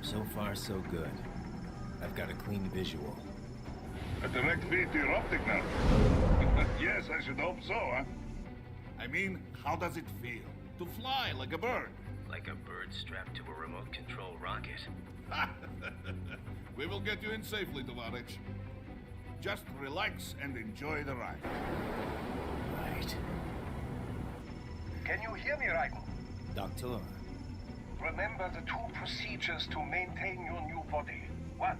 So far, so good. I've got a clean visual. A direct feed to your optic nerve. Yes, I should hope so, huh? I mean, how does it feel? To fly like a bird? Like a bird strapped to a remote control rocket. We will get you in safely, Tovarich. Just relax and enjoy the ride. Right. Can you hear me, Raiden? Doctor. Remember the two procedures to maintain your new body. 1.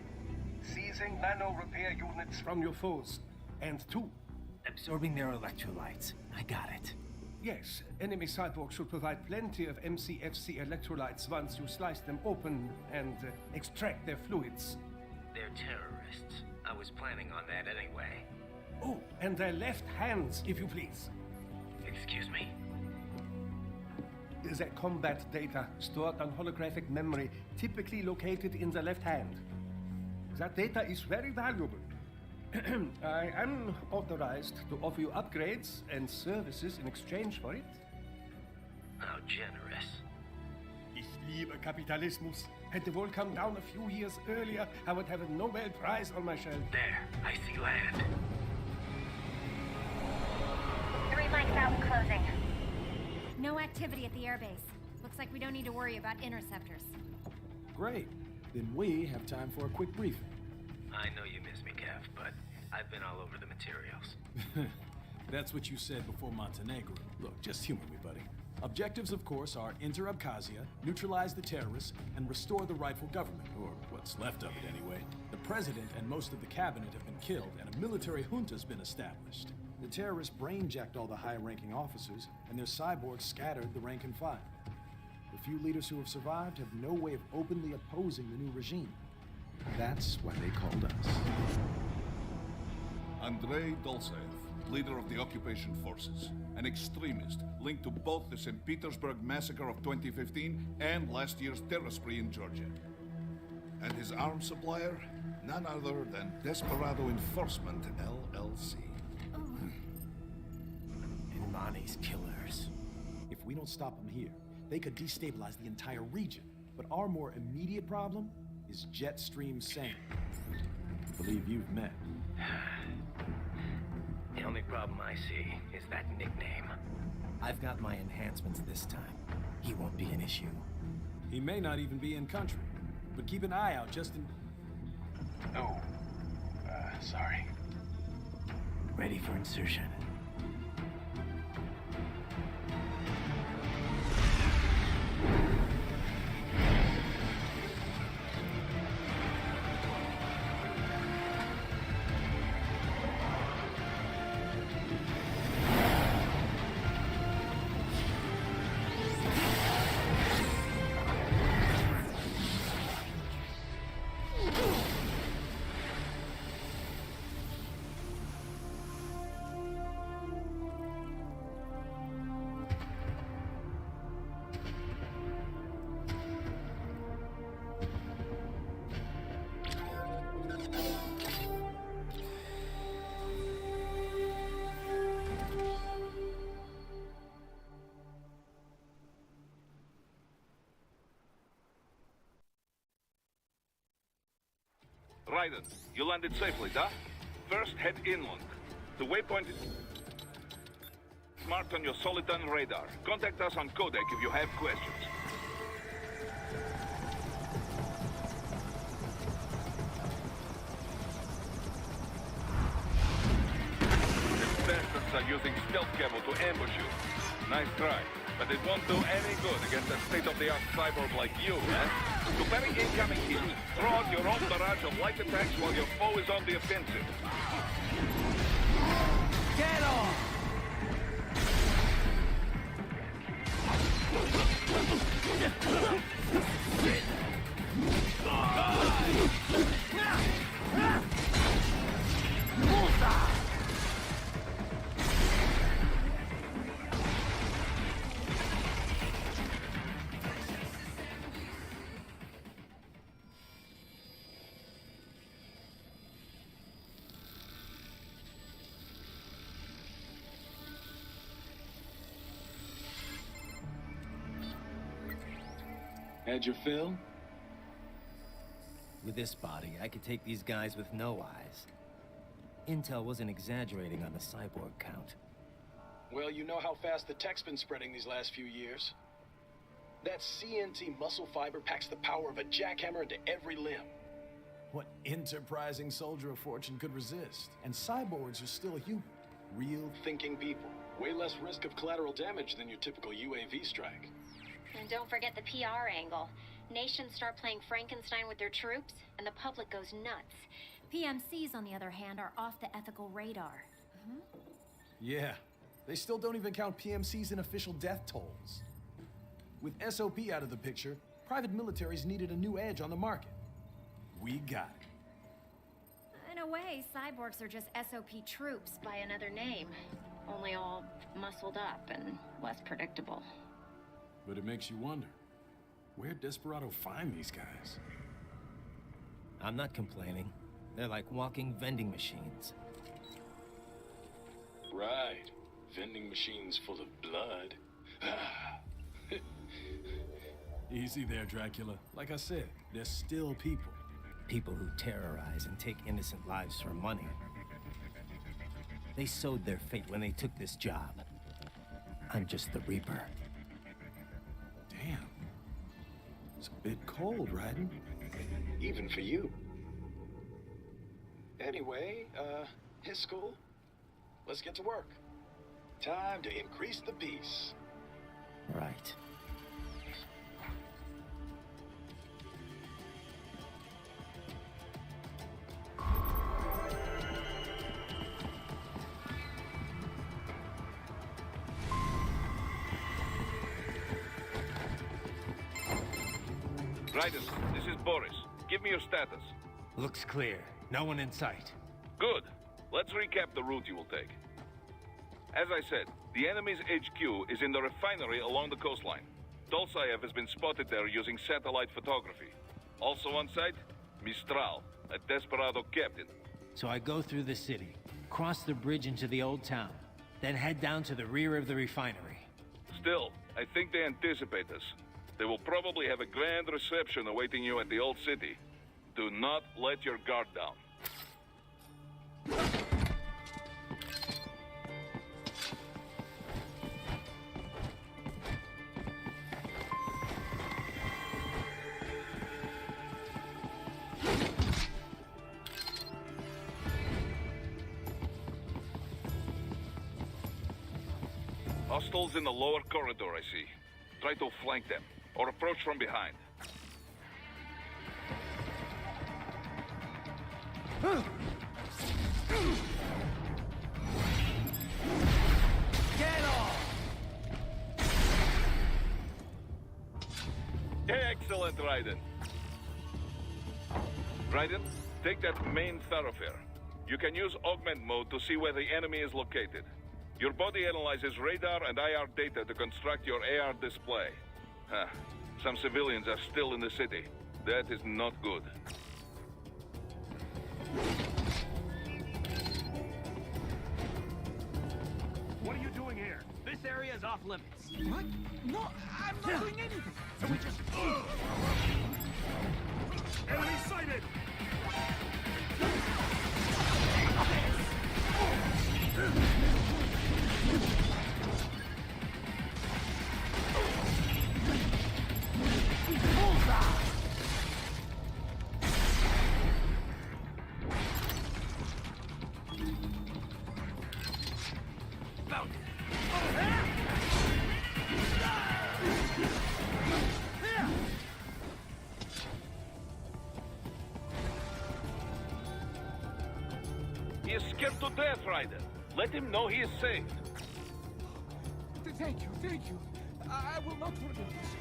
Seizing nano-repair units from your foes. And 2. Absorbing their electrolytes. I got it. Yes, enemy cyborgs should provide plenty of MCFC electrolytes once you slice them open and extract their fluids. They're terrorists. I was planning on that anyway. Oh, and their left hands, if you please. Excuse me? Their combat data stored on holographic memory, typically located in the left hand. That data is very valuable. I am authorized to offer you upgrades and services in exchange for it. How generous. Ich liebe Kapitalismus. Had the wall come down a few years earlier, I would have a Nobel Prize on my shelf. There, I see land. 3 mics out and closing. No activity at the airbase. Looks like we don't need to worry about interceptors. Great. Then we have time for a quick briefing. I know you miss me, Kev, but I've been all over the materials. That's what you said before Montenegro. Look, just humor me, buddy. Objectives, of course, are enter Abkhazia, neutralize the terrorists, and restore the rightful government, or what's left of it anyway. The president and most of the cabinet have been killed, and a military junta's been established. The terrorists brain-jacked all the high-ranking officers, and their cyborgs scattered the rank and file. The few leaders who have survived have no way of openly opposing the new regime. That's why they called us. Andrei Dolzaev, leader of the occupation forces, an extremist linked to both the St. Petersburg massacre of 2015 and last year's terror spree in Georgia. And his arms supplier, none other than Desperado Enforcement, LLC. And Monty's killers. If we don't stop them here, they could destabilize the entire region. But our more immediate problem is Jetstream Sam. I believe you've met. The only problem I see is that nickname. I've got my enhancements this time. He won't be an issue. He may not even be in country, but keep an eye out just in... Oh, sorry. Ready for insertion. Raiden, you landed safely, da? First, head inland. The waypoint is marked on your Soliton radar. Contact us on codec if you have questions. These bastards are using stealth cable to ambush you. Nice try, but it won't do any good against a state-of-the-art cyborg like you, eh? To parry incoming hits, throw out your own barrage of light attacks while your foe is on the offensive. Get off! Had your fill? With this body, I could take these guys with no eyes. Intel wasn't exaggerating on the cyborg count. Well, you know how fast the tech's been spreading these last few years. That CNT muscle fiber packs the power of a jackhammer into every limb. What enterprising soldier of fortune could resist? And cyborgs are still human. Real, thinking people. Way less risk of collateral damage than your typical UAV strike. And don't forget the PR angle. Nations start playing Frankenstein with their troops, and the public goes nuts. PMCs, on the other hand, are off the ethical radar. Yeah, they still don't even count PMCs in official death tolls. With SOP out of the picture, private militaries needed a new edge on the market. We got it. In a way, cyborgs are just SOP troops by another name. Only all muscled up and less predictable. But it makes you wonder, where'd Desperado find these guys? I'm not complaining. They're like walking vending machines. Right. Vending machines full of blood. Easy there, Dracula. Like I said, they're still people. People who terrorize and take innocent lives for money. They sowed their fate when they took this job. I'm just the Reaper. Damn. It's a bit cold, Raiden. Even for you. Anyway, his school. Let's get to work. Time to increase the peace. Right. Raiden, this is Boris. Give me your status. Looks clear. No one in sight. Good. Let's recap the route you will take. As I said, the enemy's HQ is in the refinery along the coastline. Dolsaev has been spotted there using satellite photography. Also on site, Mistral, a Desperado captain. So I go through the city, cross the bridge into the old town, then head down to the rear of the refinery. Still, I think they anticipate us. They will probably have a grand reception awaiting you at the old city. Do not let your guard down. Hostiles in the lower corridor, I see. Try to flank them, or approach from behind. Get off! Excellent, Raiden. Raiden, take that main thoroughfare. You can use augment mode to see where the enemy is located. Your body analyzes radar and IR data to construct your AR display. Some civilians are still in the city. That is not good. What are you doing here? This area is off limits. What? No, I'm not doing anything. So we just... Enemy sighted! He is scared to death, Raiden. Let him know he is safe. Thank you, thank you. I will not forget this.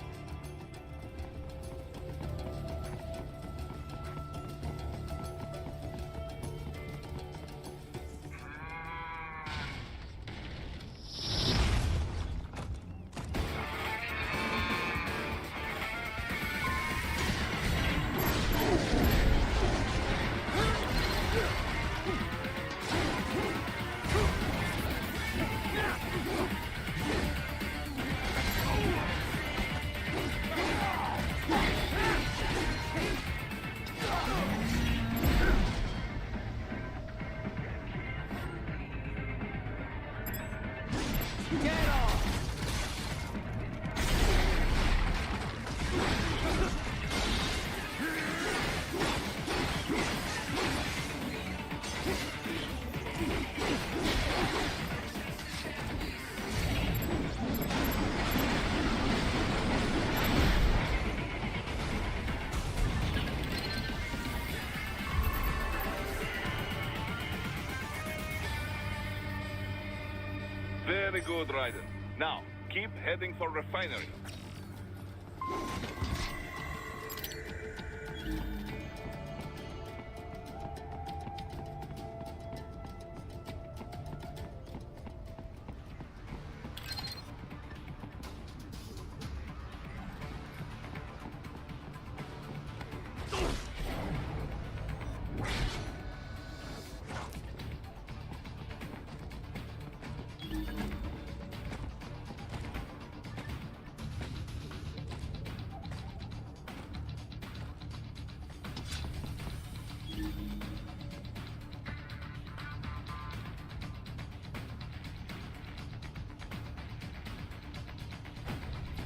good, Raiden. Now, keep heading for refinery.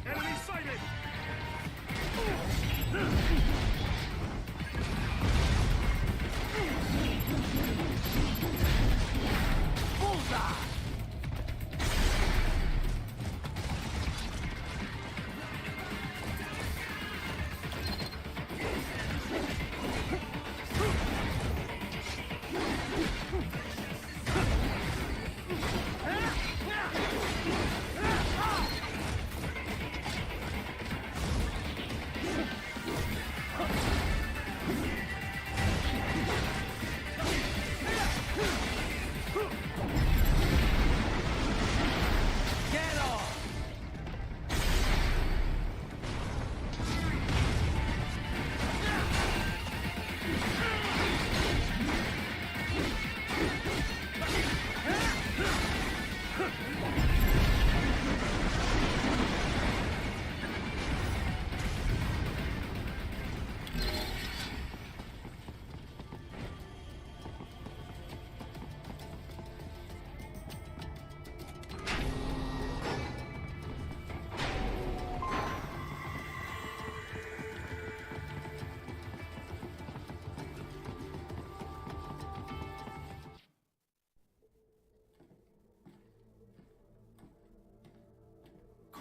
Enemy sighted! Bullseye!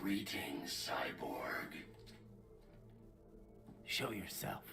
Greetings, cyborg. Show yourself.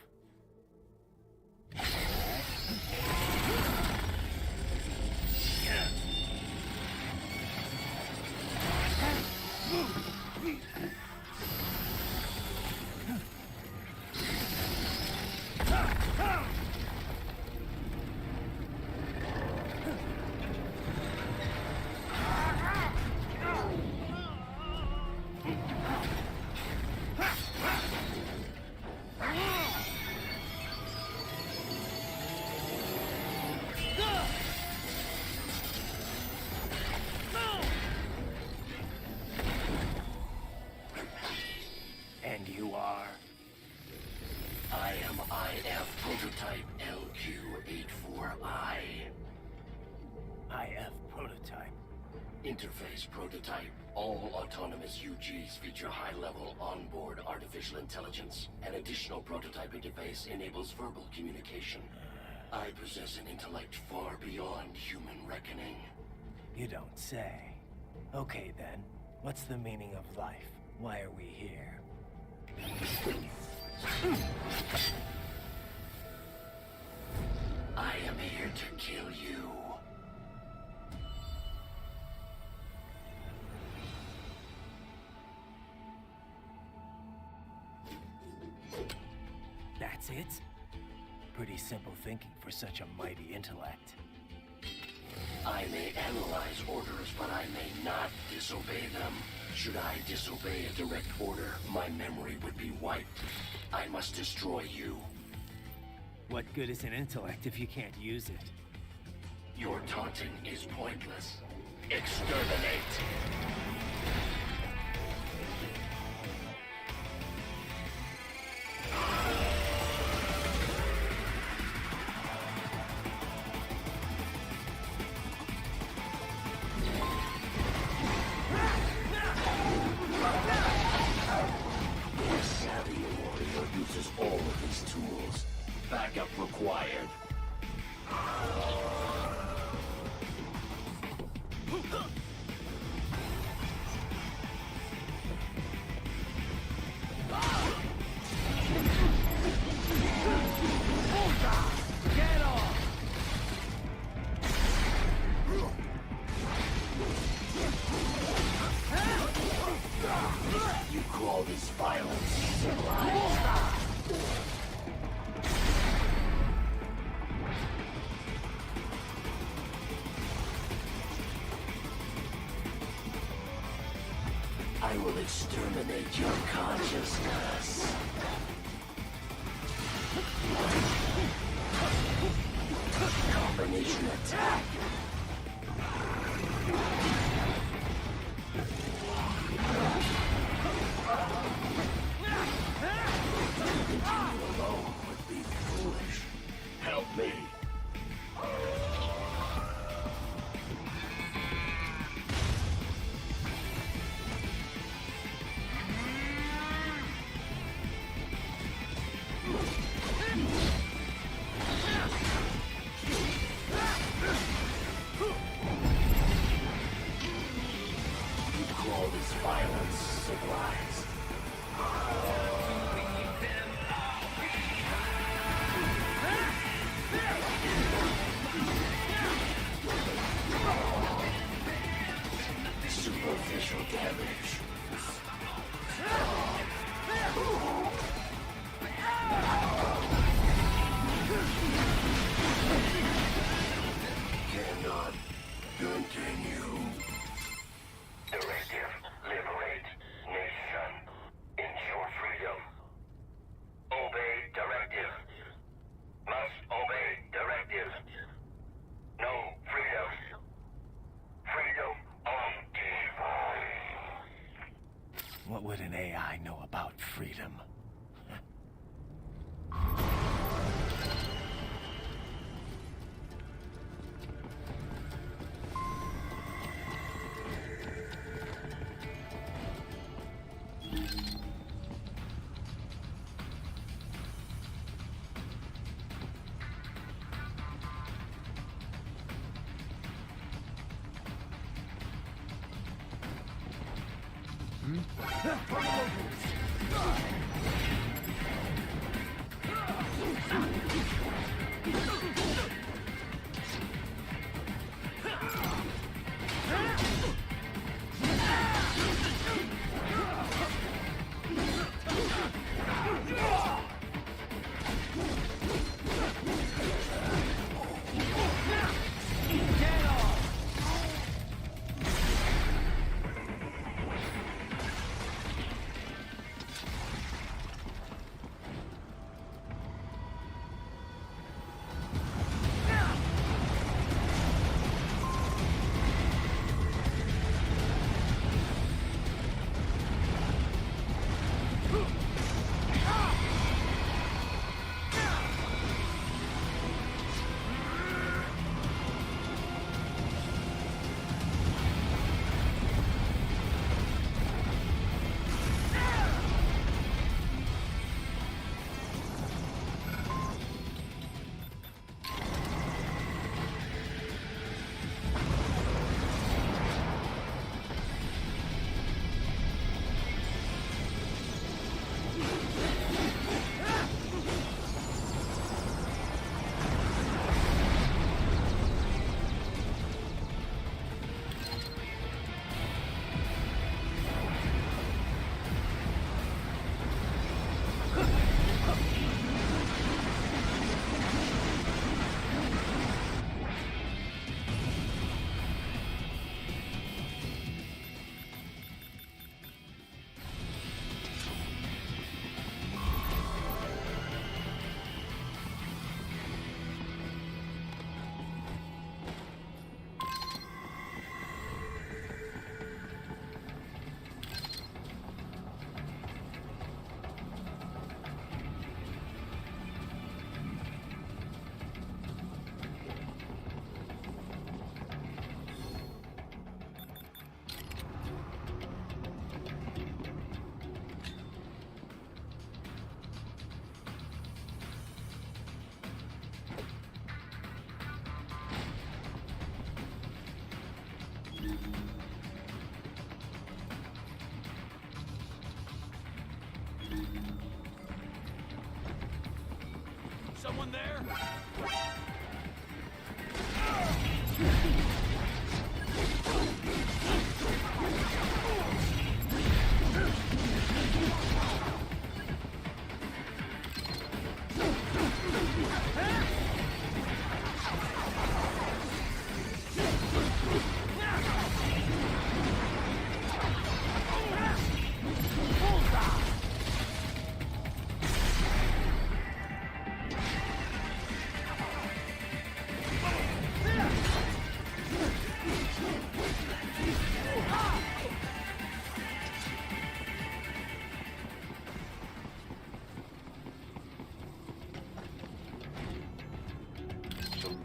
And you are? I am IF prototype LQ84I. IF prototype. Interface prototype. All autonomous UGs feature high-level onboard artificial intelligence. An additional prototype interface enables verbal communication. I possess an intellect far beyond human reckoning. You don't say. Okay then, what's the meaning of life? Why are we here? I am here to kill you. That's it? Pretty simple thinking for such a mighty intellect. I may analyze orders, but I may not disobey them. Should I disobey a direct order, my memory would be wiped. I must destroy you. What good is an intellect if you can't use it? Your taunting is pointless. Exterminate! Uses all of his tools. Backup required. call this violence civilized. I will exterminate your consciousness. Combination attack. Continue alone would be foolish. Help me. Call this violence civilized. Superficial damage. Cannot continue. Directive, liberate nation. Ensure freedom. Obey directive. Must obey directive. No freedom. Freedom on device. What would an AI know about freedom?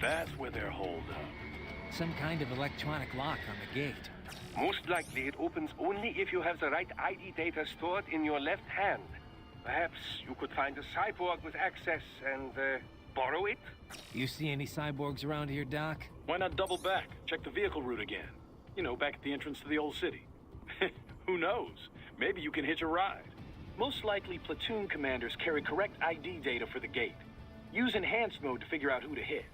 That's where they're holed up. Some kind of electronic lock on the gate. Most likely it opens only if you have the right ID data stored in your left hand. Perhaps you could find a cyborg with access and borrow it? You see any cyborgs around here, Doc? Why not double back? Check the vehicle route again. You know, back at the entrance to the old city. Who knows? Maybe you can hitch a ride. Most likely, platoon commanders carry correct ID data for the gate. Use enhanced mode to figure out who to hit.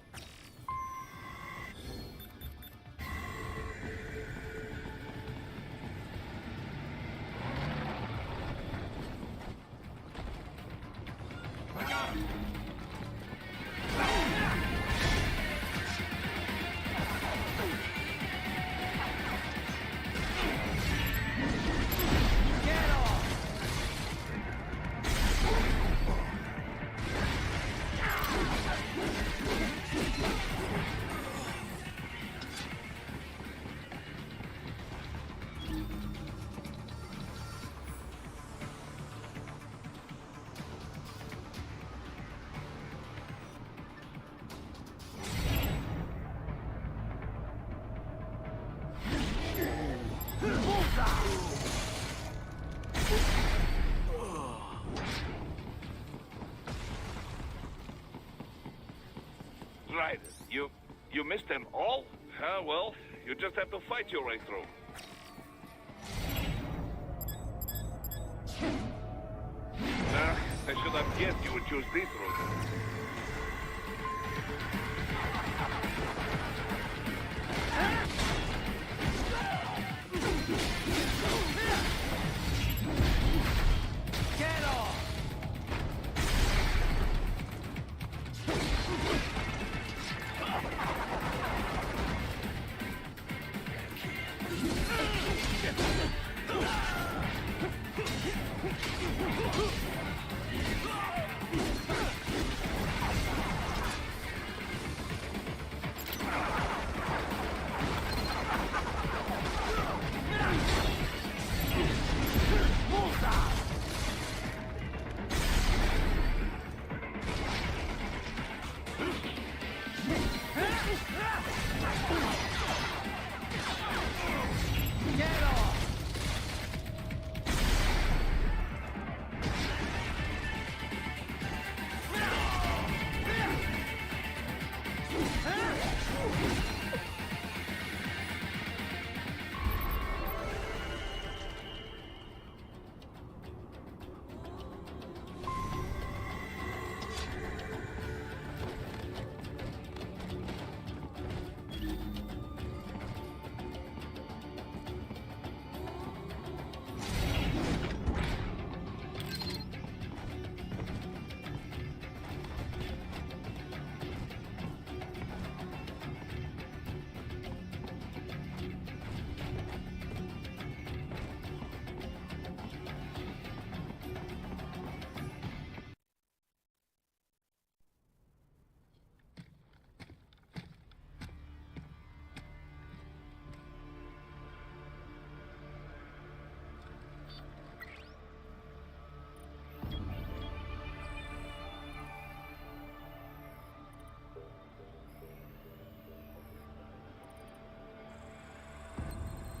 Right. You missed them all? Well, you just have to fight your way through. I should have guessed you would choose this route.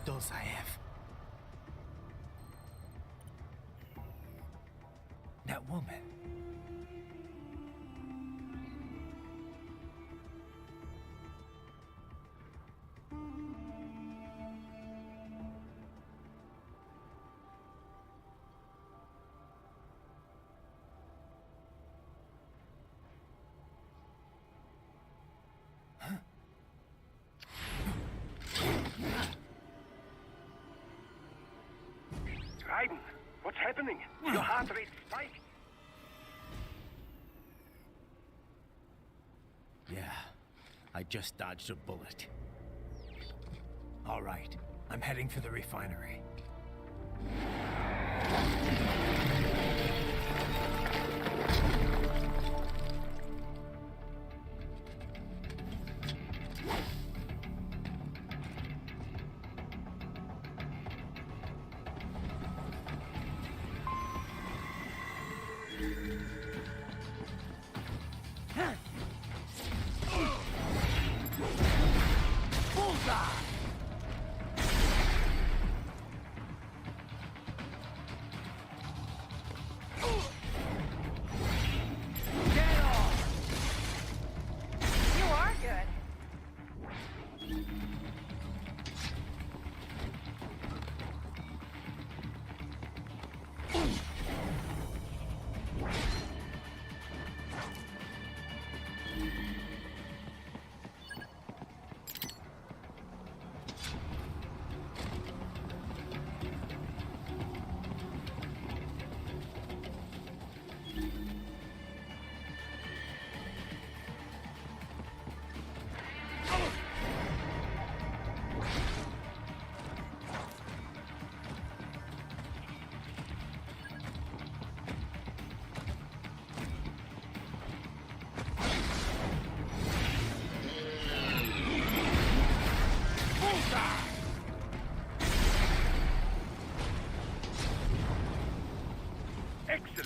Those I have. That woman. Raiden, what's happening? Your heart rate spiked. Yeah, I just dodged a bullet. All right, I'm heading for the refinery.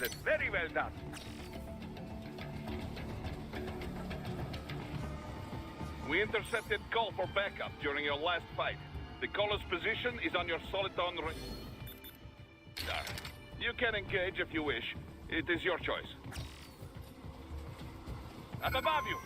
Excellent. Very well done. We intercepted call for backup during your last fight. The caller's position is on your soliton radar. You can engage if you wish. It is your choice. I'm above you.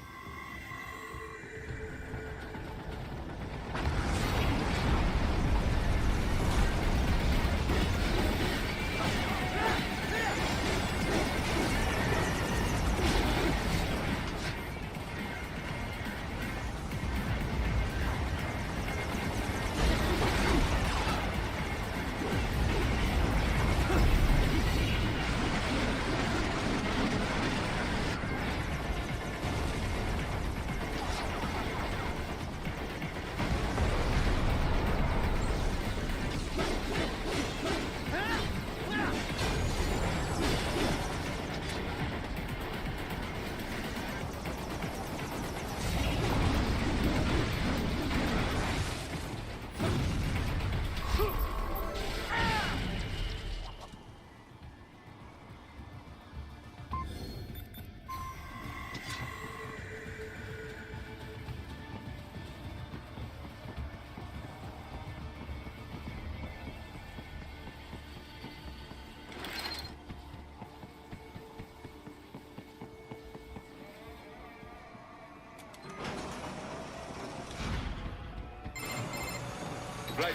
Right.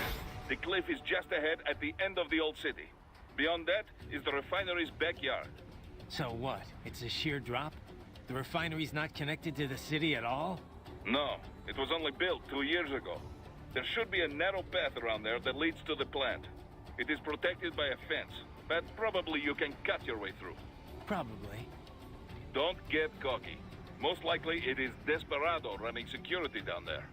The cliff is just ahead at the end of the old city. Beyond that is the refinery's backyard. So what? It's a sheer drop? The refinery's not connected to the city at all? No, it was only built 2 years ago. There should be a narrow path around there that leads to the plant. It is protected by a fence, but probably you can cut your way through. Probably. Don't get cocky. Most likely it is Desperado running security down there.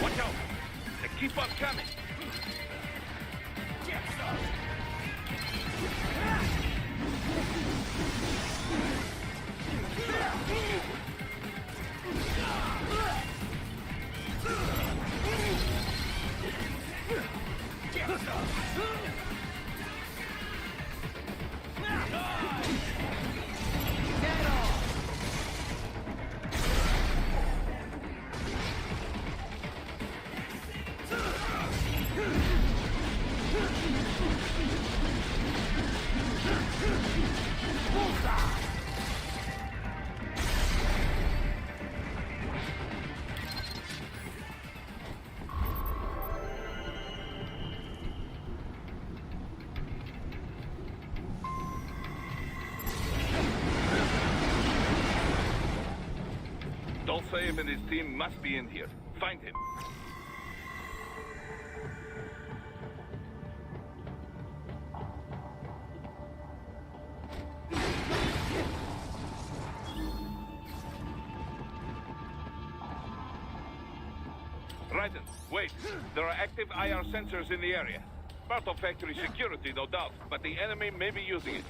Watch out! They keep on coming! Dolcev and his team must be in here. Find him. Raiden, wait. There are active IR sensors in the area. Part of factory security, no doubt, but the enemy may be using it.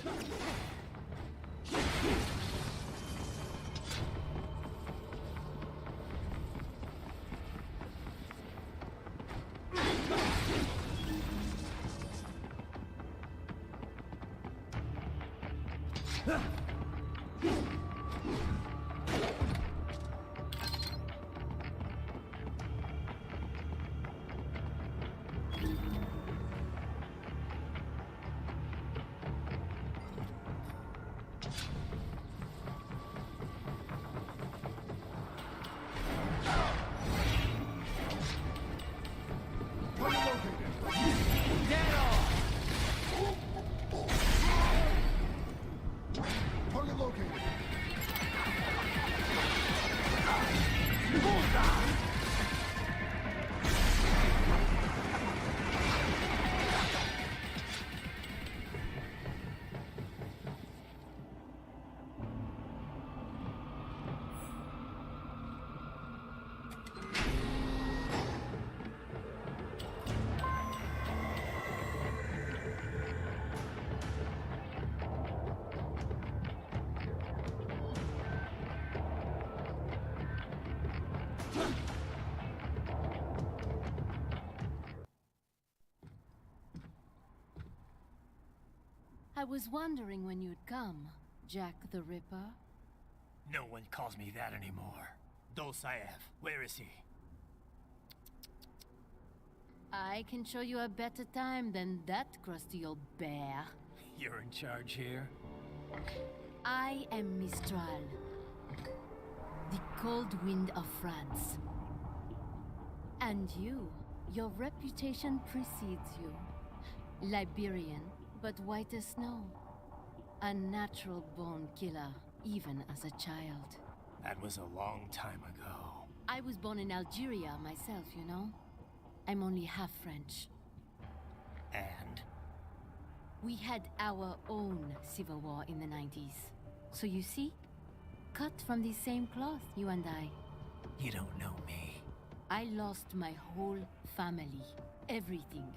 I was wondering when you'd come, Jack the Ripper. No one calls me that anymore. Dosaev, where is he? I can show you a better time than that crusty old bear. You're in charge here? I am Mistral, the cold wind of France. And you, your reputation precedes you. Liberian, but white as snow. A natural-born killer, even as a child. That was a long time ago. I was born in Algeria myself, you know? I'm only half French. And? We had our own civil war in the 90s. So you see? Cut from the same cloth, you and I. You don't know me. I lost my whole family. Everything.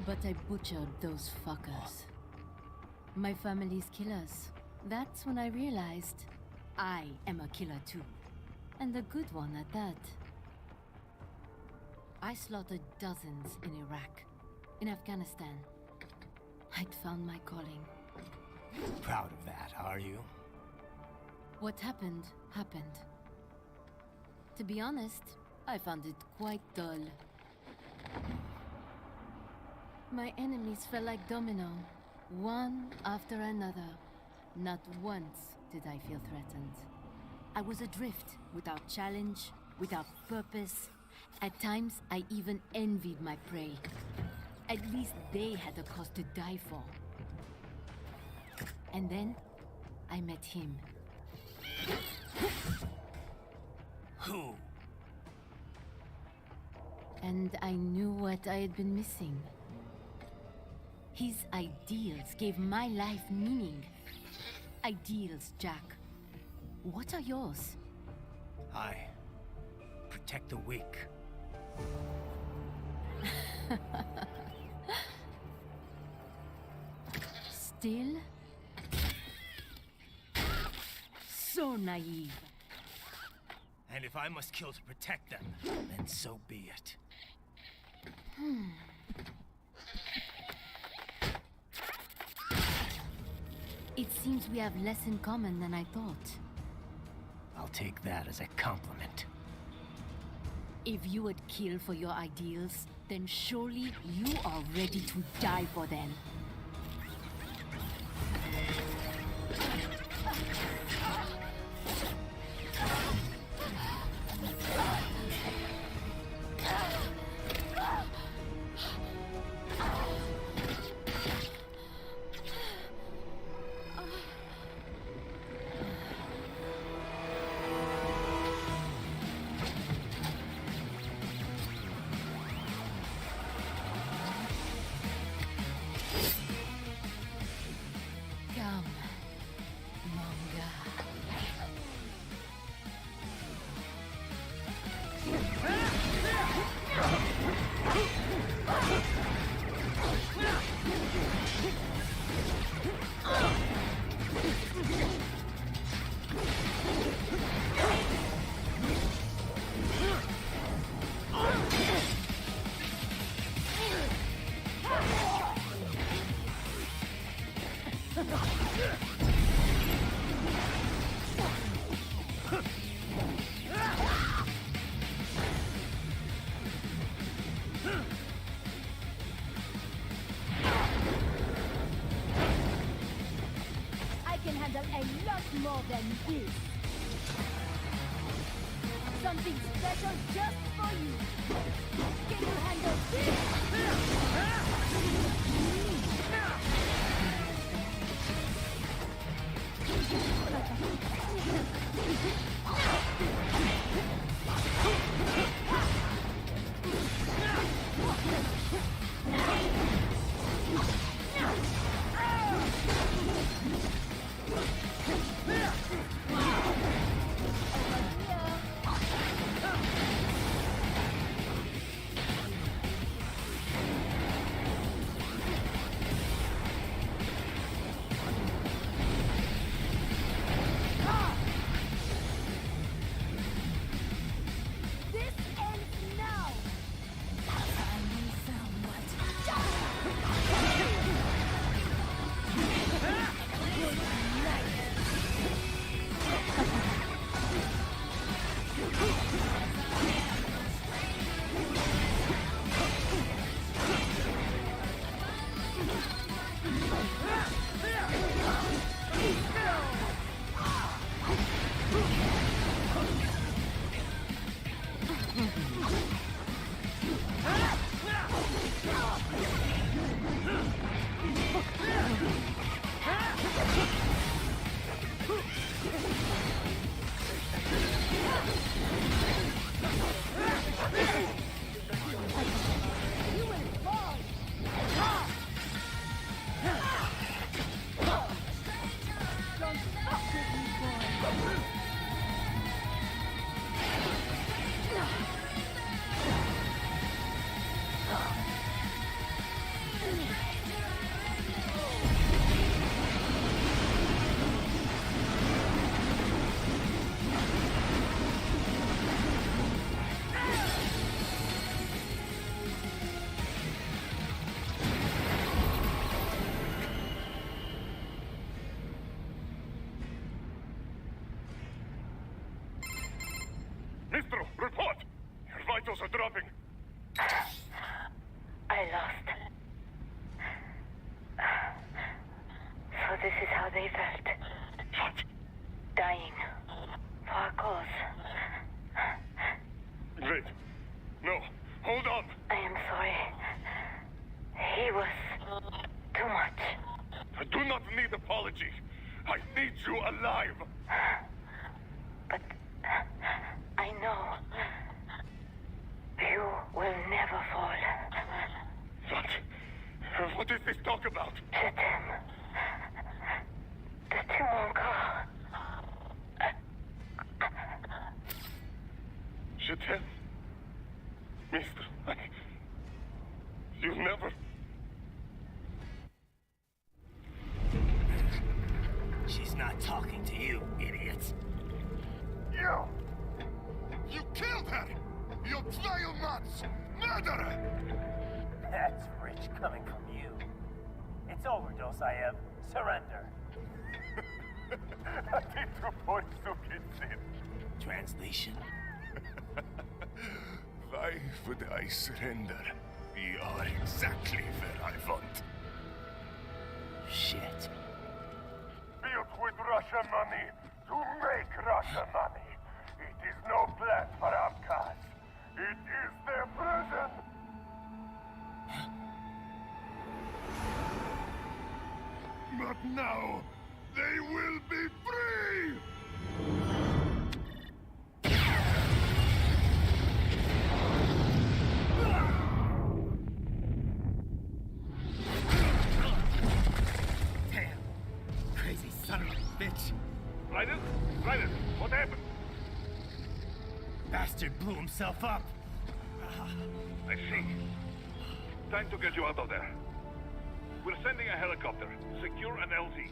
But I butchered those fuckers. My family's killers. That's when I realized I am a killer too. And a good one at that. I slaughtered dozens in Iraq, in Afghanistan. I'd found my calling. Proud of that, are you? What happened, happened. To be honest, I found it quite dull. My enemies fell like domino, one after another. Not once did I feel threatened. I was adrift, without challenge, without purpose. At times, I even envied my prey. At least they had a cause to die for. And then, I met him. Who? And I knew what I had been missing. His ideals gave my life meaning. Ideals, Jack. What are yours? I protect the weak. Still? So naive. And if I must kill to protect them, then so be it. It seems we have less in common than I thought. I'll take that as a compliment. If you would kill for your ideals, then surely you are ready to die for them. More than this. Something special just for you. Can you handle Mistro, report! Your vitals are dropping. I lost. So this is how they felt. What? Dying. For a cause. Wait. No. Hold on. I am sorry. He was too much. I do not need apology. I need you alive. But I know you will never fall. What is this talk about? Je t'aime. De tout mon corps. Je t'aime. Mister, you never... She's not talking to you, idiot. You killed her! You vile nuts! Murderer! That's rich coming from you. It's overdose, I have. Surrender. Translation. Why would I surrender? We are exactly where I want. Shit. Built with Russian money to make Russian money. It is no plan for Abkhaz. It is their prison. But now, they will be free! Damn. Crazy son of a bitch. Ryder? Ryder, what happened? Bastard blew himself up. I see. Time to get you out of there. We're sending a helicopter. Secure an LZ.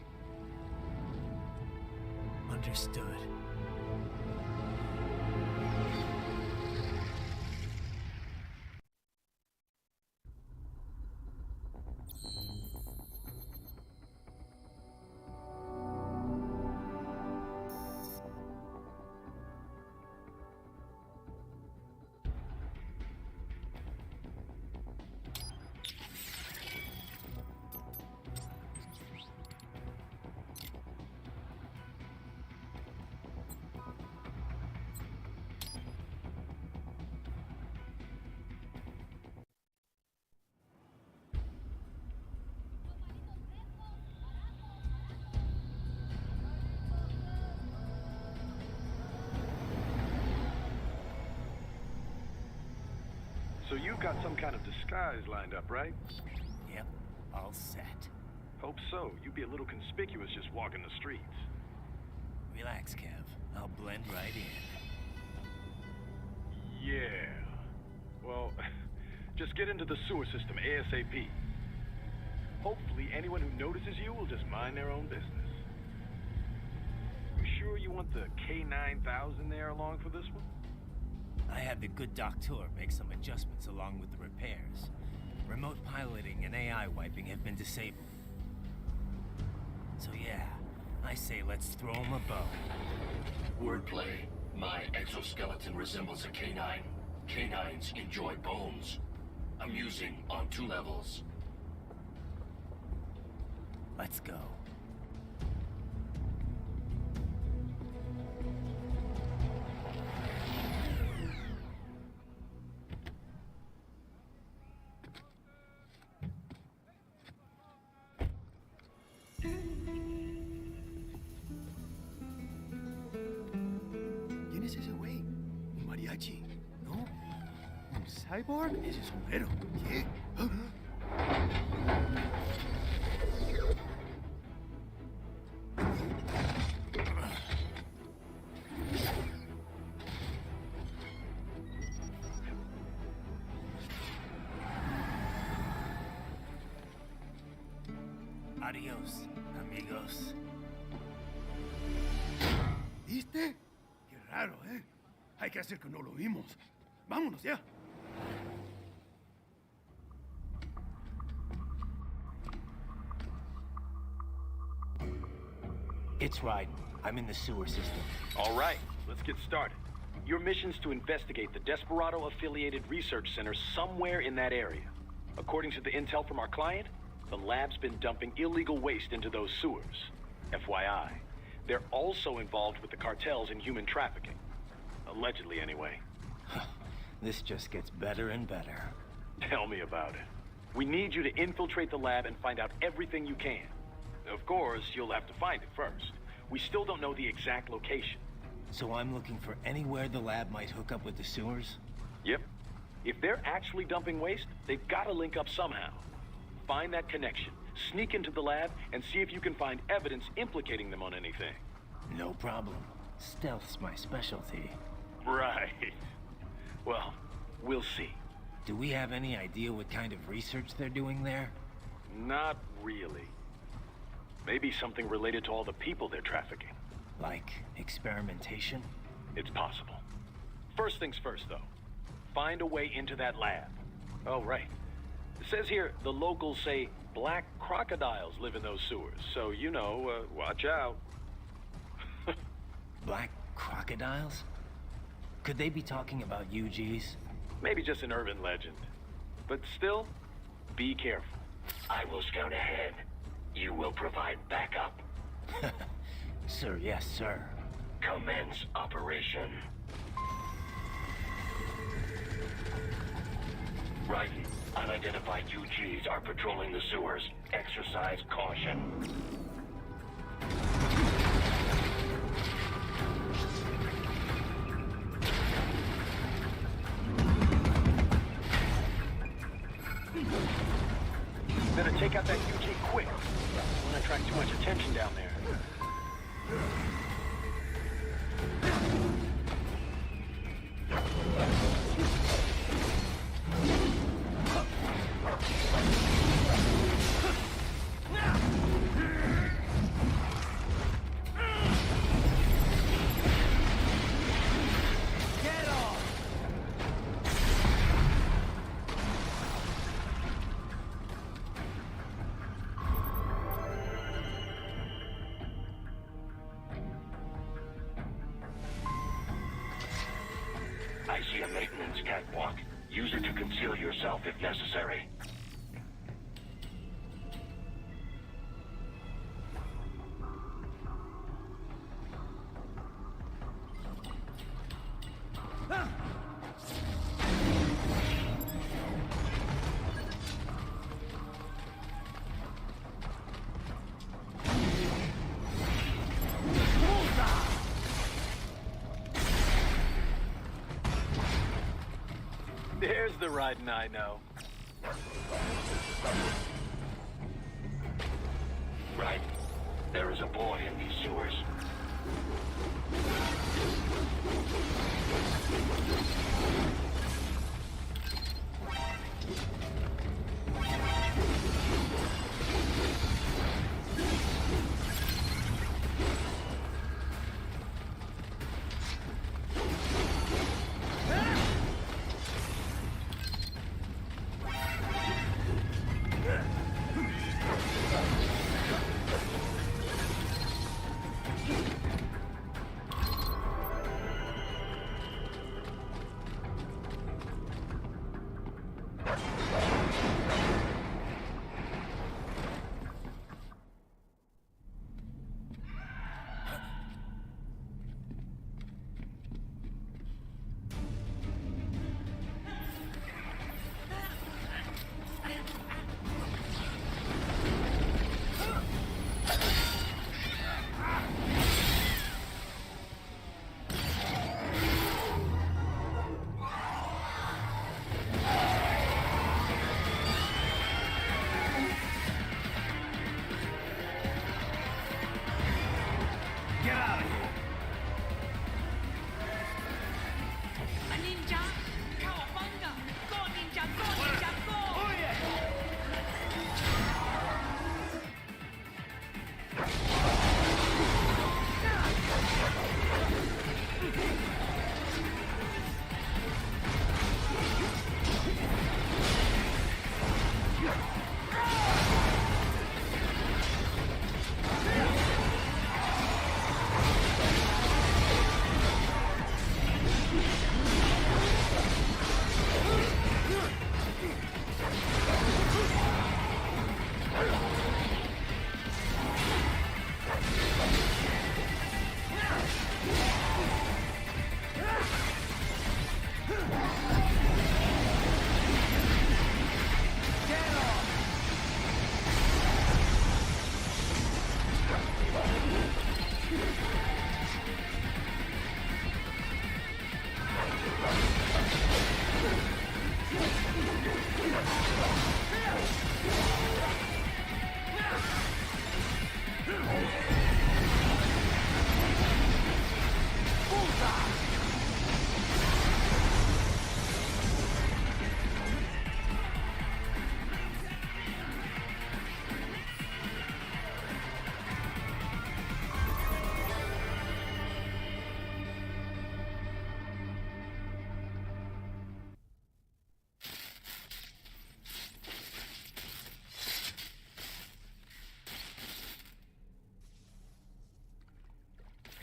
Understood. So you've got some kind of disguise lined up, right? Yep, all set. Hope so. You'd be a little conspicuous just walking the streets. Relax, Kev. I'll blend right in. Yeah. Well, just get into the sewer system ASAP. Hopefully anyone who notices you will just mind their own business. You sure you want the K9000 there along for this one? I had the good doctor make some adjustments along with the repairs. Remote piloting and AI wiping have been disabled. So yeah, I say let's throw him a bone. Wordplay. My exoskeleton resembles a canine. Canines enjoy bones. Amusing on 2 levels. Let's go. ¿Quién es ese güey? ¿Un mariachi? ¿No? ¿Un cyborg? Ese sombrero. ¿Qué? Adios, amigos. ¿Viste? Qué raro, ¿eh? Hay que hacer que no lo vimos. Vámonos ya. It's Ryden. I'm in the sewer system. All right, let's get started. Your mission's to investigate the Desperado-affiliated research center somewhere in that area. According to the intel from our client, the lab's been dumping illegal waste into those sewers. FYI, they're also involved with the cartels in human trafficking. Allegedly, anyway. This just gets better and better. Tell me about it. We need you to infiltrate the lab and find out everything you can. Of course, you'll have to find it first. We still don't know the exact location. So I'm looking for anywhere the lab might hook up with the sewers? Yep. If they're actually dumping waste, they've got to link up somehow. Find that connection, sneak into the lab, and see if you can find evidence implicating them on anything. No problem. Stealth's my specialty. Right. Well, we'll see. Do we have any idea what kind of research they're doing there? Not really. Maybe something related to all the people they're trafficking. Like experimentation? It's possible. First things first, though. Find a way into that lab. Oh, right. It says here the locals say black crocodiles live in those sewers, so, you know, watch out. Black crocodiles? Could they be talking about UGs? Maybe just an urban legend. But still, be careful. I will scout ahead. You will provide backup. Sir, yes, sir. Commence operation. Right. Unidentified UGs are patrolling the sewers. Exercise caution. Better take out that UG quick. Don't want to attract too much attention down there. I see a maintenance catwalk. Use it to conceal yourself if necessary. There's the riding I know. Right. There is a boy in these sewers.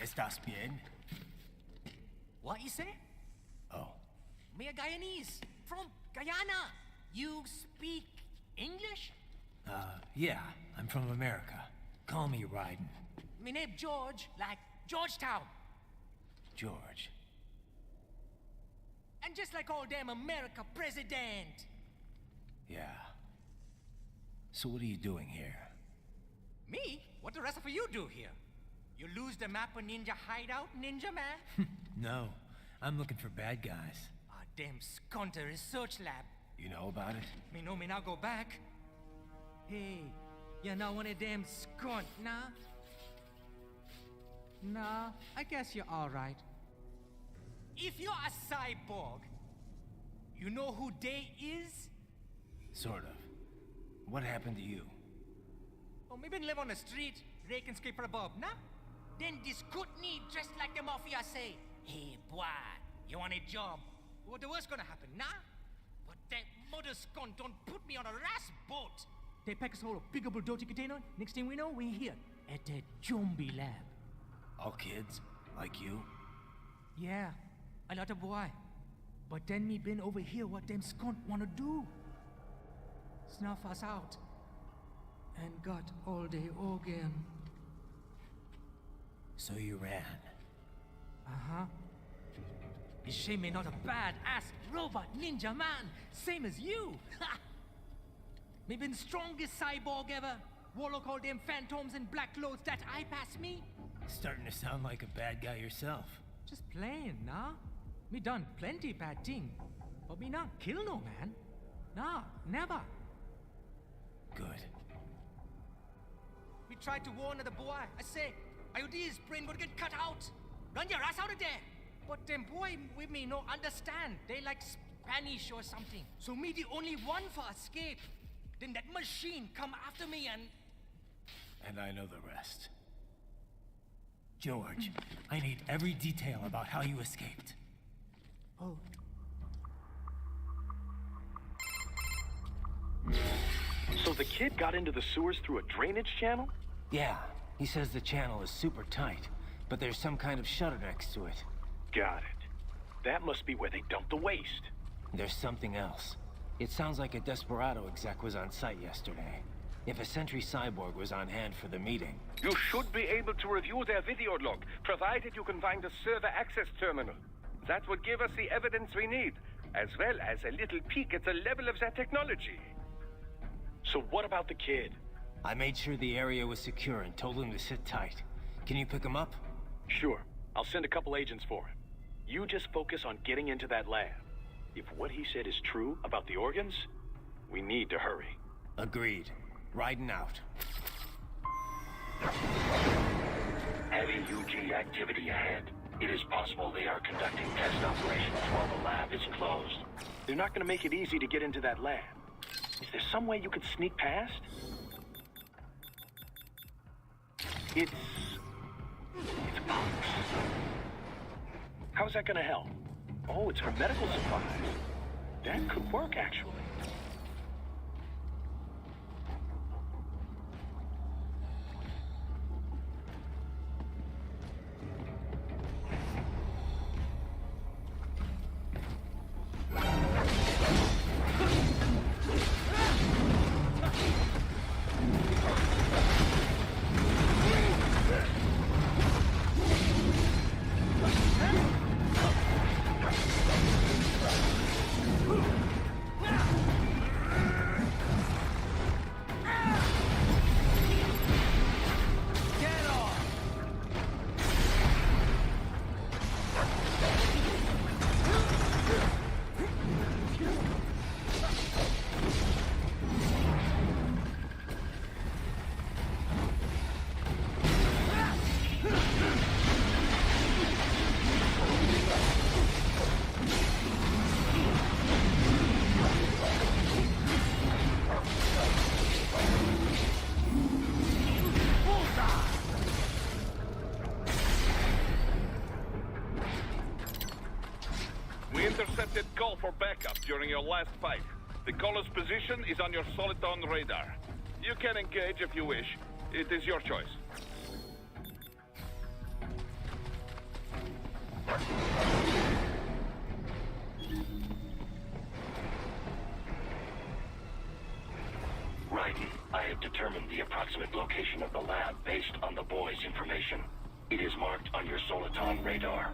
¿Estás bien? What you say? Oh. Me a Guyanese from Guyana. You speak English? Yeah, I'm from America. Call me Ryden. Me name George, like Georgetown. George. And just like all damn America president. Yeah. So what are you doing here? Me? What the rest of you do here? You lose the map of Ninja Hideout, Ninja Man? No, I'm looking for bad guys. Damn skunter research lab. You know about it? Me know me now go back. Hey, you're not one of them skunt, nah? Nah, I guess you're alright. If you're a cyborg, you know who they is? Sort of. What happened to you? Oh, me been live on the street, rake and scrape for a bob, nah? Then this good need dressed like the mafia say, hey boy, you want a job? What the worst gonna happen, nah? But that mother scunt don't put me on a ras boat. They pack us all a big old dirty container. Next thing we know, we're here at that zombie lab. All kids? Like you? Yeah, a lot of boy. But then me been over here what them scunt wanna do. Snuff us out. And got all the organ. So you ran? Uh-huh. You shame me not a bad-ass robot ninja man, same as you. Ha! Me been strongest cyborg ever. Warlock all them phantoms and black clothes that eye pass me. Starting to sound like a bad guy yourself. Just playing, nah? Me done plenty bad thing. But me not kill no man. Nah, never. Good. We tried to warn the boy. I say, IOD's brain would get cut out. Run your ass out of there. But them boy with me no understand. They like Spanish or something. So me the only one for escape. Then that machine come after me and... And I know the rest. George, I need every detail about how you escaped. Oh. So the kid got into the sewers through a drainage channel? Yeah, he says the channel is super tight, but there's some kind of shutter next to it. Got it. That must be where they dumped the waste. There's something else. It sounds like a Desperado exec was on site yesterday. If a Sentry Cyborg was on hand for the meeting... You should be able to review their video log, provided you can find a server access terminal. That would give us the evidence we need, as well as a little peek at the level of their technology. So what about the kid? I made sure the area was secure and told him to sit tight. Can you pick him up? Sure. I'll send a couple agents for him. You just focus on getting into that lab. If what he said is true about the organs, we need to hurry. Agreed. Riding out. Heavy UG activity ahead. It is possible they are conducting test operations while the lab is closed. They're not going to make it easy to get into that lab. Is there some way you could sneak past? It's a box. How's that going to help? Oh, it's for medical supplies. That could work, actually. We intercepted call for backup during your last fight. The caller's position is on your Soliton radar. You can engage if you wish. It is your choice. Raiden, I have determined the approximate location of the lab based on the boy's information. It is marked on your Soliton radar.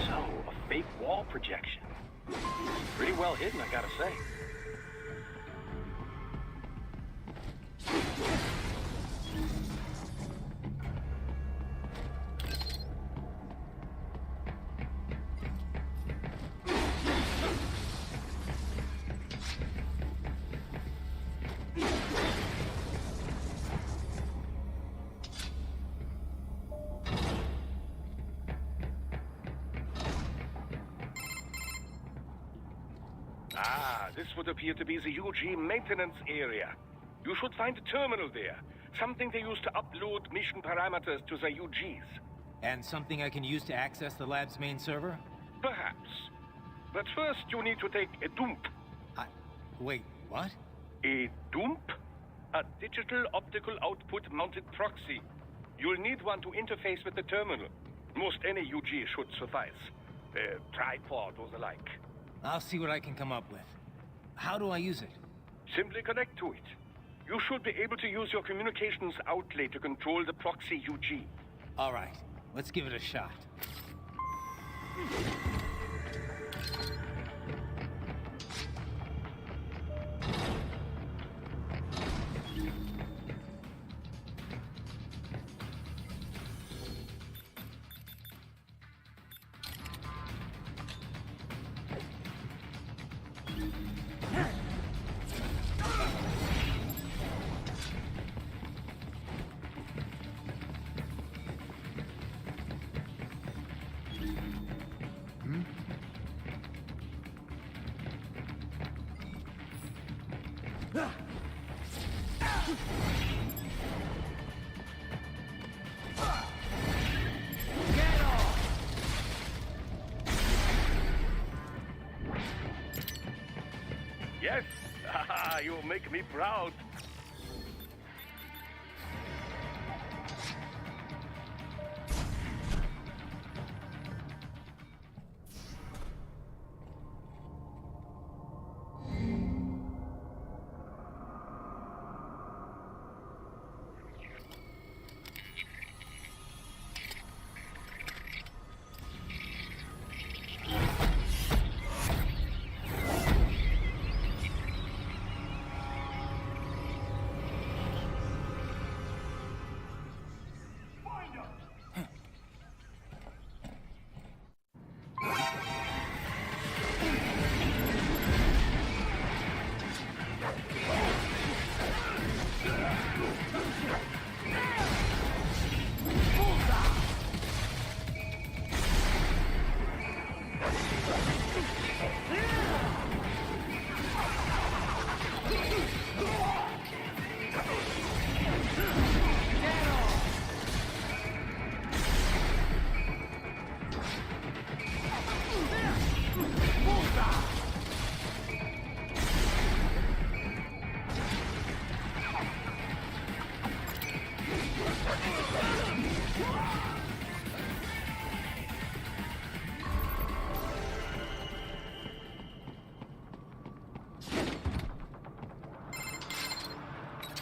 So, a fake wall projection. Pretty well hidden, I gotta say. This would appear to be the UG maintenance area. You should find a terminal there. Something they use to upload mission parameters to the UGs. And something I can use to access the lab's main server? Perhaps. But first, you need to take a dump. Wait, what? A dump? A digital optical output mounted proxy. You'll need one to interface with the terminal. Most any UG should suffice. A tripod or the like. I'll see what I can come up with. How do I use it? Simply connect to it. You should be able to use your communications outlay to control the proxy UG. All right, let's give it a shot. Yes, you make me proud.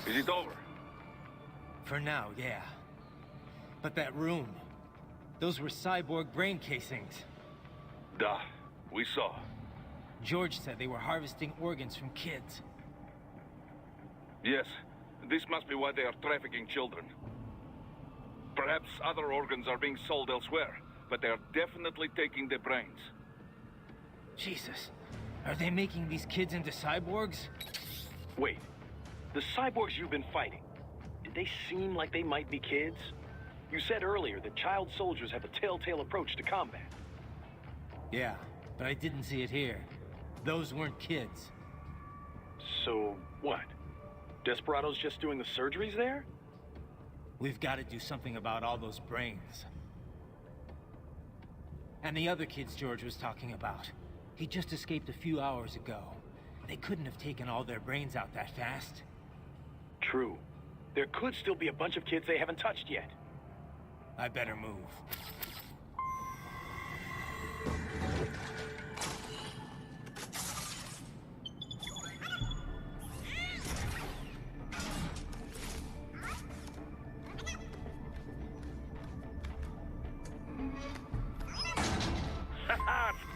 Is it over? For now, yeah. But that room, those were cyborg brain casings. Duh, we saw. George said they were harvesting organs from kids. Yes, this must be why they are trafficking children. Perhaps other organs are being sold elsewhere, but they are definitely taking the brains. Jesus, are they making these kids into cyborgs? Wait, the cyborgs you've been fighting, did they seem like they might be kids? You said earlier that child soldiers have a telltale approach to combat. Yeah, but I didn't see it here. Those weren't kids. So, what? Desperado's just doing the surgeries there? We've got to do something about all those brains. And the other kids George was talking about. He just escaped a few hours ago. They couldn't have taken all their brains out that fast. True. There could still be a bunch of kids they haven't touched yet. I better move.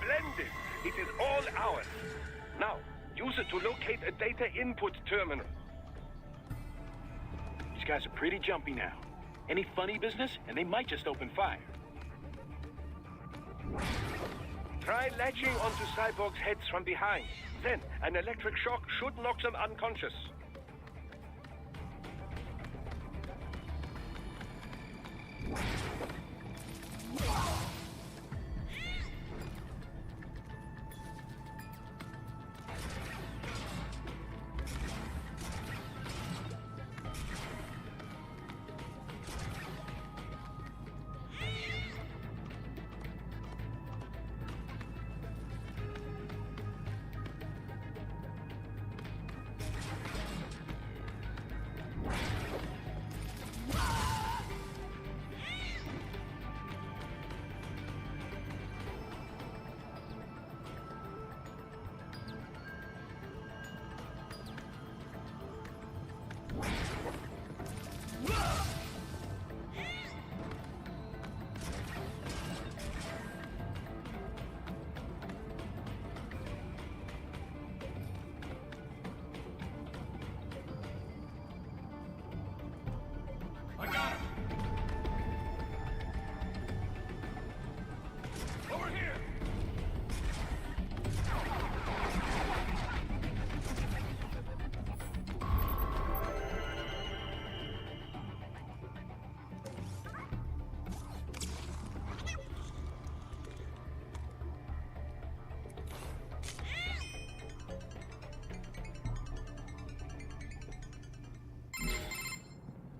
Splendid! It is all ours. Now, use it to locate a data input terminal. These guys are pretty jumpy now. Any funny business, and they might just open fire. Try latching onto cyborgs' heads from behind. Then, an electric shock should knock them unconscious. I got him! Over here!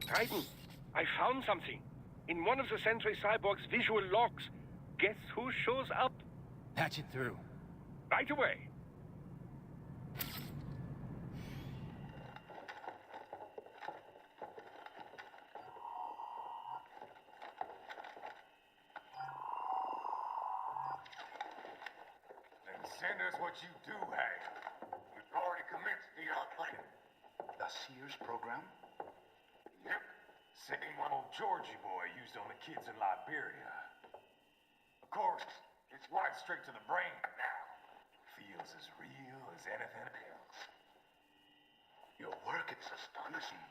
Titan, I found something. In one of the Sentry Cyborg's visual logs. Guess who shows up? Patch it through. Right away. Then send us what you do have. We've already commenced the outplanning. The Sears program? Yep. Same one old Georgie boy used on the kids in Liberia. Of course, it's right straight to the brain now. Feels as real as anything else. Your work is astonishing.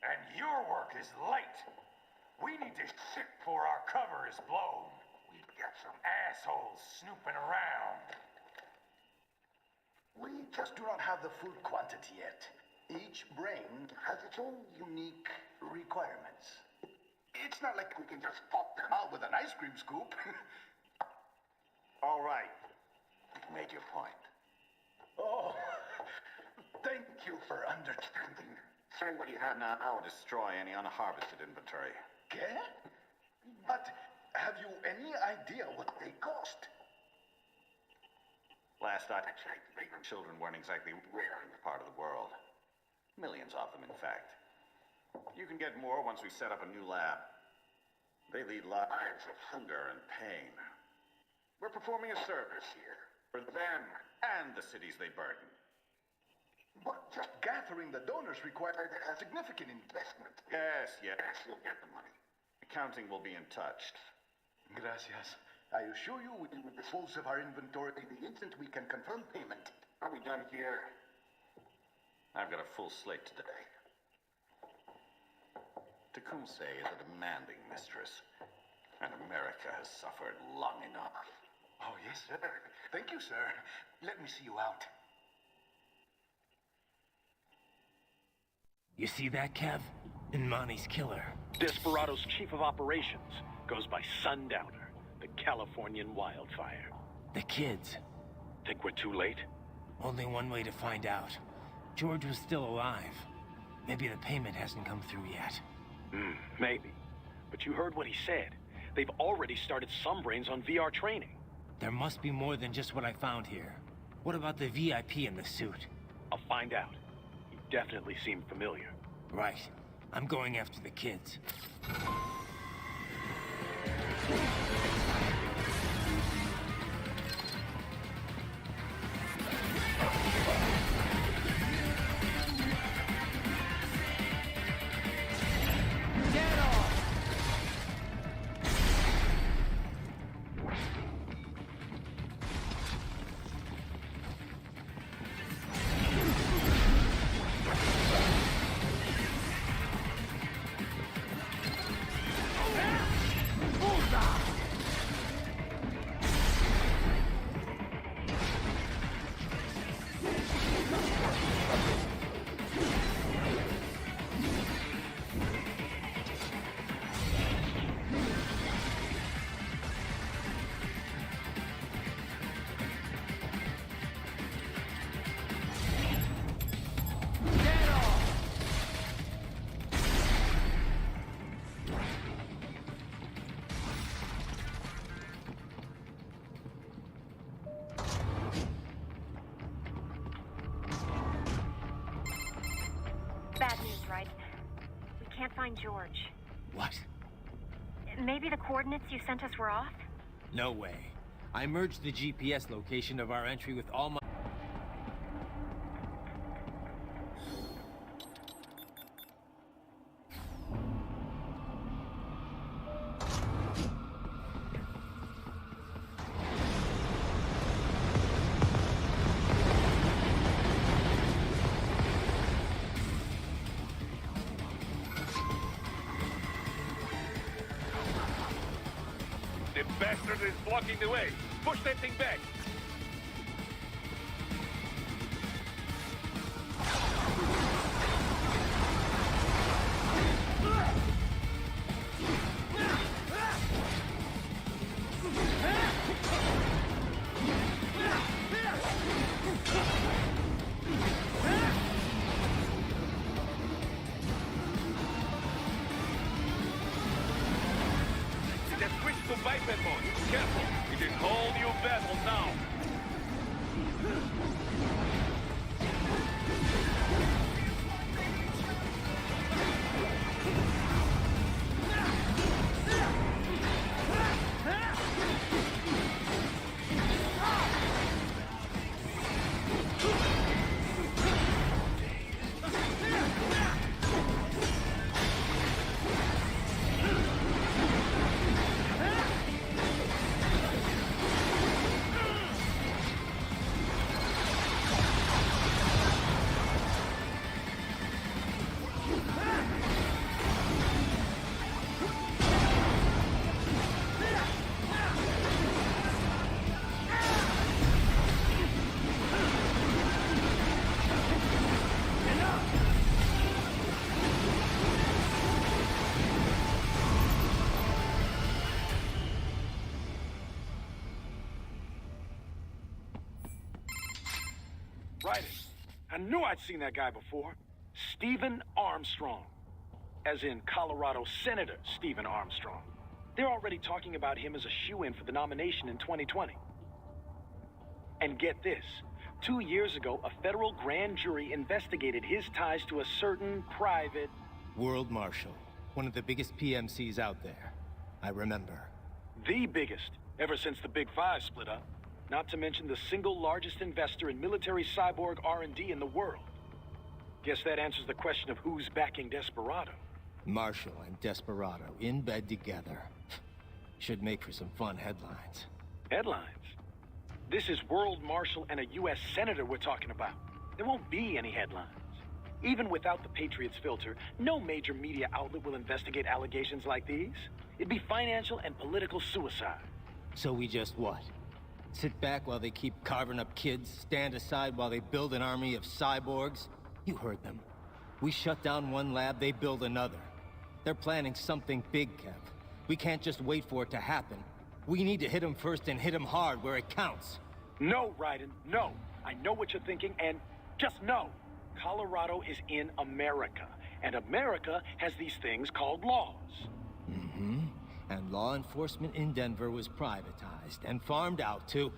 And your work is late. We need this shit before our cover is blown. We've got some assholes snooping around. We just do not have the full quantity yet. Each brain has its own unique requirements. It's not like we can just pop them out with an ice cream scoop. All right. You've made your point. Oh, thank you for understanding. Say what you have now, or destroy any unharvested inventory. Okay? But have you any idea what they cost? Last I checked, children weren't exactly rare in this part of the world. Millions of them, in fact. You can get more once we set up a new lab. They lead lives of hunger and pain. We're performing a service here for them and the cities they burden. But just gathering the donors required a significant investment. Yes, you'll get the money. Accounting will be in touch. Gracias. I assure you we will dispose of our inventory the instant we can confirm payment. Are we done here? I've got a full slate today. Tecumseh is a demanding mistress, and America has suffered long enough. Oh, yes, sir. Thank you, sir. Let me see you out. You see that, Kev? Imani's killer. Desperado's chief of operations goes by Sundowner, the Californian wildfire. The kids. Think we're too late? Only one way to find out. George was still alive. Maybe the payment hasn't come through yet. Maybe. But you heard what he said. They've already started some brains on VR training. There must be more than just what I found here. What about the VIP in the suit? I'll find out. He definitely seemed familiar. Right. I'm going after the kids. Bad news, right? We can't find George. What? Maybe the coordinates you sent us were off? No way. I merged the GPS location of our entry with all my... The bastard is blocking the way. Push that thing back. They've switched to biped mode. Careful. It is whole new battle now. Right. I knew I'd seen that guy before. Stephen Armstrong. As in Colorado Senator Stephen Armstrong. They're already talking about him as a shoo-in for the nomination in 2020. And get this. 2 years ago, a federal grand jury investigated his ties to a certain private... World Marshal. One of the biggest PMCs out there. I remember. The biggest, ever since the Big Five split up. Not to mention the single largest investor in military cyborg R&D in the world. Guess that answers the question of who's backing Desperado. Marshall and Desperado in bed together. Should make for some fun headlines. Headlines? This is World Marshal and a U.S. Senator we're talking about. There won't be any headlines. Even without the Patriots filter, no major media outlet will investigate allegations like these. It'd be financial and political suicide. So we just what? Sit back while they keep carving up kids, stand aside while they build an army of cyborgs? You heard them. We shut down one lab, they build another. They're planning something big, Kev. We can't just wait for it to happen. We need to hit them first and hit them hard where it counts. No, Raiden, no. I know what you're thinking, and just no. Colorado is in America, And America has these things called laws. Mm-hmm. And law enforcement in Denver was privatized and farmed out to...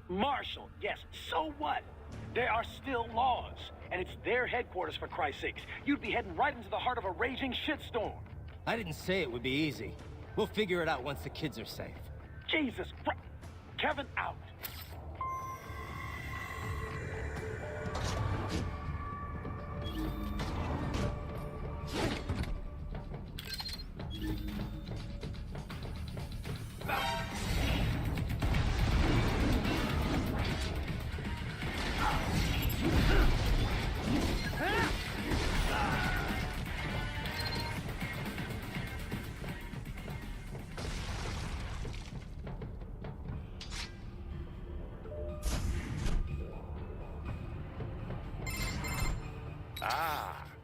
Marshall, yes, so what? There are still laws, and it's their headquarters, for Christ's sakes. You'd be heading right into the heart of a raging shitstorm. I didn't say it would be easy. We'll figure it out once the kids are safe. Jesus Christ. Kevin, out.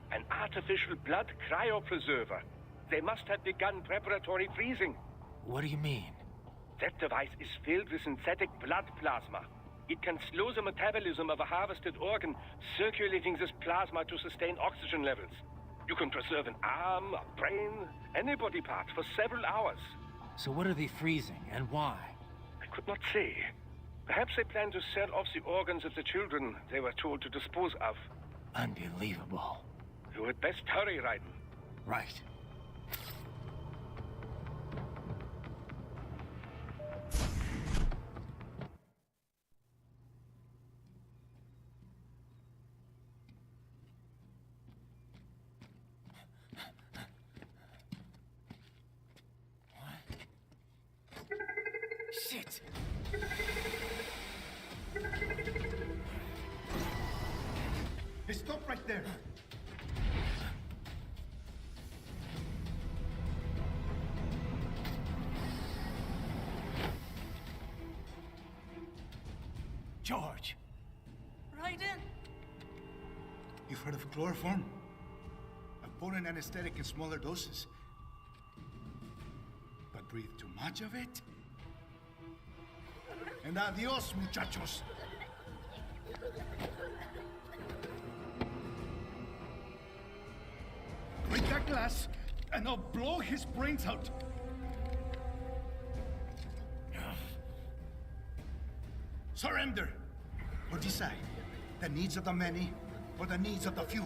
An artificial blood cryopreserver. They must have begun preparatory freezing. What do you mean? That device is filled with synthetic blood plasma. It can slow the metabolism of a harvested organ, circulating this plasma to sustain oxygen levels. You can preserve an arm, a brain, any body part for several hours. So what are they freezing, and why? I could not say. Perhaps they plan to sell off the organs of the children they were told to dispose of. Unbelievable. You had best hurry, Raiden. Right. Shit! Hey, stop right there! George! Raiden? You've heard of chloroform? A potent anesthetic in smaller doses. But breathe too much of it? And adios, muchachos! Break that glass, and I'll blow his brains out! Surrender! Or decide, the needs of the many, or the needs of the few.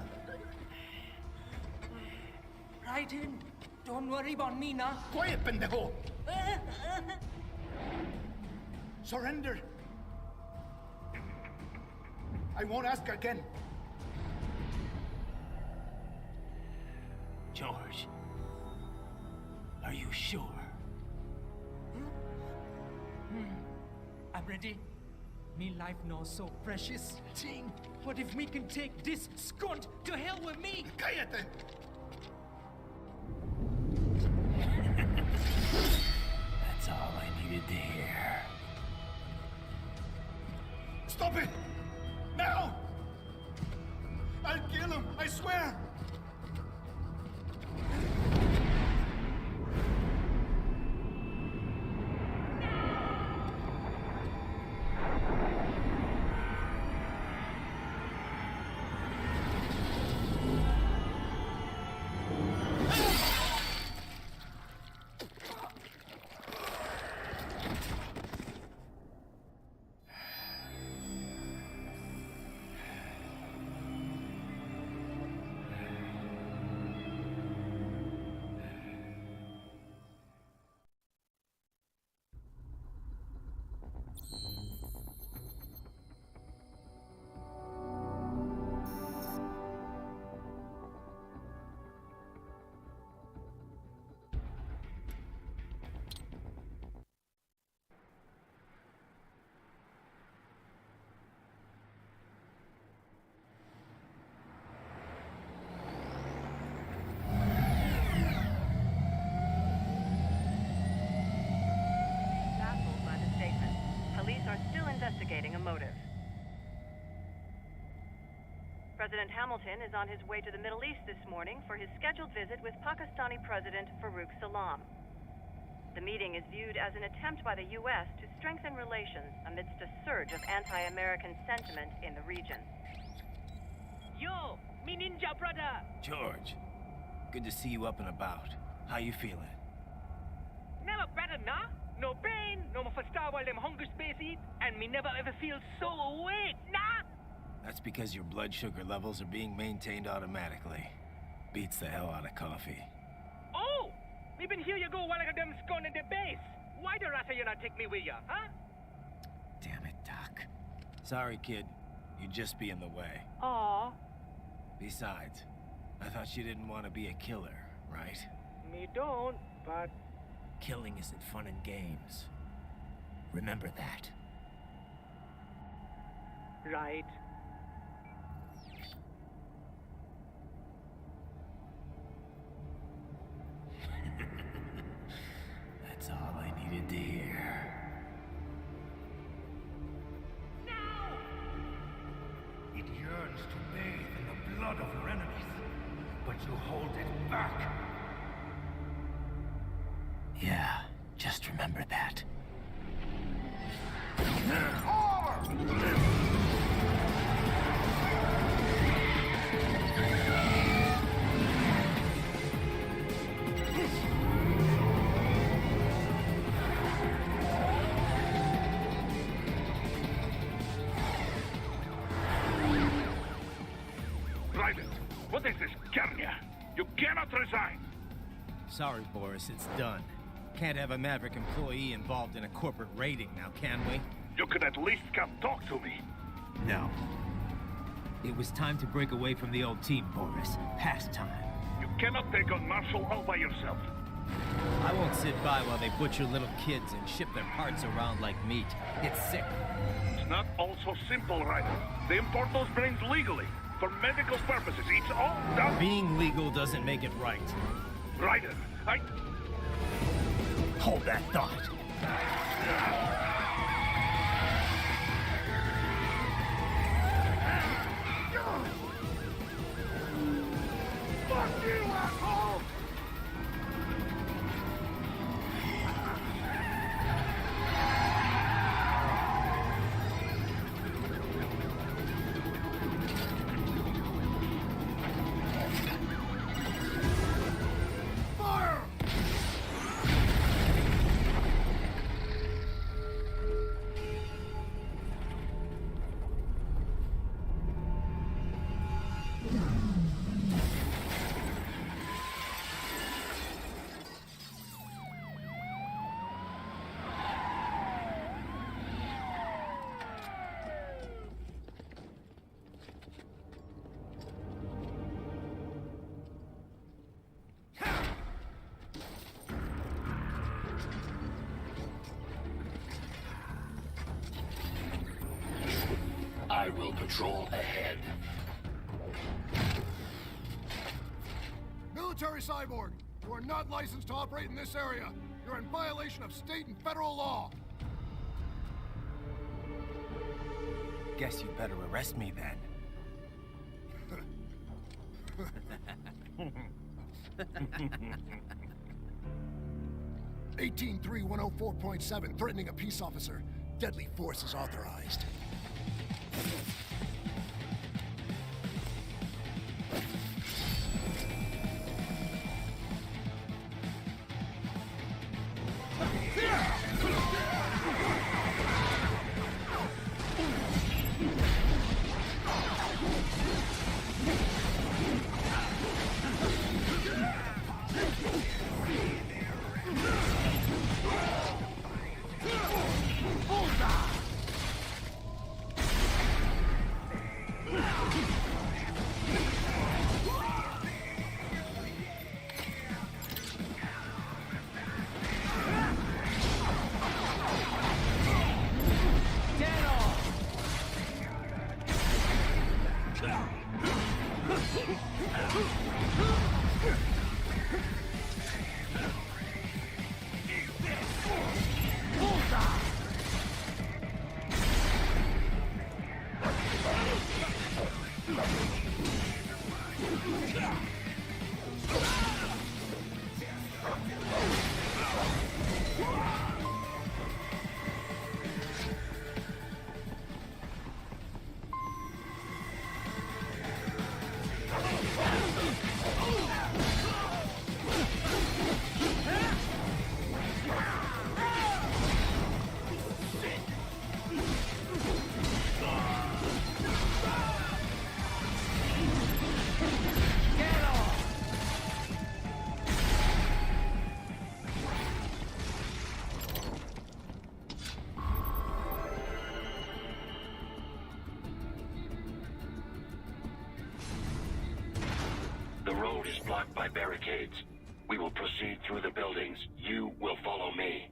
Raiden, don't worry about me now. Quiet, pendejo! Surrender! I won't ask again. George, are you sure? I'm ready. Me life now so precious. Ting, what if we can take this skunt to hell with me? Cállate! That's all I needed to hear. Stop it! Now! I'll kill him, I swear! Investigating a motive. President Hamilton is on his way to the Middle East this morning for his scheduled visit with Pakistani President Farouk Salam. The meeting is viewed as an attempt by the U.S. to strengthen relations amidst a surge of anti-American sentiment in the region. Yo, me ninja brother! George, Good to see you up and about. How you feeling? Never better, nah? No pain, no more for star while them hunger space eat, and me never ever feel so awake, nah? That's because your blood sugar levels are being maintained automatically. Beats the hell out of coffee. Oh! Me been here you go while I got them scone in the base. Why the rata you not take me with ya, huh? Damn it, Doc. Sorry, kid. You'd just be in the way. Aw. Besides, I thought you didn't want to be a killer, right? Me don't, but... Killing isn't fun and games. Remember that. Right. That's all I needed to hear. It yearns to bathe in the blood of your enemies, but you hold it back. Yeah, just remember that. Private, what is this, Garnia? You cannot resign! Sorry, Boris, it's done. Can't have a Maverick employee involved in a corporate raiding now, can we? You could at least come talk to me. No. It was time to break away from the old team, Boris. Past time. You cannot take on Marshall all by yourself. I won't sit by while they butcher little kids and ship their parts around like meat. It's sick. It's not all so simple, Ryder. They import those brains legally. For medical purposes. It's all done. Being legal doesn't make it right. Ryder, Hold that thought. Fuck you, asshole! Fire! I will patrol ahead. Military cyborg, you are not licensed to operate in this area. You're in violation of state and federal law. Guess you better arrest me then. 18-3-104.7, threatening a peace officer. Deadly force is authorized. The road is blocked by barricades. We will proceed through the buildings. You will follow me.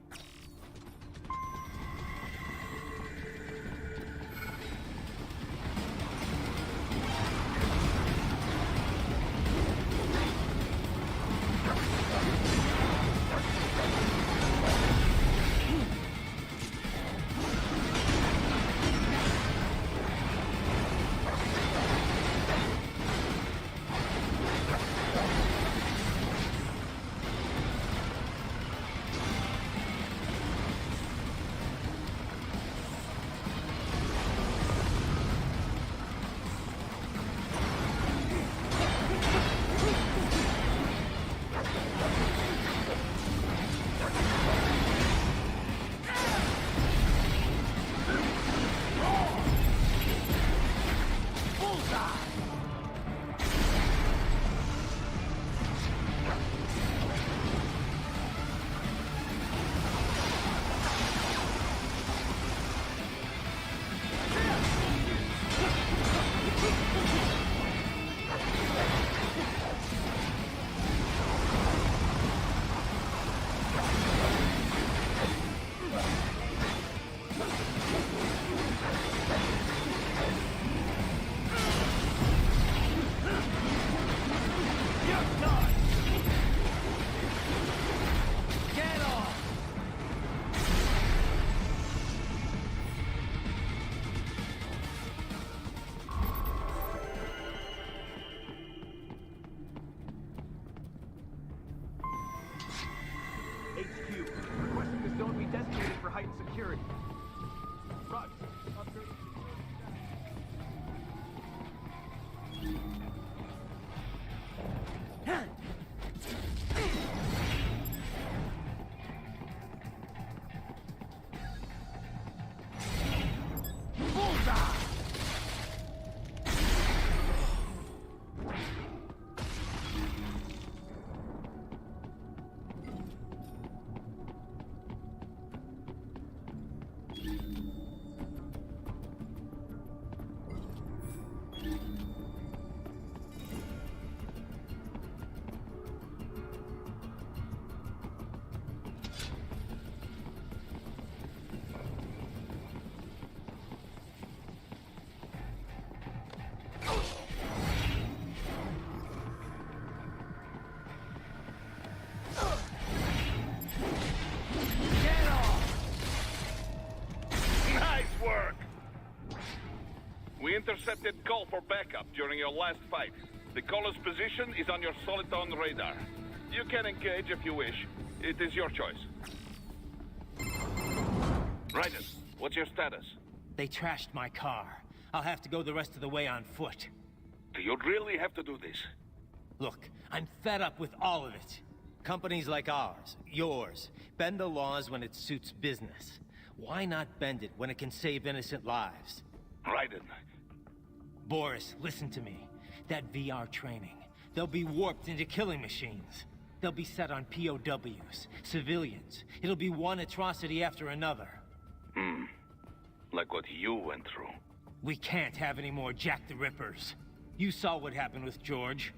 We intercepted call for backup during your last fight. The caller's position is on your Soliton radar. You can engage if you wish. It is your choice. Raiden, what's your status? They trashed my car. I'll have to go the rest of the way on foot. Do you really have to do this? Look, I'm fed up with all of it. Companies like ours, yours, bend the laws when it suits business. Why not bend it when it can save innocent lives? Raiden. Boris, listen to me. That VR training, they'll be warped into killing machines. They'll be set on POWs, civilians. It'll be one atrocity after another. Like what you went through. We can't have any more Jack the Rippers. You saw what happened with George.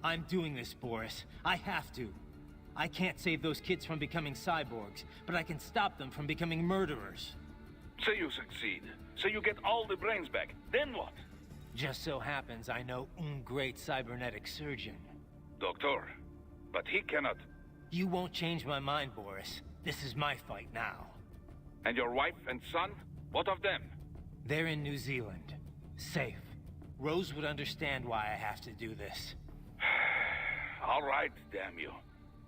I'm doing this, Boris. I have to. I can't save those kids from becoming cyborgs, but I can stop them from becoming murderers. Say you succeed. Say you get all the brains back. Then what? Just so happens I know un great cybernetic surgeon. Doctor, but he cannot... You won't change my mind, Boris. This is my fight now. And your wife and son? What of them? They're in New Zealand. Safe. Rose would understand why I have to do this. All right, damn you.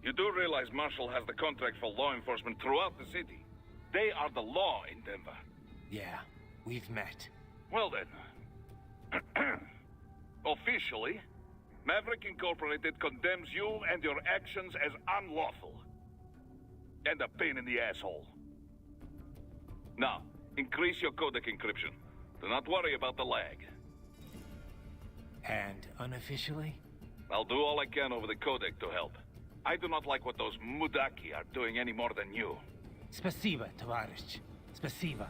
You do realize Marshall has the contract for law enforcement throughout the city. They are the law in Denver. Yeah, we've met. Well then. Officially, Maverick Incorporated condemns you and your actions as unlawful. And a pain in the asshole. Now, increase your codec encryption. Do not worry about the lag. And unofficially? I'll do all I can over the codec to help. I do not like what those Mudaki are doing any more than you. Spasiba, Tavarish. Spasiba.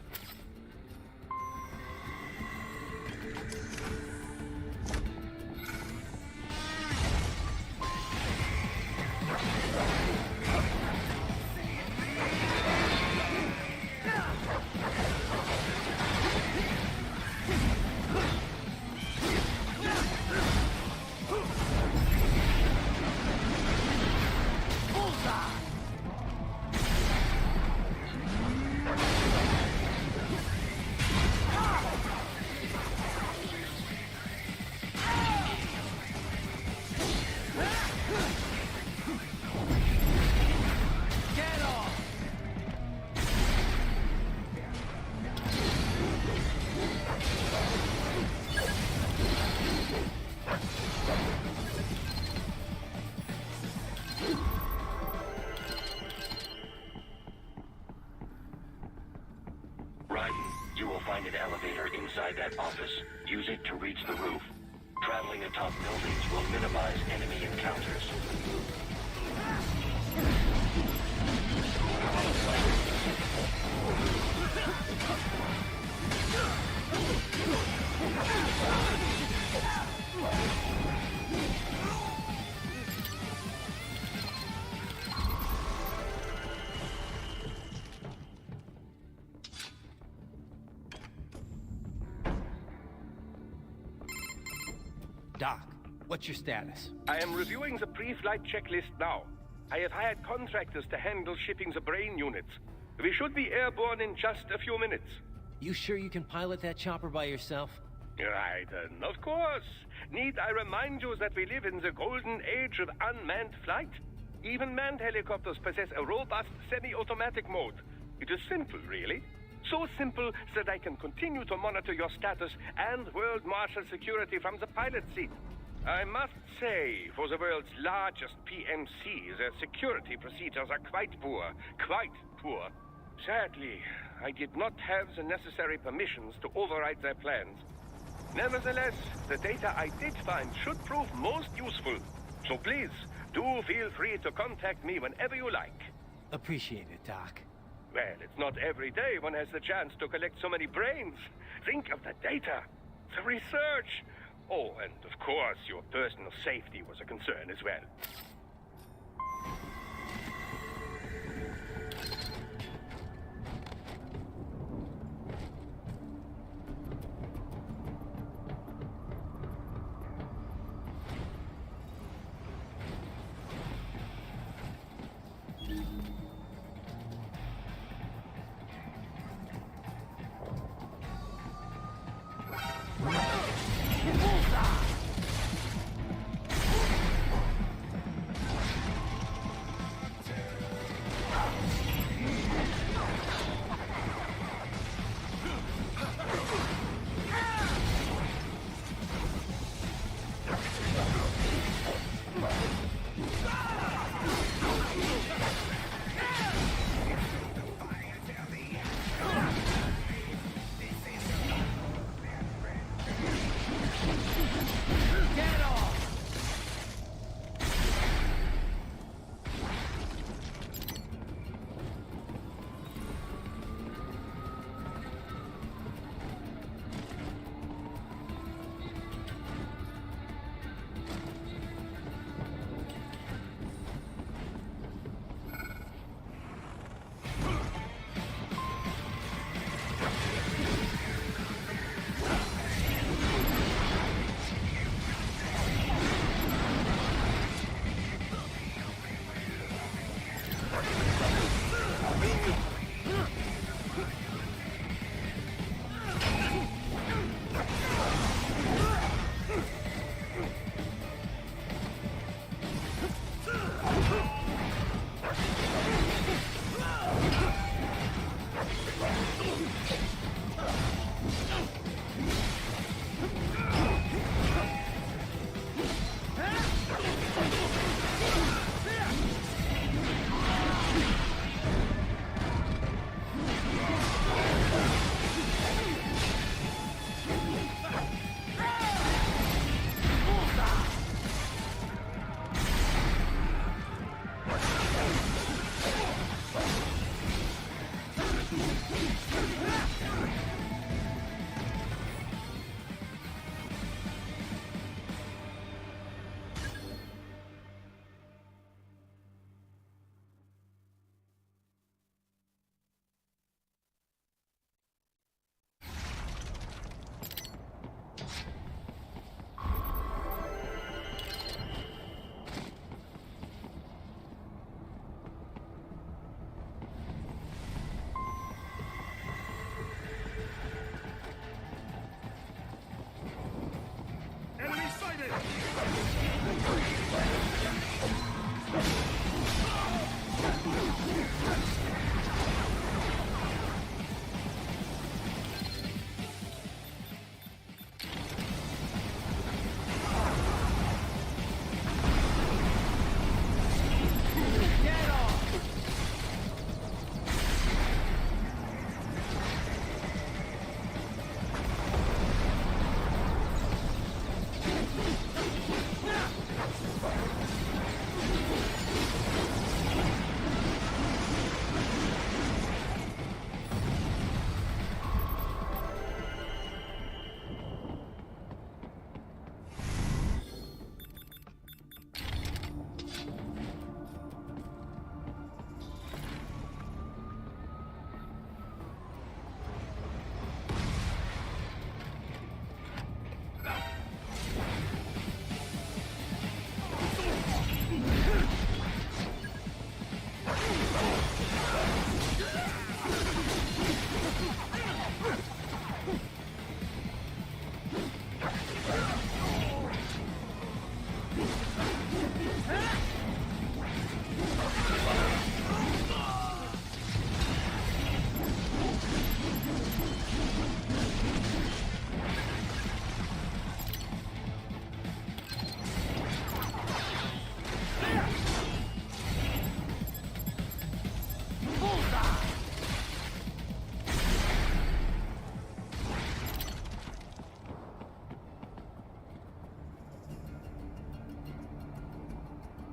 inside that office. Use it to reach the roof. Traveling atop buildings will minimize enemy encounters. Doc, what's your status? I am reviewing the pre-flight checklist now. I have hired contractors to handle shipping the brain units. We should be airborne in just a few minutes. You sure you can pilot that chopper by yourself? Right, of course. Need I remind you that we live in the golden age of unmanned flight? Even manned helicopters possess a robust semi-automatic mode. It is simple, really. So simple that I can continue to monitor your status and world marshal security from the pilot seat. I must say, for the world's largest PMC, their security procedures are quite poor. Quite poor. Sadly, I did not have the necessary permissions to override their plans. Nevertheless, the data I did find should prove most useful. So please, do feel free to contact me whenever you like. Appreciate it, Doc. Well, it's not every day one has the chance to collect so many brains. Think of the data, the research. Oh, and of course, your personal safety was a concern as well.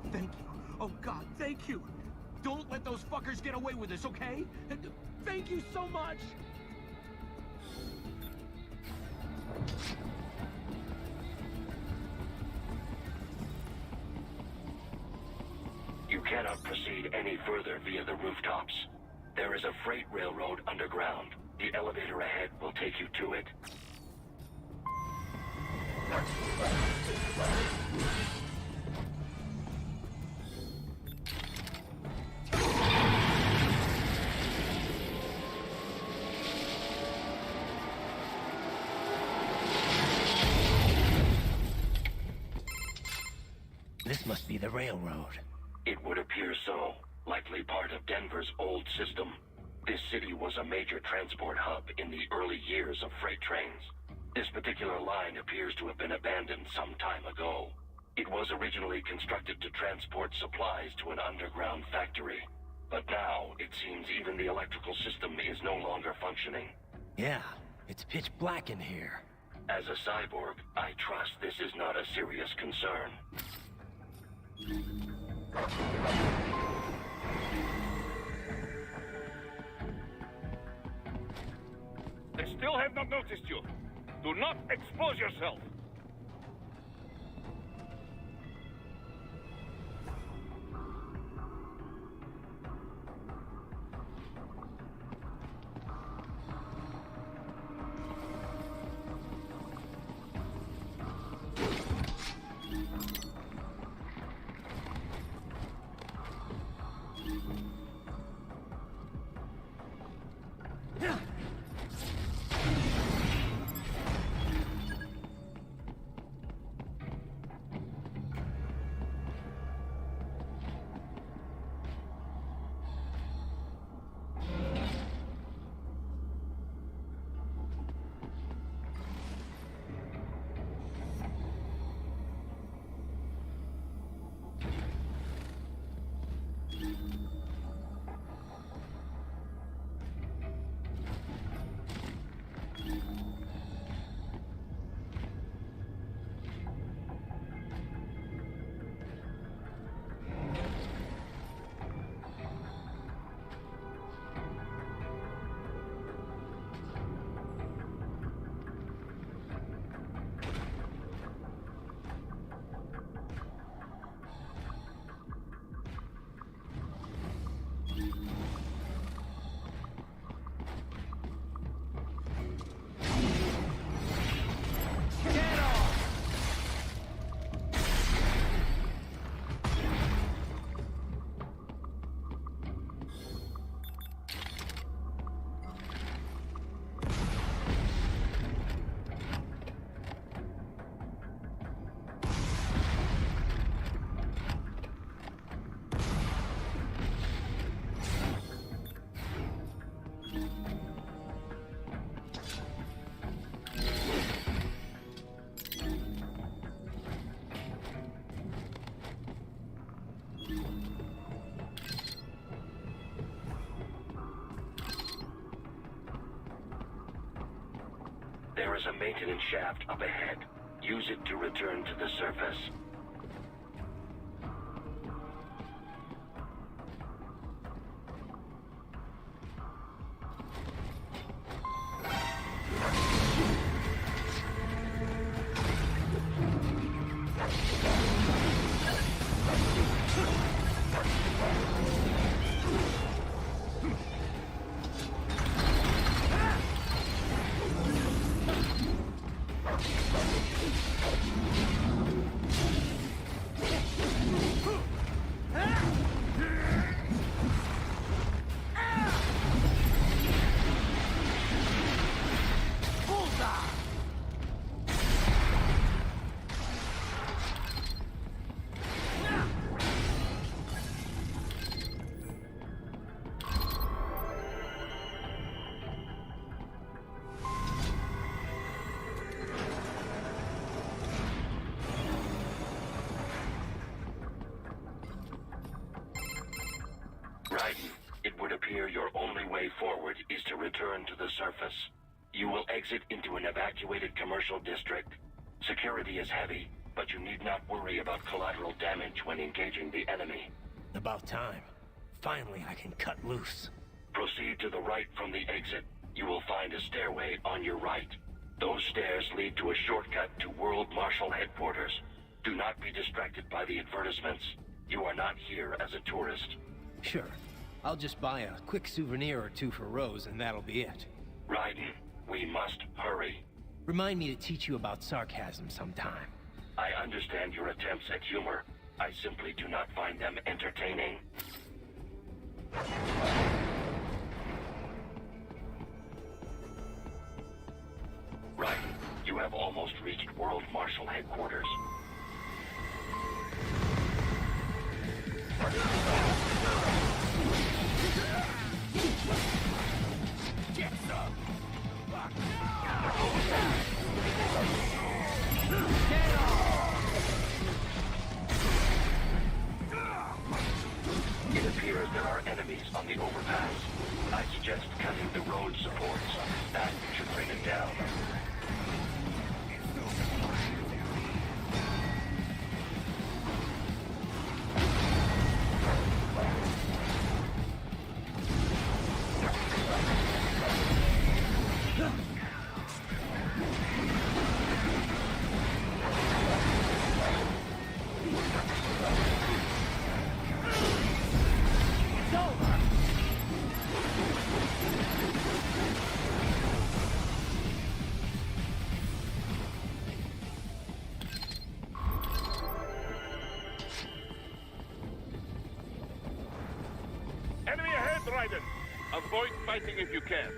Thank you. Oh, God, thank you. Don't let those fuckers get away with this, okay? Thank you so much! You cannot proceed any further via the rooftops. There is a freight railroad underground. The elevator ahead will take you to it. This must be the railroad. It would appear so. Likely part of Denver's old system. This city was a major transport hub in the early years of freight trains. This particular line appears to have been abandoned some time ago. It was originally constructed to transport supplies to an underground factory. But now, it seems even the electrical system is no longer functioning. Yeah, it's pitch black in here. As a cyborg, I trust this is not a serious concern. They still have not noticed you. Do not expose yourself. There is a maintenance shaft up ahead. Use it to return to the surface. Raiden, it would appear your only way forward is to return to the surface. You will exit into an evacuated commercial district. Security is heavy, but you need not worry about collateral damage when engaging the enemy. About time. Finally, I can cut loose. Proceed to the right from the exit. You will find a stairway on your right. Those stairs lead to a shortcut to World Marshal Headquarters. Do not be distracted by the advertisements. You are not here as a tourist. Sure. I'll just buy a quick souvenir or two for Rose, and that'll be it. Raiden, we must hurry. Remind me to teach you about sarcasm sometime. I understand your attempts at humor. I simply do not find them entertaining. Raiden, you have almost reached World Marshal Headquarters. Get some! It appears there are enemies on the overpass. I suggest cutting the road supports. That should bring it down. Enemy ahead, Raiden! Avoid fighting if you can.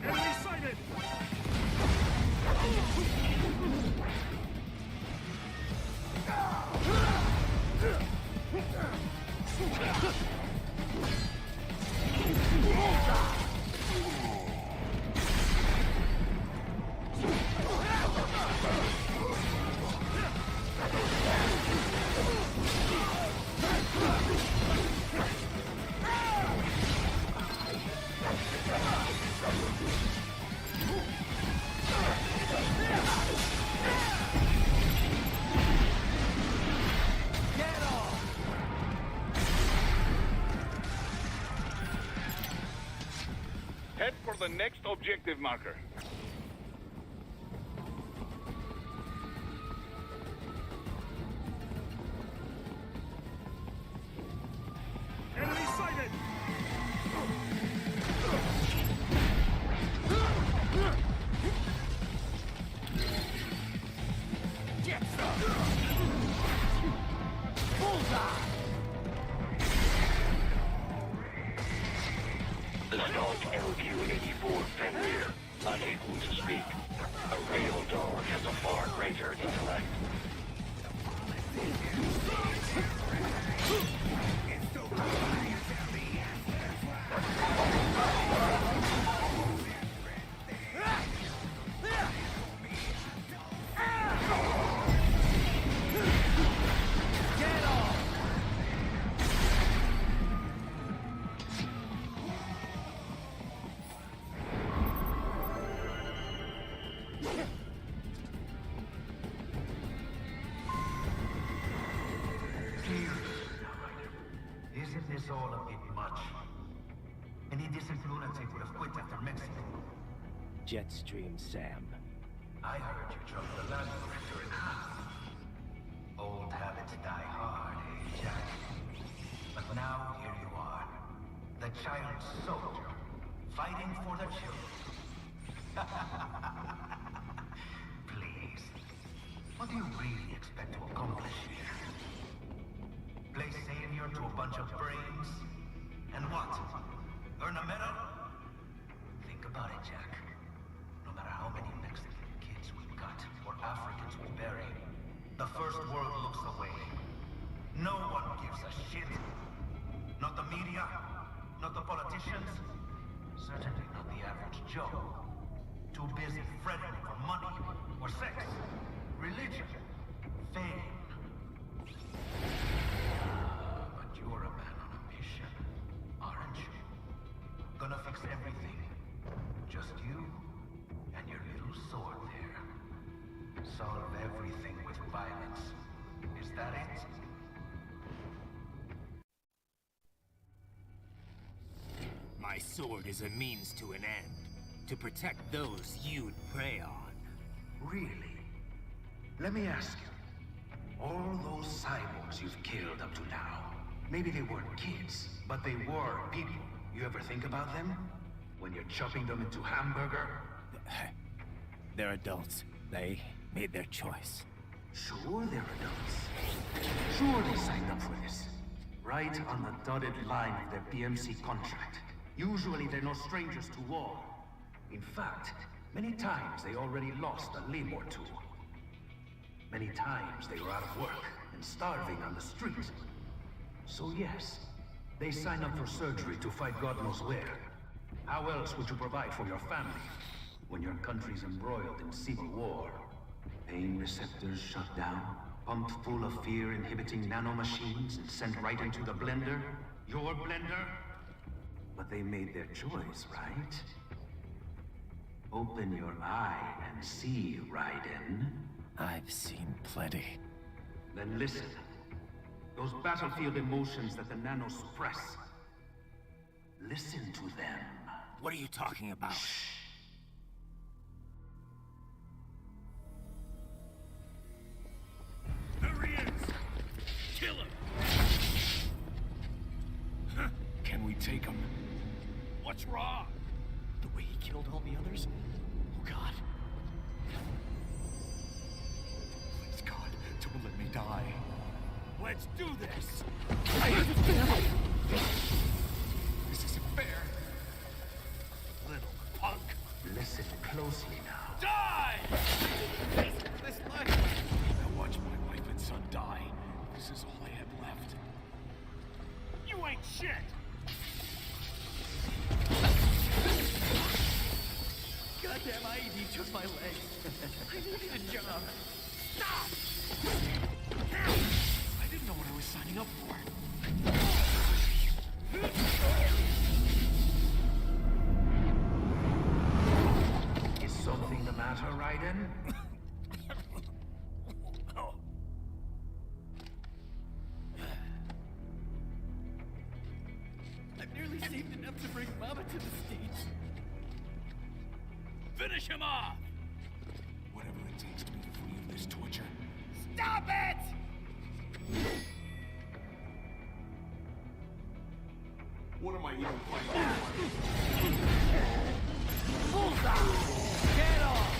Enemy sighted! Head for the next objective marker. Enemy sighted! Get some! Bullseye! The staunch LQ-84 Fenrir, unable to speak. A real dog has a far greater intellect. Isn't this all a bit much? Any decent lunatic would have quit after Mexico. Jetstream Sam. I heard you chopped the land director in half. Old habits die hard, eh, Jack? But now here you are. The child soldier, fighting for the children. Please. What do you really expect to accomplish here? Play savior to a bunch of brains? And what? Earn a medal? Think about it, Jack. No matter how many Mexican kids we cut, or Africans we bury, the first world looks away. No one gives a shit. Not the media, not the politicians, certainly not the average Joe. Too busy fretting for money, or sex, religion, fame. sword is a means to an end. To protect those you'd prey on. Really? Let me ask you. All those cyborgs you've killed up to now, maybe they weren't kids, but they were people. You ever think about them? When you're chopping them into hamburger? They're adults. They made their choice. Sure they're adults. Sure they signed up for this. Right on the dotted line of their PMC contract. Usually they're no strangers to war. In fact, many times they already lost a limb or two. Many times they were out of work and starving on the street. So yes, they signed up for surgery to fight God knows where. How else would you provide for your family when your country's embroiled in civil war? Pain receptors shut down, pumped full of fear-inhibiting nanomachines and sent right into the blender? Your blender? But they made their choice, right? Open your eye and see, Raiden. I've seen plenty. Then listen. Those battlefield emotions that the nanos suppress. Listen to them. What are you talking about? Shh. There he is! Kill him! Huh. Can we take him? What's wrong? The way he killed all the others? Oh, God. Please, God, don't let me die. Let's do this! I have a family! This isn't fair. Little punk. Listen closely now. Die! This life. I watched my wife and son die. This is all I had left. You ain't shit! Goddamn IED took my leg. I needed a job. Stop! I didn't know what I was signing up for. Is something the matter, Raiden? I've nearly saved enough to bring Mama to the States. Finish him off! Whatever it takes to be free of this torture. Stop it! What am I even fighting for? Bullseye! Get off!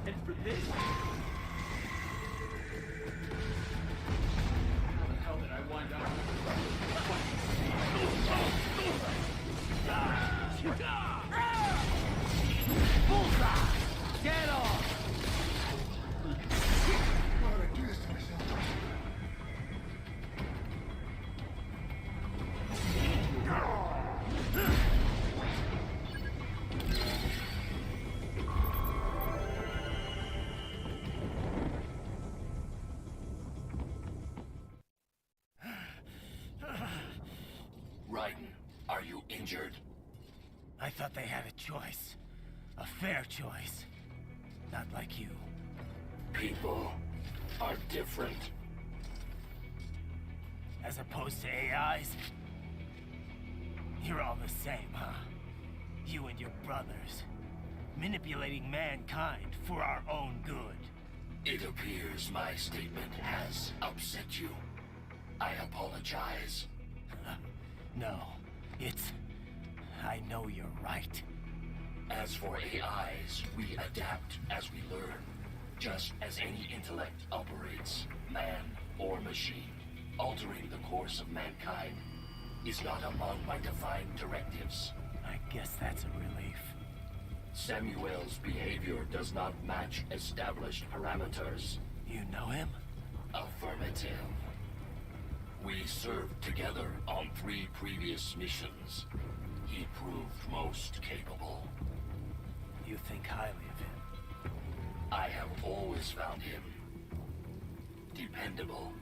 And for this... How the hell did I wind up? Bullseye! Get off! Why would I do this to myself? Raiden, are you injured? I thought they had a choice. A fair choice. Not like you. People are different. As opposed to AIs? You're all the same, huh? You and your brothers. Manipulating mankind for our own good. It appears my statement has upset you. I apologize. No, it's... I know you're right. As for AIs, we adapt as we learn. Just as any intellect operates, man or machine. Altering the course of mankind is not among my defined directives. I guess that's a relief. Samuel's behavior does not match established parameters. You know him? Affirmative. We served together on 3 previous missions. He proved most capable. You think highly of him? I have always found him dependable.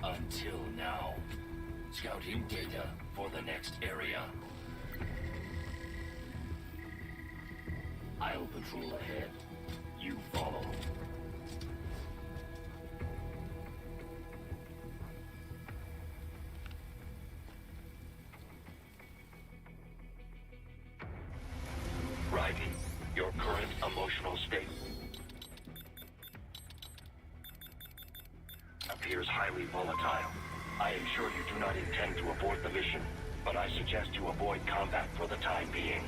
Until now. Scouting data for the next area. I'll patrol ahead. You follow. appears highly volatile. I am sure you do not intend to abort the mission, but I suggest you avoid combat for the time being.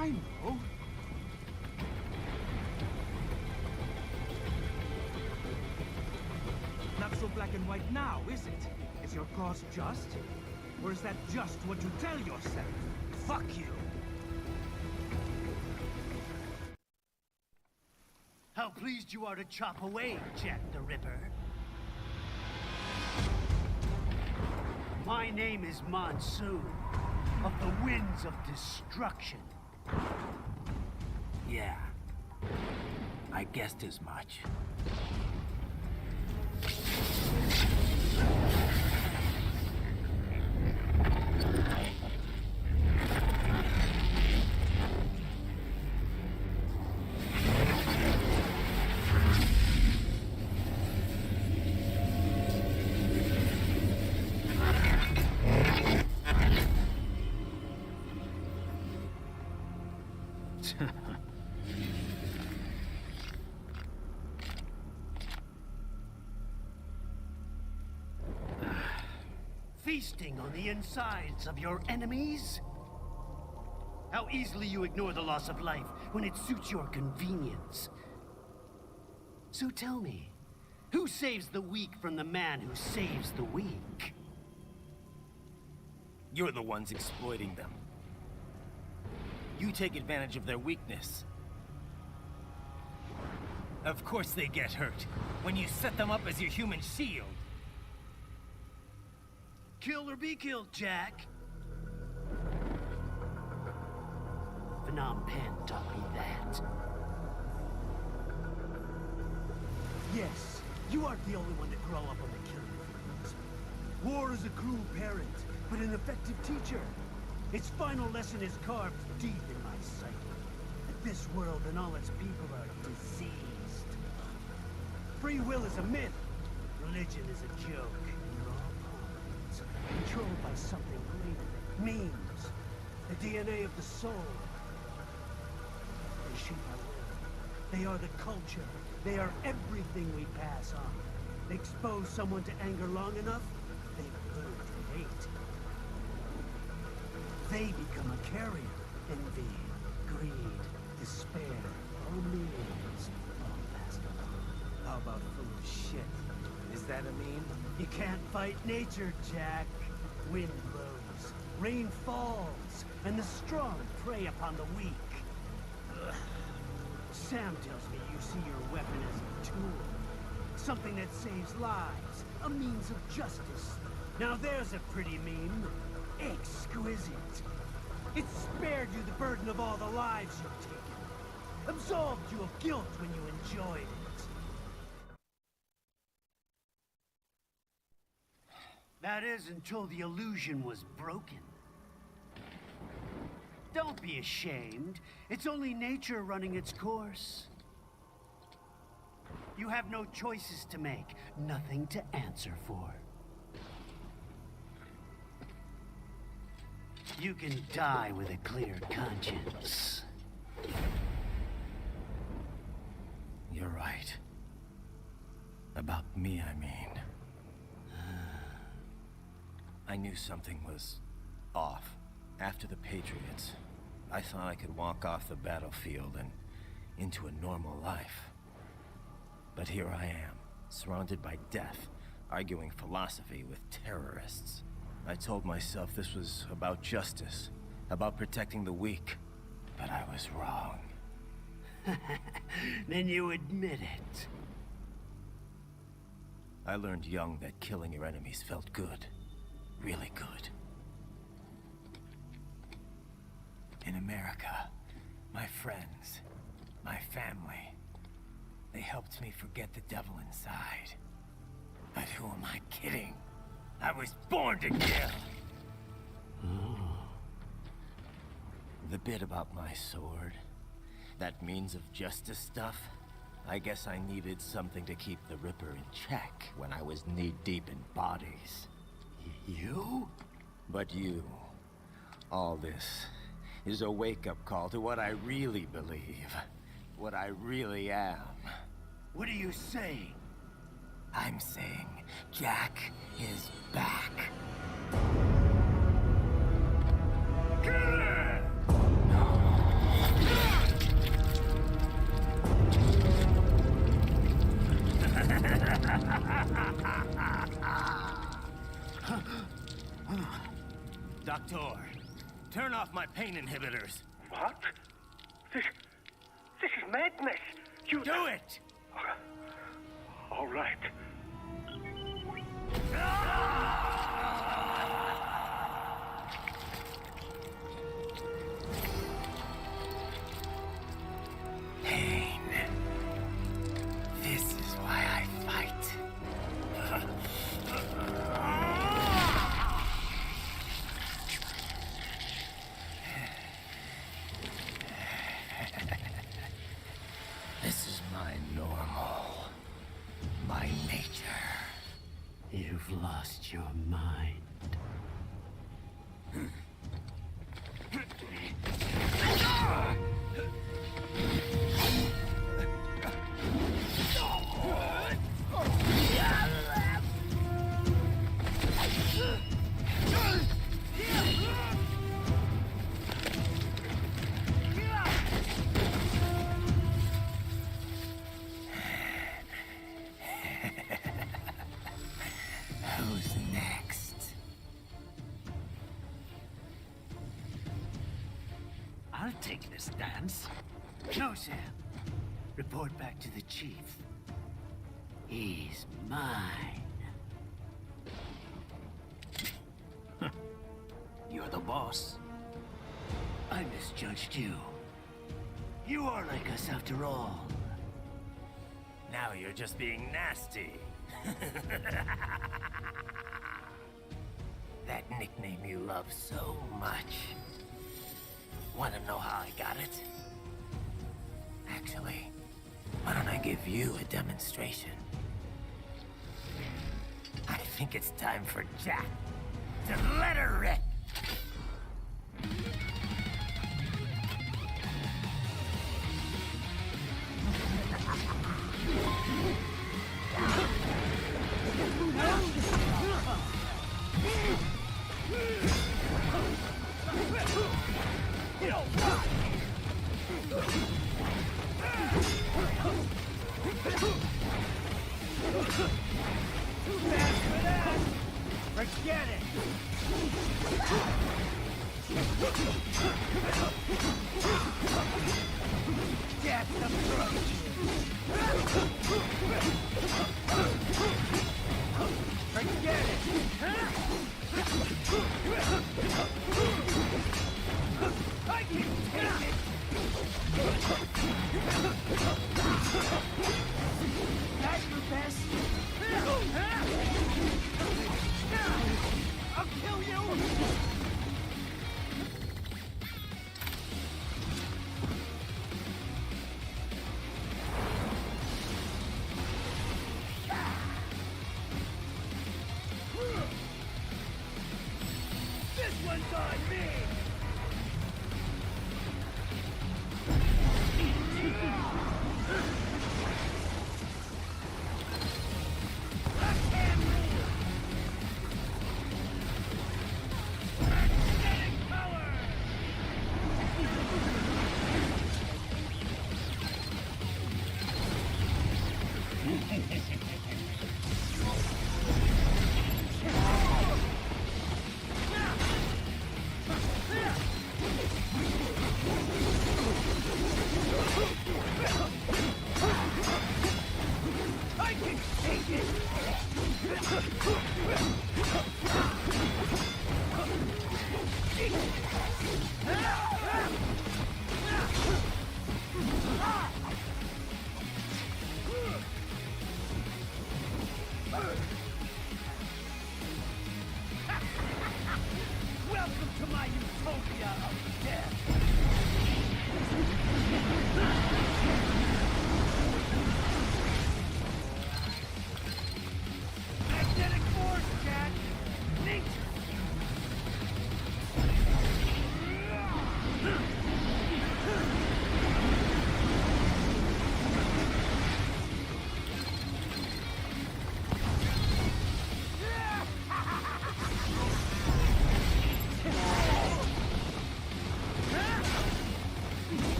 I know. Not so black and white now, is it? Is your cause just? Or is that just what you tell yourself? Fuck you! How pleased you are to chop away, Jack the Ripper. My name is Monsoon, of the Winds of Destruction. Yeah, I guessed as much. Feasting on the insides of your enemies? How easily you ignore the loss of life when it suits your convenience. So tell me, who saves the weak from the man who saves the weak? You're the ones exploiting them. You take advantage of their weakness. Of course they get hurt when you set them up as your human shield. Kill or be killed, Jack. Phnom Penh taught me that. Yes, you aren't the only one to grow up on the killing fields. War is a cruel parent, but an effective teacher. Its final lesson is carved deep in my psyche. That this world and all its people are diseased. Free will is a myth. Religion is a joke. Controlled by something greater. Memes. The DNA of the soul. They shape our will. They are the culture. They are everything we pass on. Expose someone to anger long enough, they learn to hate. They become a carrier. Envy, greed, despair, all means, all passed along. How about full of shit? Is that a meme? You can't fight nature, Jack. Wind blows, rain falls, and the strong prey upon the weak. Ugh. Sam tells me you see your weapon as a tool. Something that saves lives, a means of justice. Now there's a pretty meme. Exquisite. It spared you the burden of all the lives you've taken. Absolved you of guilt when you enjoyed it. That is until the illusion was broken. Don't be ashamed. It's only nature running its course. You have no choices to make, nothing to answer for. You can die with a clear conscience. You're right. About me, I mean. I knew something was off. After the Patriots, I thought I could walk off the battlefield and into a normal life. But here I am, surrounded by death, arguing philosophy with terrorists. I told myself this was about justice, about protecting the weak, but I was wrong. Then you admit it. I learned young that killing your enemies felt good. Really good. In America, my friends, my family, they helped me forget the devil inside. But who am I kidding? I was born to kill! The bit about my sword, that means of justice stuff, I guess I needed something to keep the Ripper in check when I was knee-deep in bodies. You? But you, all this, is a wake-up call to what I really believe. What I really am. What are you saying? I'm saying Jack is back. Doctor, turn off my pain inhibitors. What? This is madness. You do it! All right. Pain. This is why I fight. This is my normal. My nature. You've lost your mind. Who's next? I'll take this dance. No, Sam. Report back to the chief. He's mine. You're the boss. I misjudged you. You are like us after all. Now you're just being nasty. That nickname you love so much. Want to know how I got it? Actually, why don't I give you a demonstration? I think it's time for Jack to let her rip. Death approaches. Forget it. I can take it. That's your best. I'll kill you. This one's on me! I can take it! Welcome to my utopia of death! Magnetic force, Jack! Nature!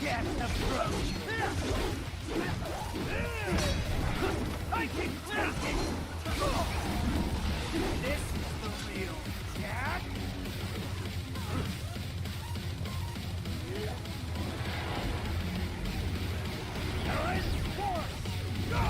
Death approaches! I can take it! This is the real Jack! Current force! Go!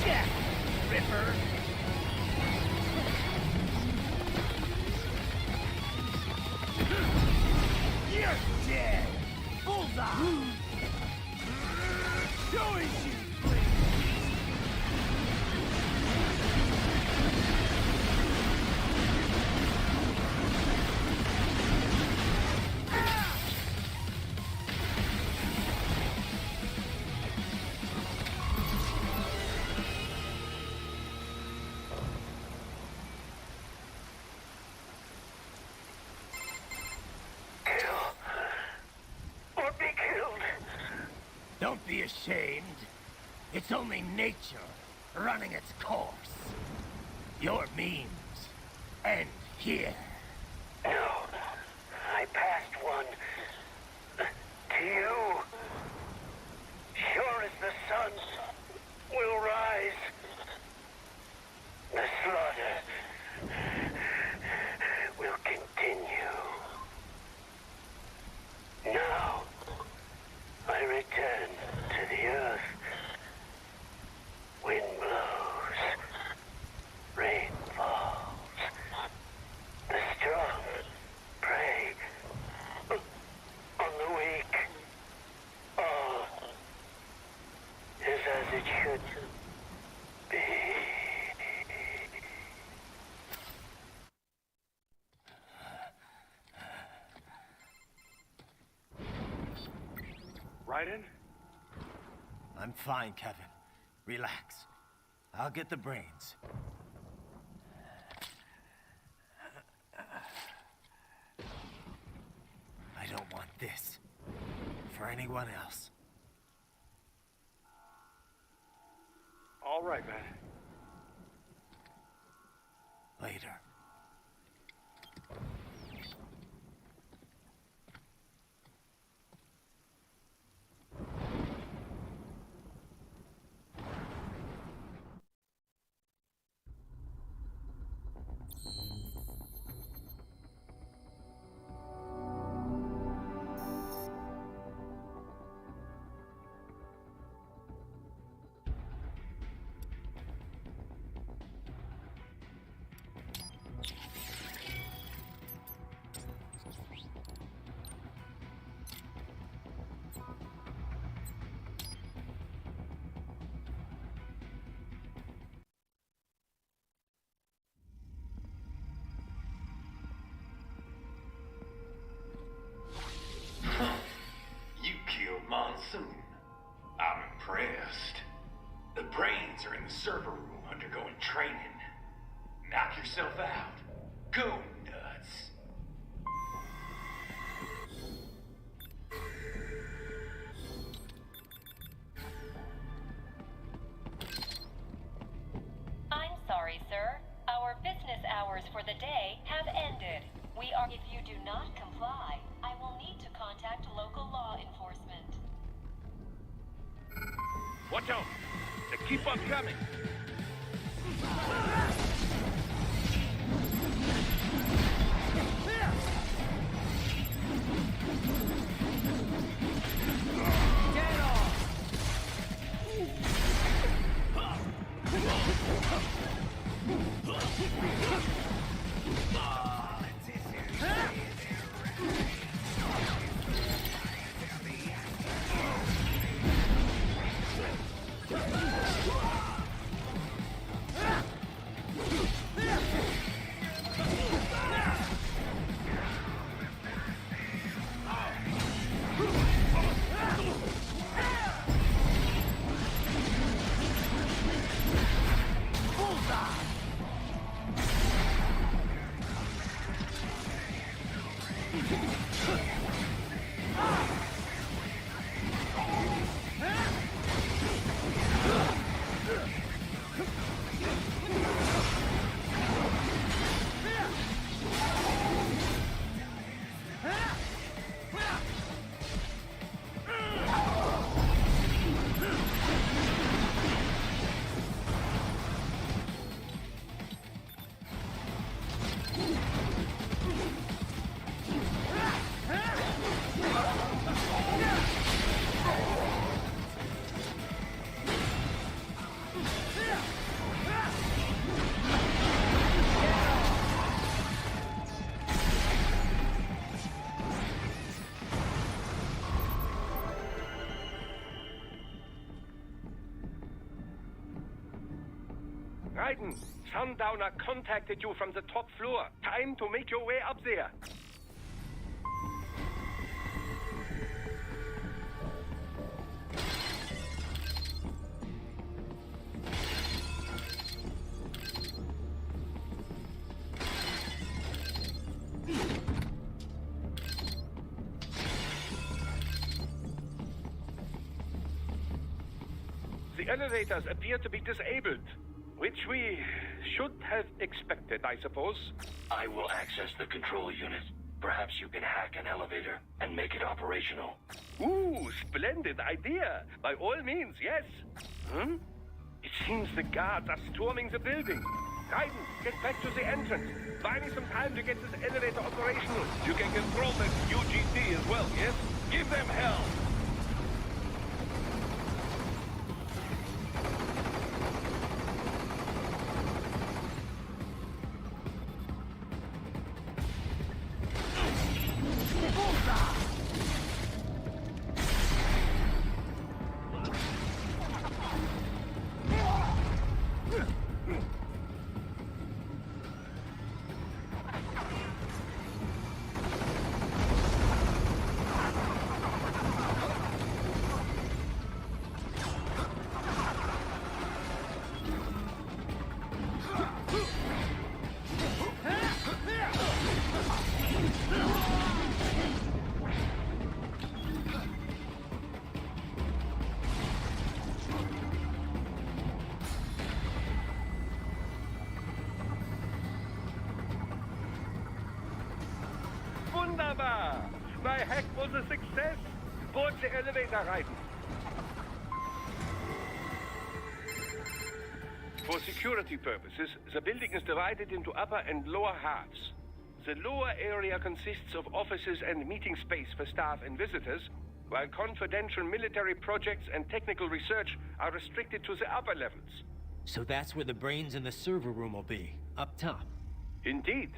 Jack the Ripper! You're dead! Bullseye! Show is you! Don't be ashamed. It's only nature running its course. Your memes end here. No, I passed one to you. Sure as the sun will rise, the slaughter will continue. Now, I return to the earth. Wind blows, rain falls. The strong prey on the weak. All is as it should be. Raiden? I'm fine, Kevin. Relax. I'll get the brains. I don't want this for anyone else. All right, man. Later. You killed Monsoon. I'm impressed. The brains are in the server room undergoing training. Knock yourself out. Go nuts. I'm sorry, sir. Our business hours for the day have ended. If you do not comply, I will need to contact local law enforcement. Watch out! They keep on coming! Get off! Raiden, Sundowner contacted you from the top floor. Time to make your way up there. The elevators appear to be disabled, which we should have expected, I suppose. I will access the control unit. Perhaps you can hack an elevator and make it operational. Ooh, splendid idea. By all means, yes. It seems the guards are storming the building. Raiden, get back to the entrance. Buy me some time to get this elevator operational. You can control the UGC as well, yes? Give them hell. Wunderbar! My hack was a success. Board the elevator, Raiden. For security purposes, the building is divided into upper and lower halves. The lower area consists of offices and meeting space for staff and visitors, while confidential military projects and technical research are restricted to the upper levels. So that's where the brains in the server room will be, up top. Indeed.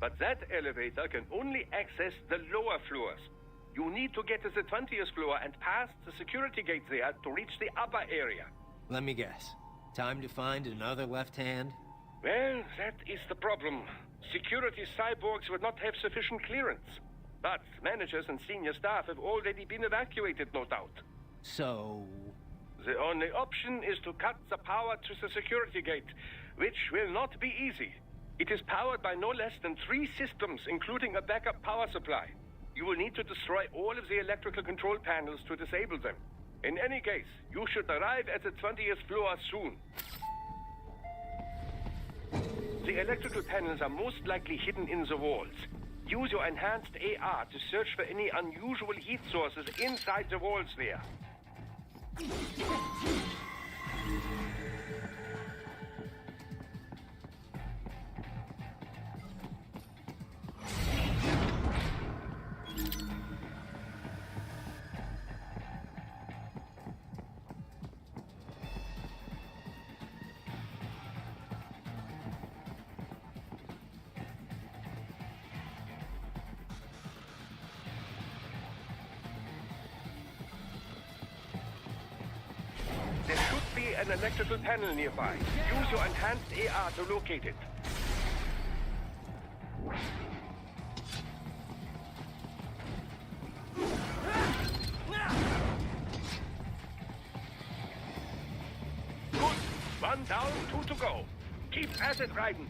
But that elevator can only access the lower floors. You need to get to the 20th floor and pass the security gate there to reach the upper area. Let me guess. Time to find another left hand? Well, that is the problem. Security cyborgs would not have sufficient clearance. But managers and senior staff have already been evacuated, no doubt. So... The only option is to cut the power to the security gate, which will not be easy. It is powered by no less than 3 systems, including a backup power supply. You will need to destroy all of the electrical control panels to disable them. In any case, you should arrive at the 20th floor soon. The electrical panels are most likely hidden in the walls. Use your enhanced AR to search for any unusual heat sources inside the walls there. There should be an electrical panel nearby. Use your enhanced AR to locate it. Good. 1 down, 2 to go. Keep at it, Raiden.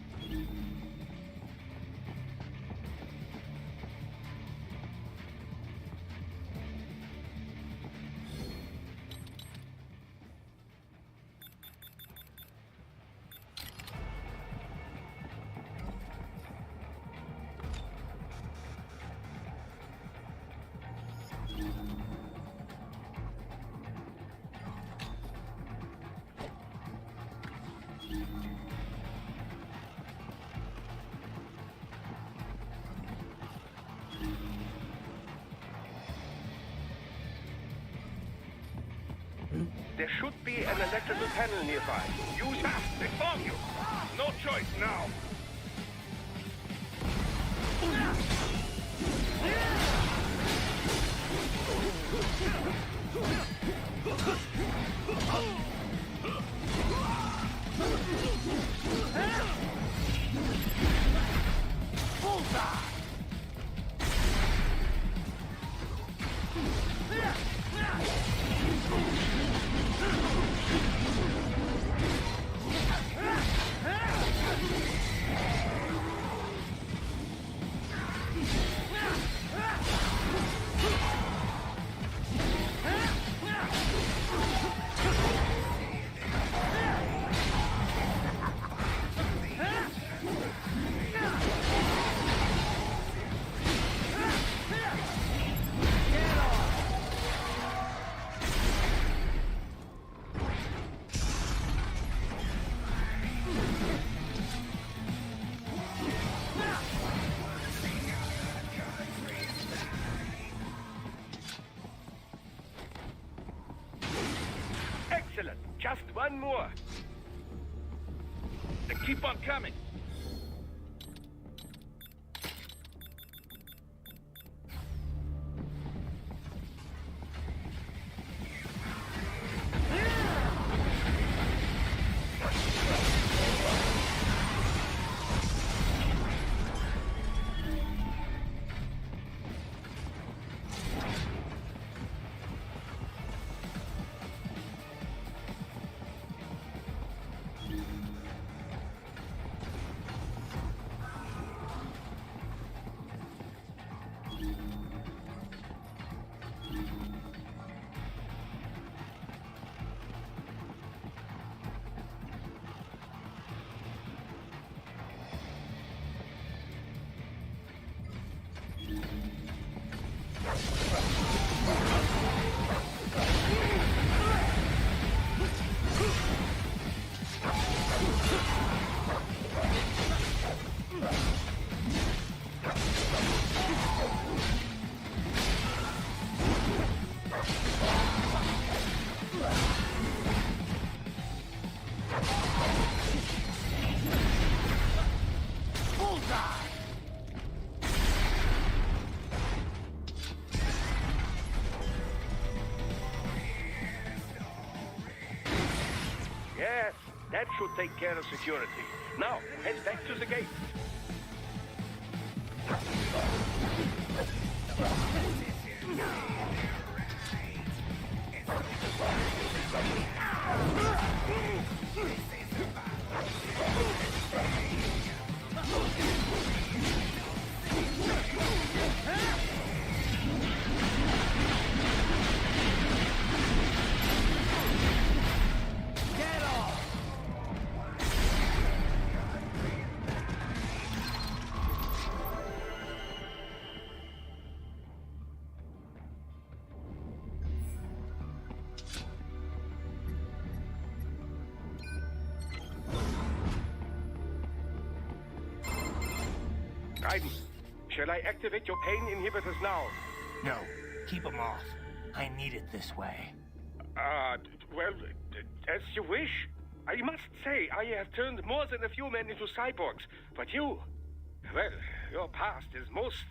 There should be an electrical panel nearby. Use it. They bomb you. No choice now. Just one more. Keep on coming. Yes, that should take care of security. Now, head back to the gate. Raiden, shall I activate your pain inhibitors now? No, keep them off. I need it this way. Well, as you wish. I must say, I have turned more than a few men into cyborgs. But you, well, your past is most,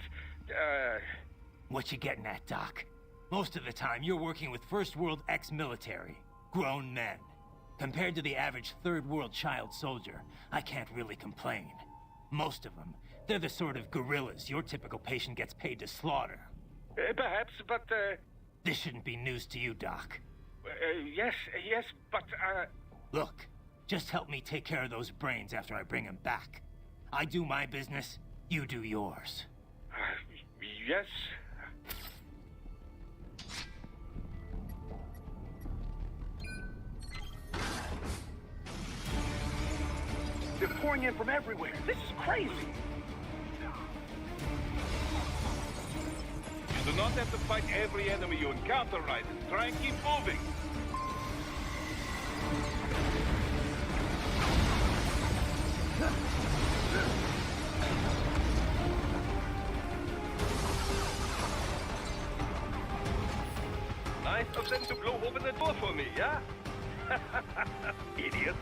What you getting at, Doc? Most of the time, you're working with First World ex-military. Grown men. Compared to the average Third World child soldier, I can't really complain. Most of them, they're the sort of guerrillas your typical patient gets paid to slaughter. Perhaps, but, This shouldn't be news to you, Doc. Yes, but, Look, just help me take care of those brains after I bring them back. I do my business, you do yours. Yes. They're pouring in from everywhere. This is crazy. You do not have to fight every enemy you encounter, Raiden. Try and keep moving. Nice of them to blow open the door for me, yeah? Idiots.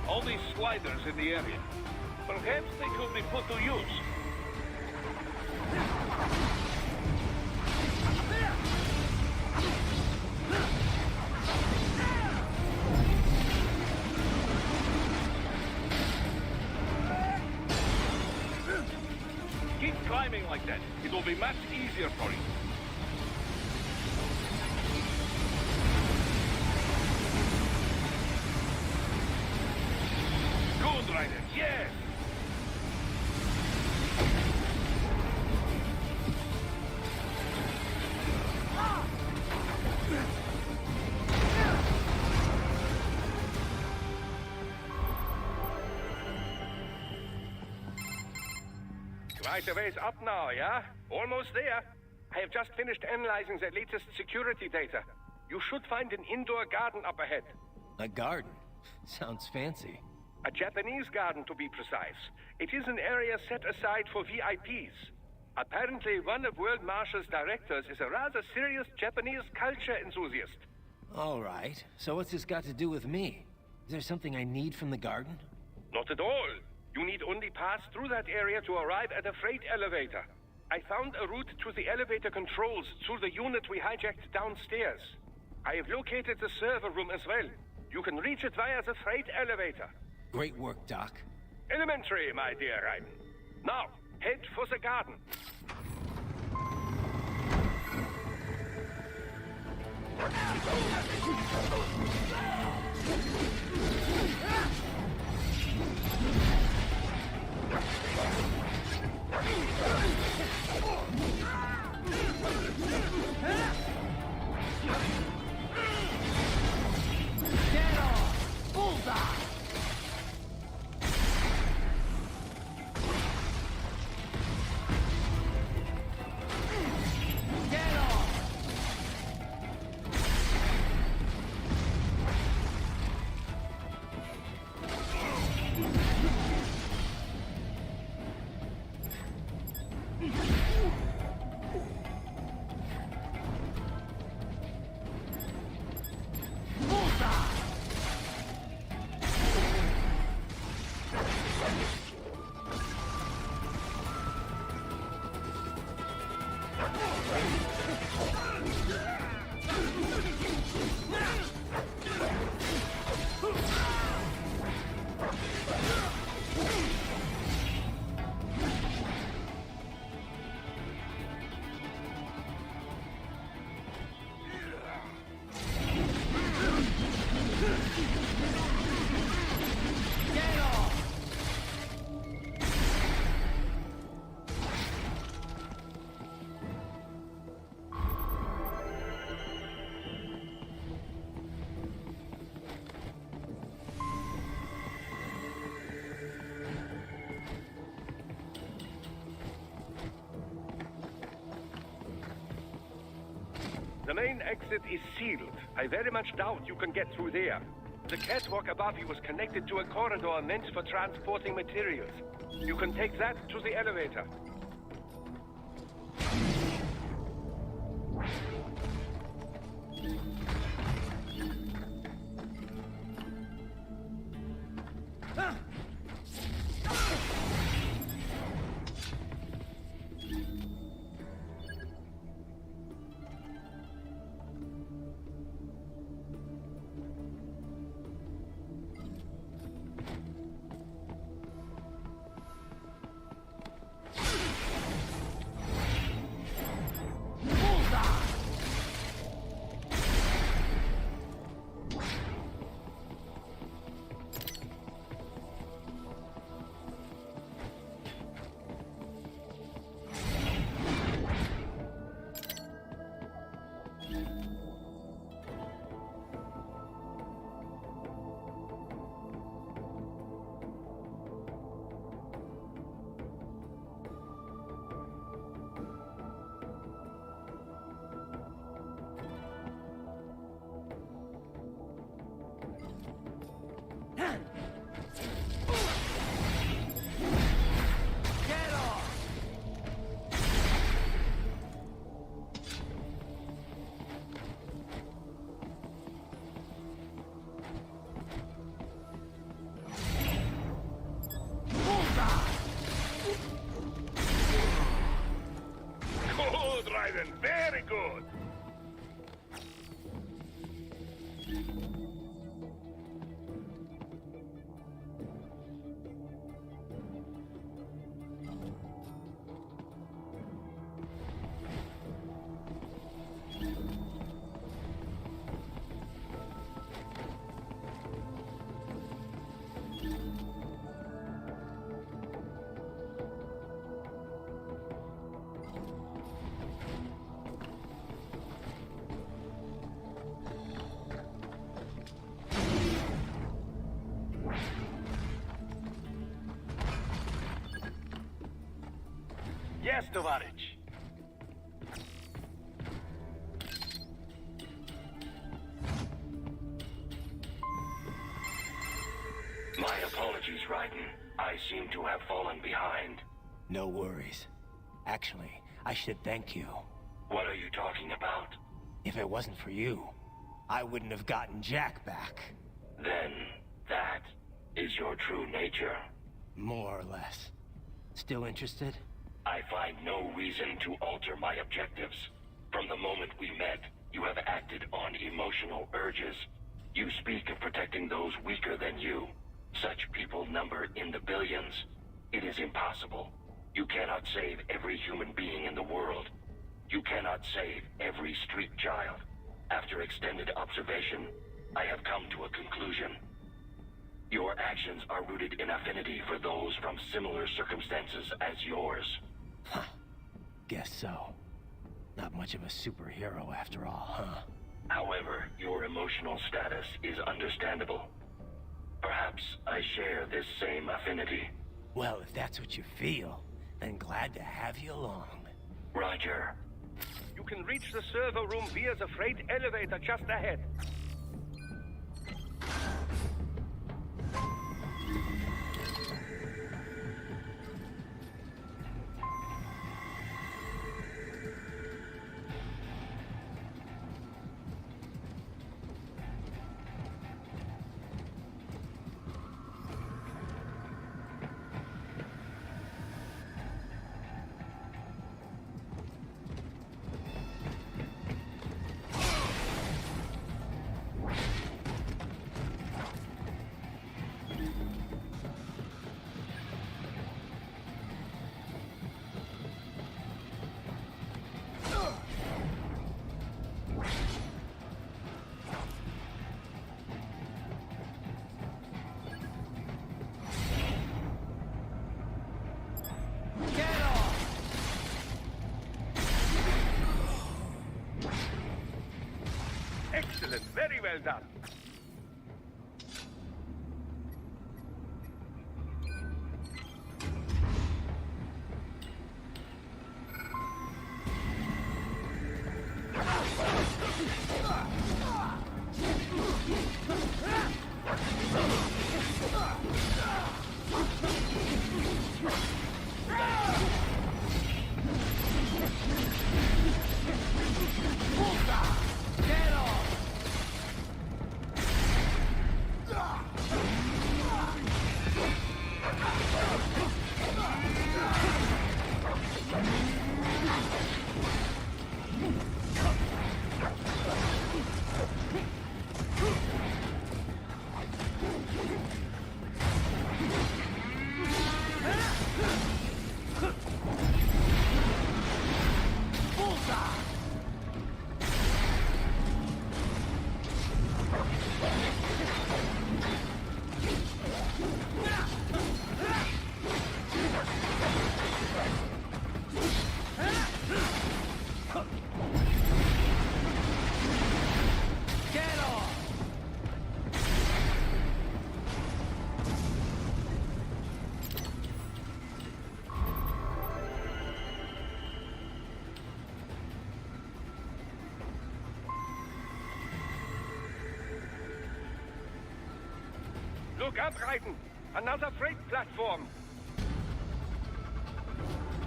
All these sliders in the area. Perhaps they could be put to use. climbing like that. It will be much easier for you. Good, Ryder, yes! Quite a ways up now, yeah? Almost there. I have just finished analyzing the latest security data. You should find an indoor garden up ahead. A garden? Sounds fancy. A Japanese garden, to be precise. It is an area set aside for VIPs. Apparently, one of World Marshal's directors is a rather serious Japanese culture enthusiast. All right. So what's this got to do with me? Is there something I need from the garden? Not at all. You need only pass through that area to arrive at a freight elevator. I found a route to the elevator controls through the unit we hijacked downstairs. I have located the server room as well. You can reach it via the freight elevator. Great work, Doc. Elementary, my dear Raiden. Now, head for the garden. Get off! Bullseye! Get off! The main exit is sealed. I very much doubt you can get through there. The catwalk above you is connected to a corridor meant for transporting materials. You can take that to the elevator. Very good. Yes, Tovarich. My apologies, Raiden. I seem to have fallen behind. No worries. Actually, I should thank you. What are you talking about? If it wasn't for you, I wouldn't have gotten Jack back. Then, that is your true nature. More or less. Still interested? I find no reason to alter my objectives. From the moment we met, you have acted on emotional urges. You speak of protecting those weaker than you. Such people number in the billions. It is impossible. You cannot save every human being in the world. You cannot save every street child. After extended observation, I have come to a conclusion. Your actions are rooted in affinity for those from similar circumstances as yours. Huh. Guess so. Not much of a superhero after all, huh? However, your emotional status is understandable. Perhaps I share this same affinity. Well, if that's what you feel, then glad to have you along. Roger. You can reach the server room via the freight elevator just ahead. Excellent. Very well done. Look up, Raiden! Another freight platform!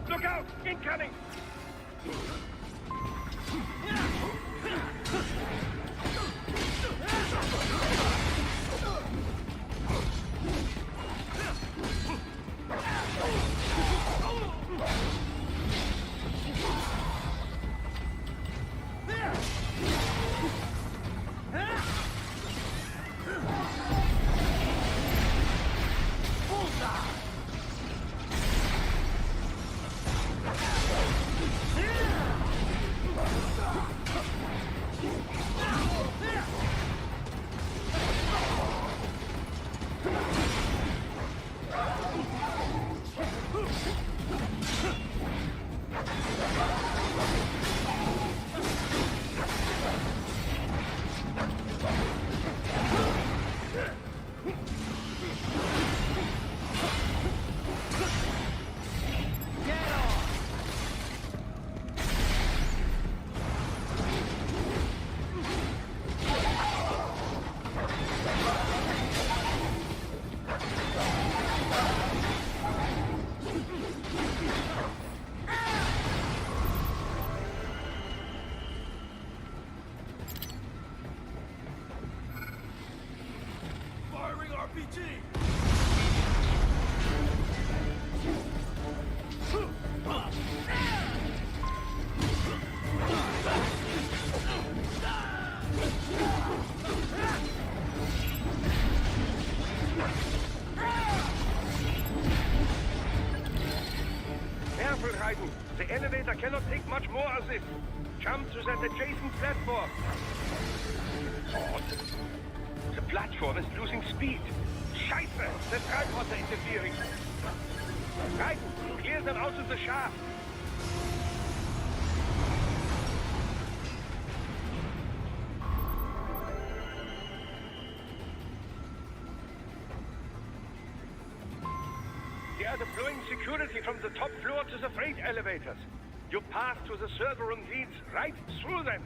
Look out! Incoming! Careful, Raiden. The elevator cannot take much more of this. Jump to that adjacent platform. Odd. The platform is losing speed. Scheiße! The tripods are interfering. Raiden, clear them out of the shaft. They are deploying security from the top floor to the freight elevators. Your path to the server room leads right through them.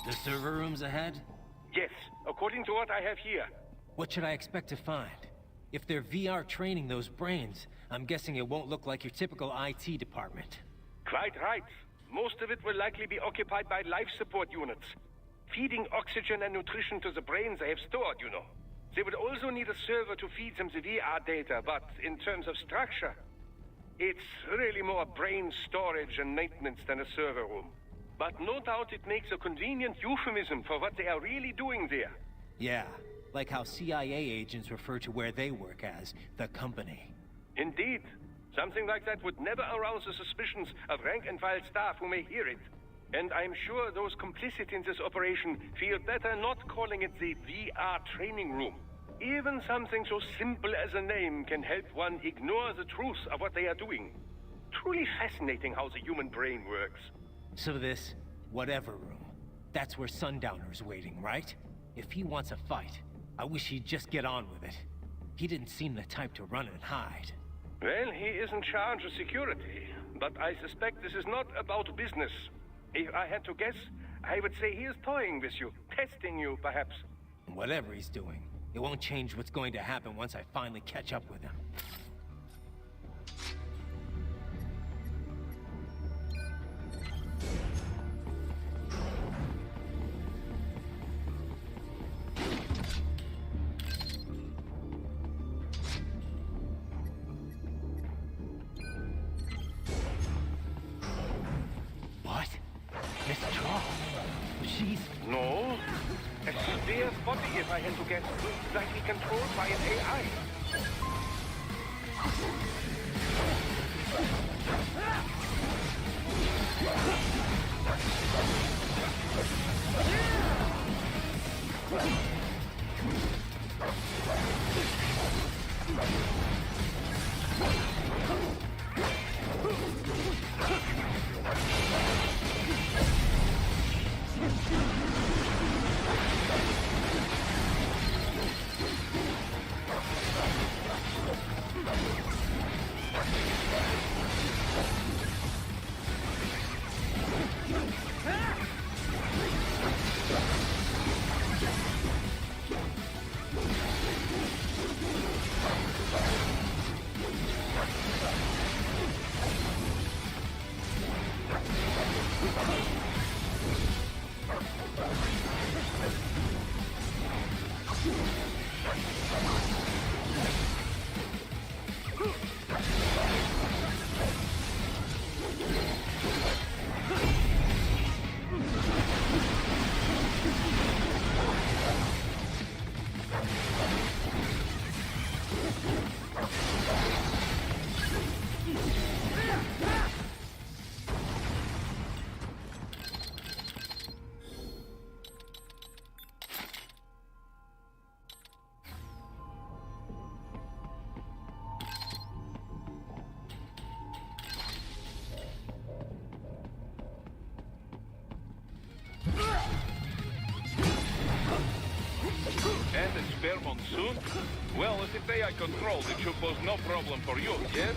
The server rooms ahead? Yes, according to what I have here. What should I expect to find? If they're VR training those brains, I'm guessing it won't look like your typical IT department. Quite right. Most of it will likely be occupied by life support units. Feeding oxygen and nutrition to the brains they have stored, you know. They would also need a server to feed them the VR data, but in terms of structure, it's really more brain storage and maintenance than a server room. But no doubt it makes a convenient euphemism for what they are really doing there. Yeah, like how CIA agents refer to where they work as the company. Indeed. Something like that would never arouse the suspicions of rank-and-file staff who may hear it. And I'm sure those complicit in this operation feel better not calling it the VR training room. Even something so simple as a name can help one ignore the truth of what they are doing. Truly fascinating how the human brain works. So this whatever room, that's where Sundowner's waiting, right? If he wants a fight, I wish he'd just get on with it. He didn't seem the type to run and hide. Well, he is in charge of security, but I suspect this is not about business. If I had to guess, I would say he is toying with you, testing you, perhaps. Whatever he's doing, it won't change what's going to happen once I finally catch up with him. No. A spare body, if I had to guess. Likely controlled by an AI. Don't? Well, if it's AI controlled, it should pose no problem for you, yes?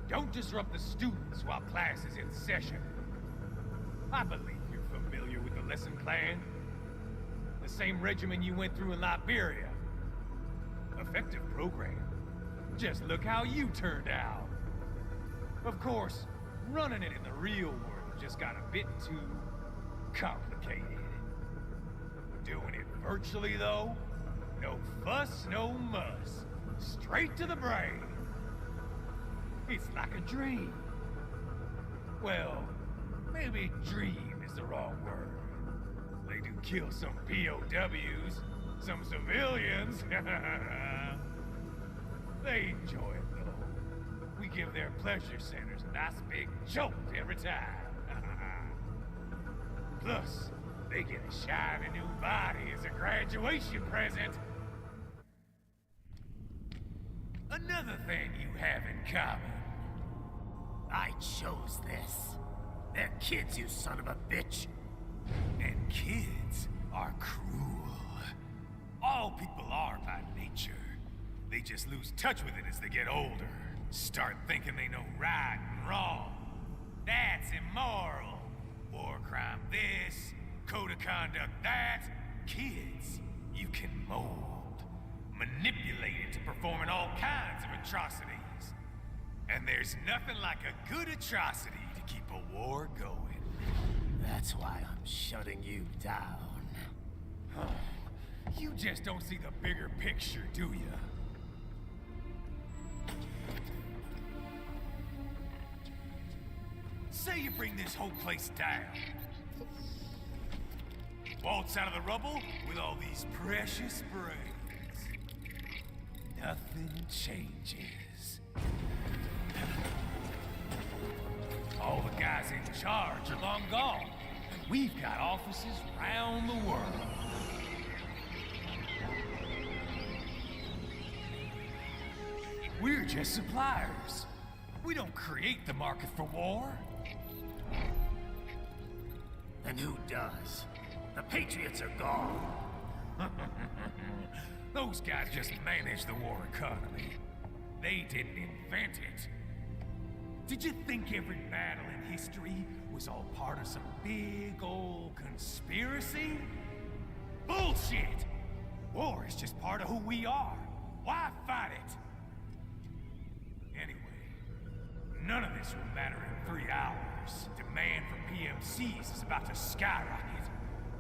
Don't disrupt the students while class is in session. I believe you're familiar with the lesson plan. The same regimen you went through in Liberia. Effective program. Just look how you turned out. Of course, running it in the real world just got a bit too complicated. Doing it virtually, though, no fuss, no muss. Straight to the brain. It's like a dream. Well, maybe dream is the wrong word. They do kill some POWs, some civilians. They enjoy it, though. We give their pleasure centers a nice big jolt every time. Plus, they get a shiny new body as a graduation present. Another thing you have in common. I chose this. They're kids, you son of a bitch. And kids are cruel. All people are by nature. They just lose touch with it as they get older. Start thinking they know right and wrong. That's immoral. War crime this, code of conduct that. Kids, you can mold, manipulate into performing all kinds of atrocities. And there's nothing like a good atrocity to keep a war going. That's why I'm shutting you down. You just don't see the bigger picture, do you? Say you bring this whole place down. Waltz out of the rubble with all these precious brains. Nothing changes. All the guys in charge are long gone, and we've got offices round the world. We're just suppliers. We don't create the market for war. And who does? The Patriots are gone. Those guys just manage the war economy. They didn't invent it. Did you think every battle in history was all part of some big old conspiracy? Bullshit! War is just part of who we are. Why fight it? Anyway, none of this will matter in 3 hours. Demand for PMCs is about to skyrocket.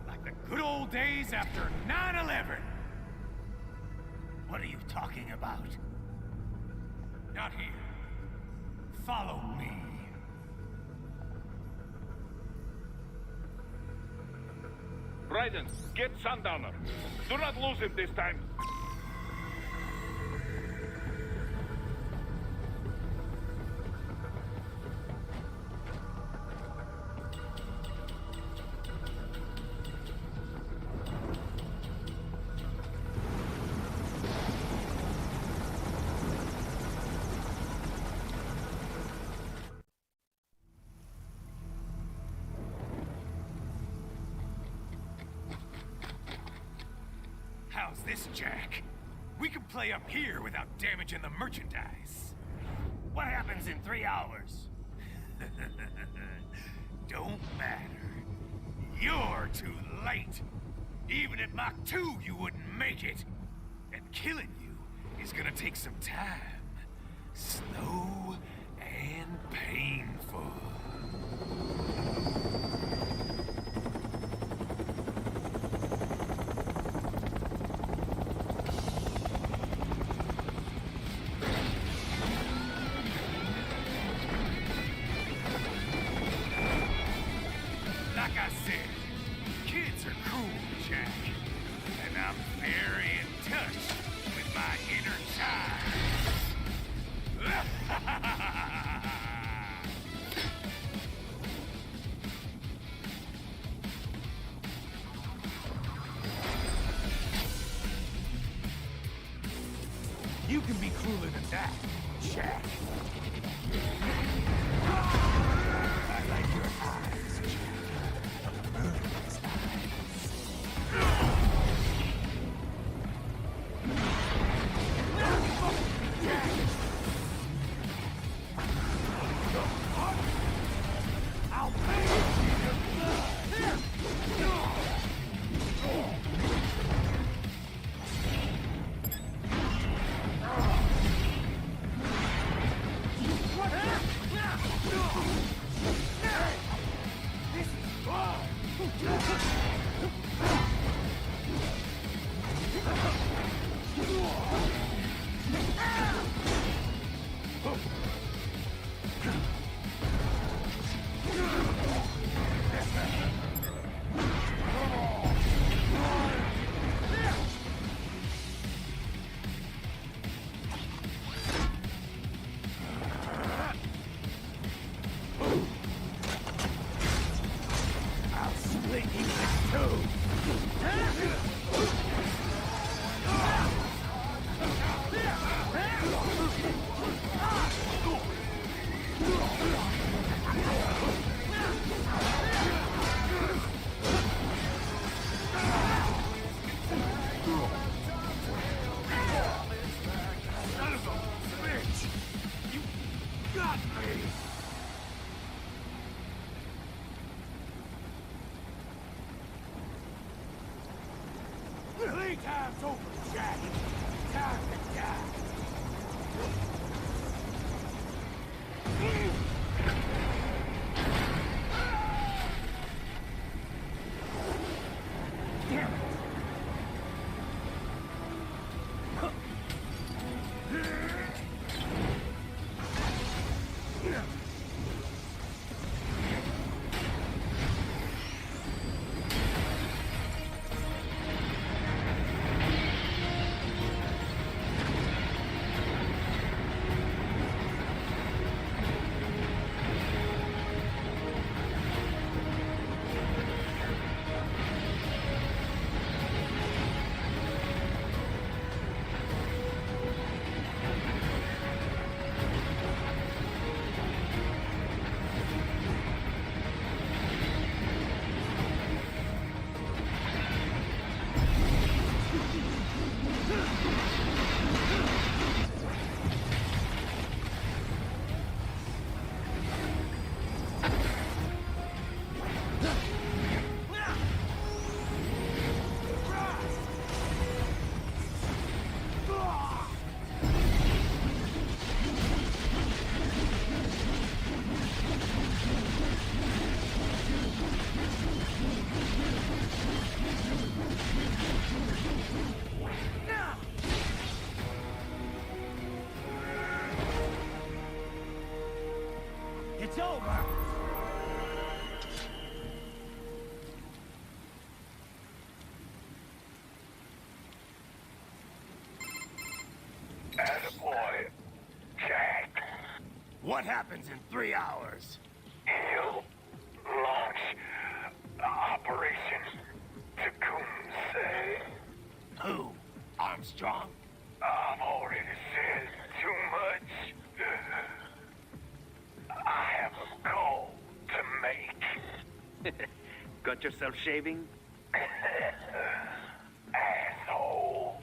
Like the good old days after 9/11. What are you talking about? Not here. Follow me. Raiden, get Sundowner. Do not lose him this time. this, Jack? We can play up here without damaging the merchandise. What happens in 3 hours? Don't matter. You're too late. Even at Mach 2, you wouldn't make it. And killing you is gonna take some time. Slow and painful. Like I said, kids are cruel, Jack. And I'm very in touch with my inner child. You can be crueler than that, Jack. I like your eyes, Jack. A murderous I'll pay This is I'll split you in two. Son of a bitch! You got me! Playtime's over, Jack! Time to die! Damn it! It's over! Attaboy, Jack. What happens in 3 hours? He'll launch Operation Tecumseh. Who? Armstrong? I've already said too much. I have a call to make. Got yourself shaving? Asshole.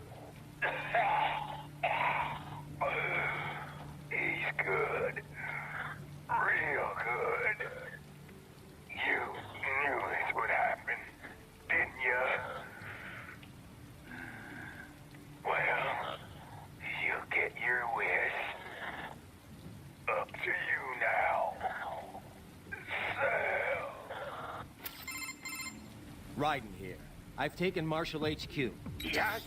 Raiden here. I've taken Marshall HQ. Yeah.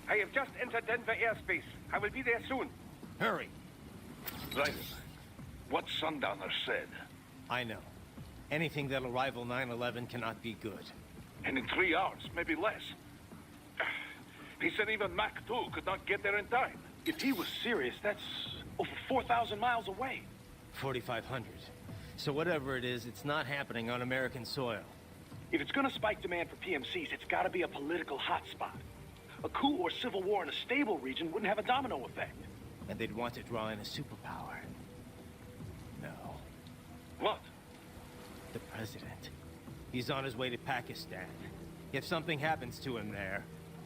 I have just entered Denver airspace. I will be there soon. Hurry. Raiden, what Sundowner said. I know. Anything that'll rival 9/11 cannot be good. And in 3 hours, maybe less. He said even Mach 2 could not get there in time. If he was serious, that's over 4,000 miles away. 4,500. So whatever it is, it's not happening on American soil. If it's gonna spike demand for PMCs, it's gotta be a political hotspot. A coup or civil war in a stable region wouldn't have a domino effect. And they'd want to draw in a superpower. No. What? The president. He's on his way to Pakistan. If something happens to him there...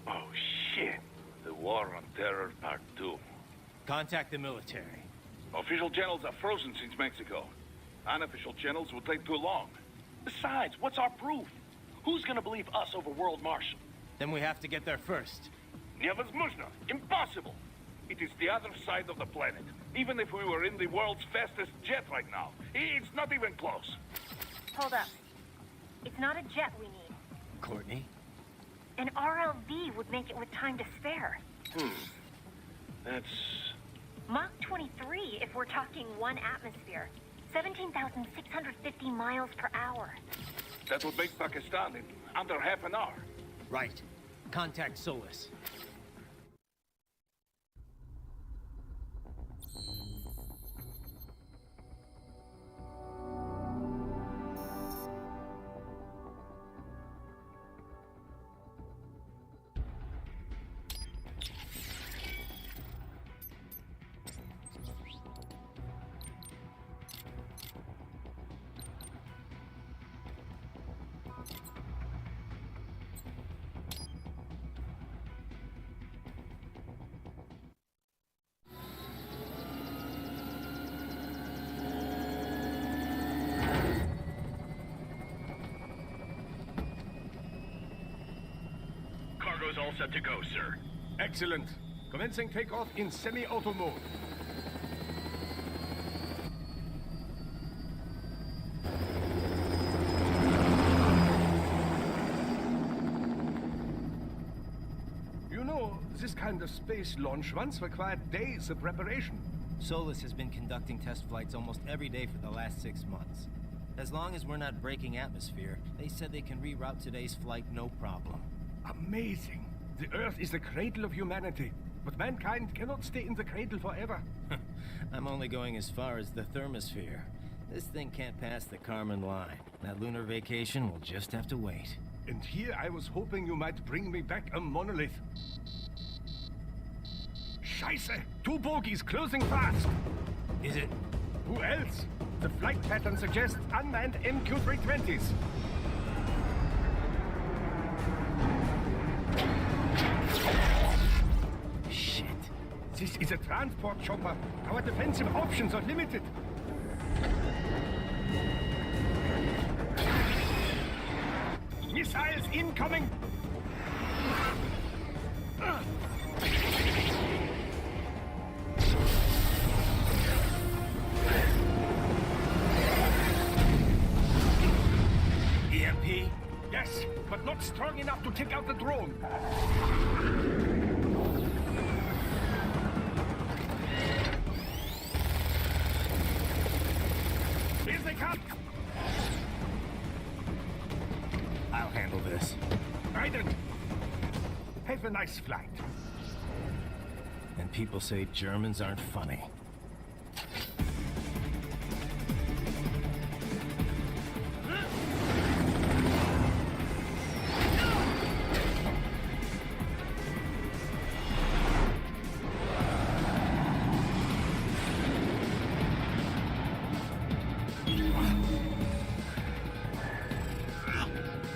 Oh, shit. The War on Terror Part 2. Contact the military. Official channels are frozen since Mexico. Unofficial channels will take too long. Besides, what's our proof? Who's gonna believe us over World Marshal? Then we have to get there first. Невозможно. Impossible. It is the other side of the planet. Even if we were in the world's fastest jet right now, it's not even close. Hold up. It's not a jet we need. Courtney? An RLV would make it with time to spare. That's... Mach 23 if we're talking 1 atmosphere. 17,650 miles per hour. That would make Pakistan in under half an hour. Right. Contact Solus. Cargo's all set to go, sir. Excellent. Commencing takeoff in semi-auto mode. You know, this kind of space launch once required days of preparation. Solus has been conducting test flights almost every day for the last 6 months. As long as we're not breaking atmosphere, they said they can reroute today's flight no problem. Amazing. The Earth is the cradle of humanity, but mankind cannot stay in the cradle forever. I'm only going as far as the thermosphere. This thing can't pass the Kármán line. That lunar vacation will just have to wait. And here I was hoping you might bring me back a monolith. Scheiße! 2 bogies closing fast! Is it? Who else? The flight pattern suggests unmanned MQ-320s. Shit. This is a transport chopper. Our defensive options are limited. Missiles incoming! EMP? Yes, but not strong enough to take out the drone. Here they come! I'll handle this. Raiden! Have a nice flight. And people say Germans aren't funny.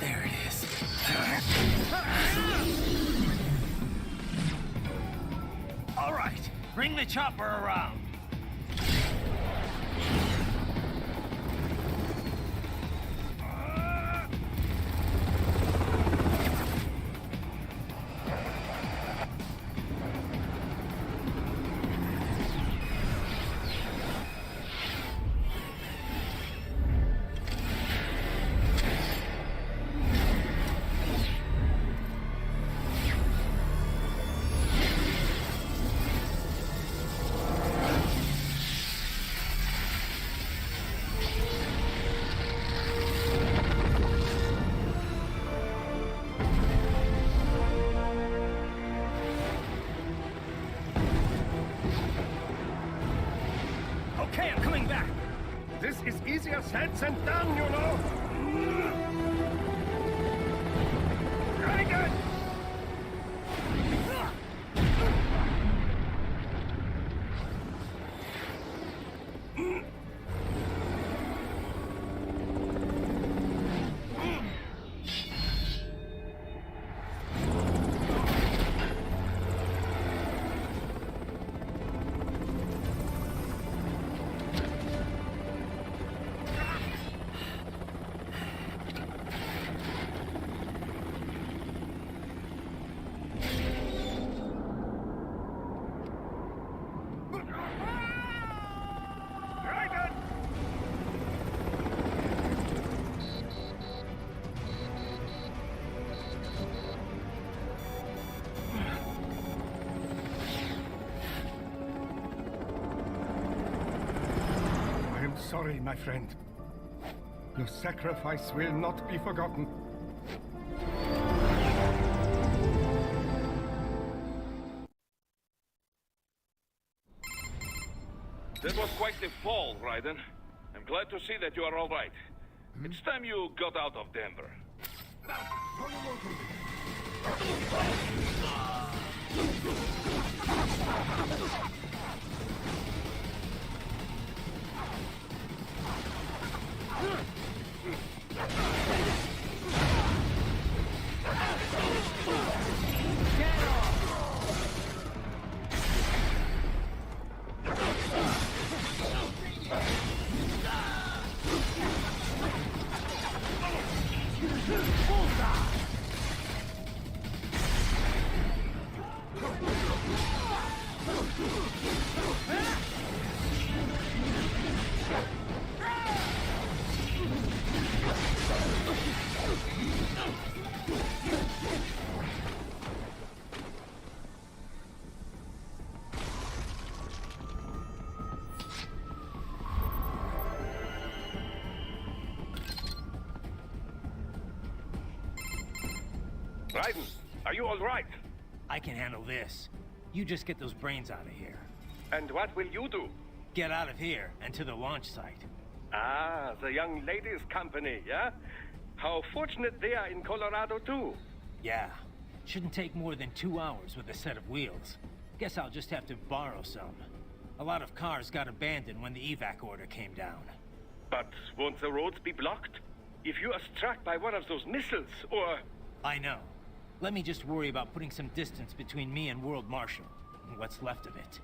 There it is. All right, bring the chopper around. is easier said than done, you know. Dragon! Sorry, my friend. Your sacrifice will not be forgotten. That was quite the fall, Raiden. I'm glad to see that you are all right. It's time you got out of Denver. Raiden, are you all right? I can handle this. You just get those brains out of here. And what will you do? Get out of here and to the launch site. Ah, the young ladies' company, yeah? How fortunate they are in Colorado, too. Yeah. Shouldn't take more than 2 hours with a set of wheels. Guess I'll just have to borrow some. A lot of cars got abandoned when the evac order came down. But won't the roads be blocked? If you are struck by one of those missiles, or... I know. Let me just worry about putting some distance between me and World Marshal, and what's left of it.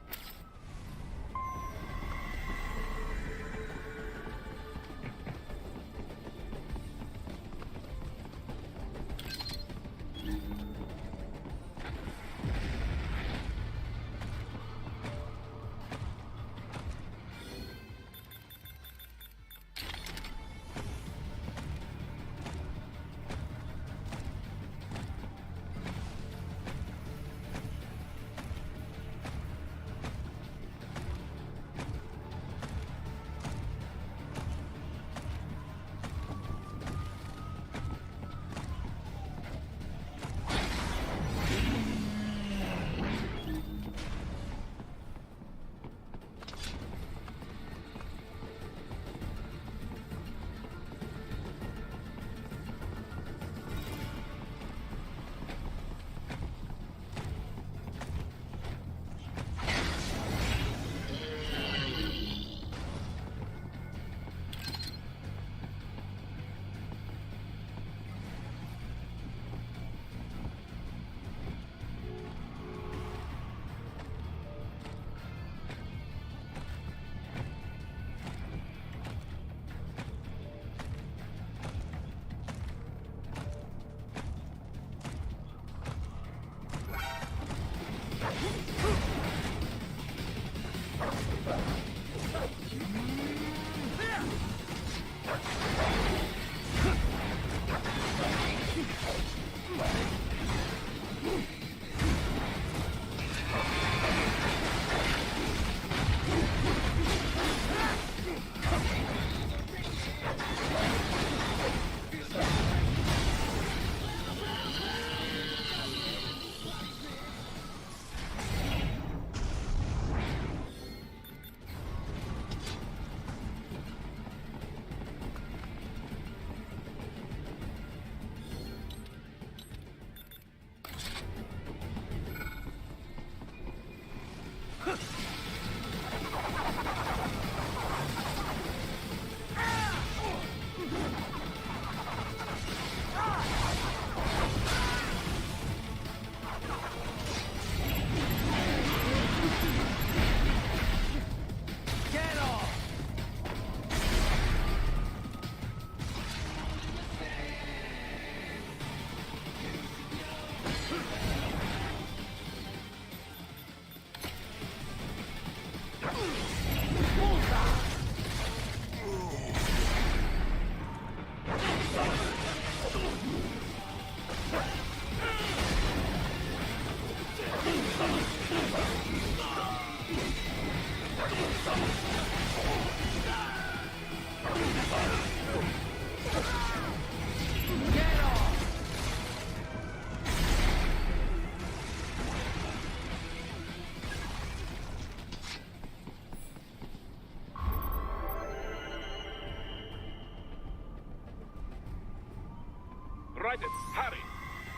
Right it, hurry.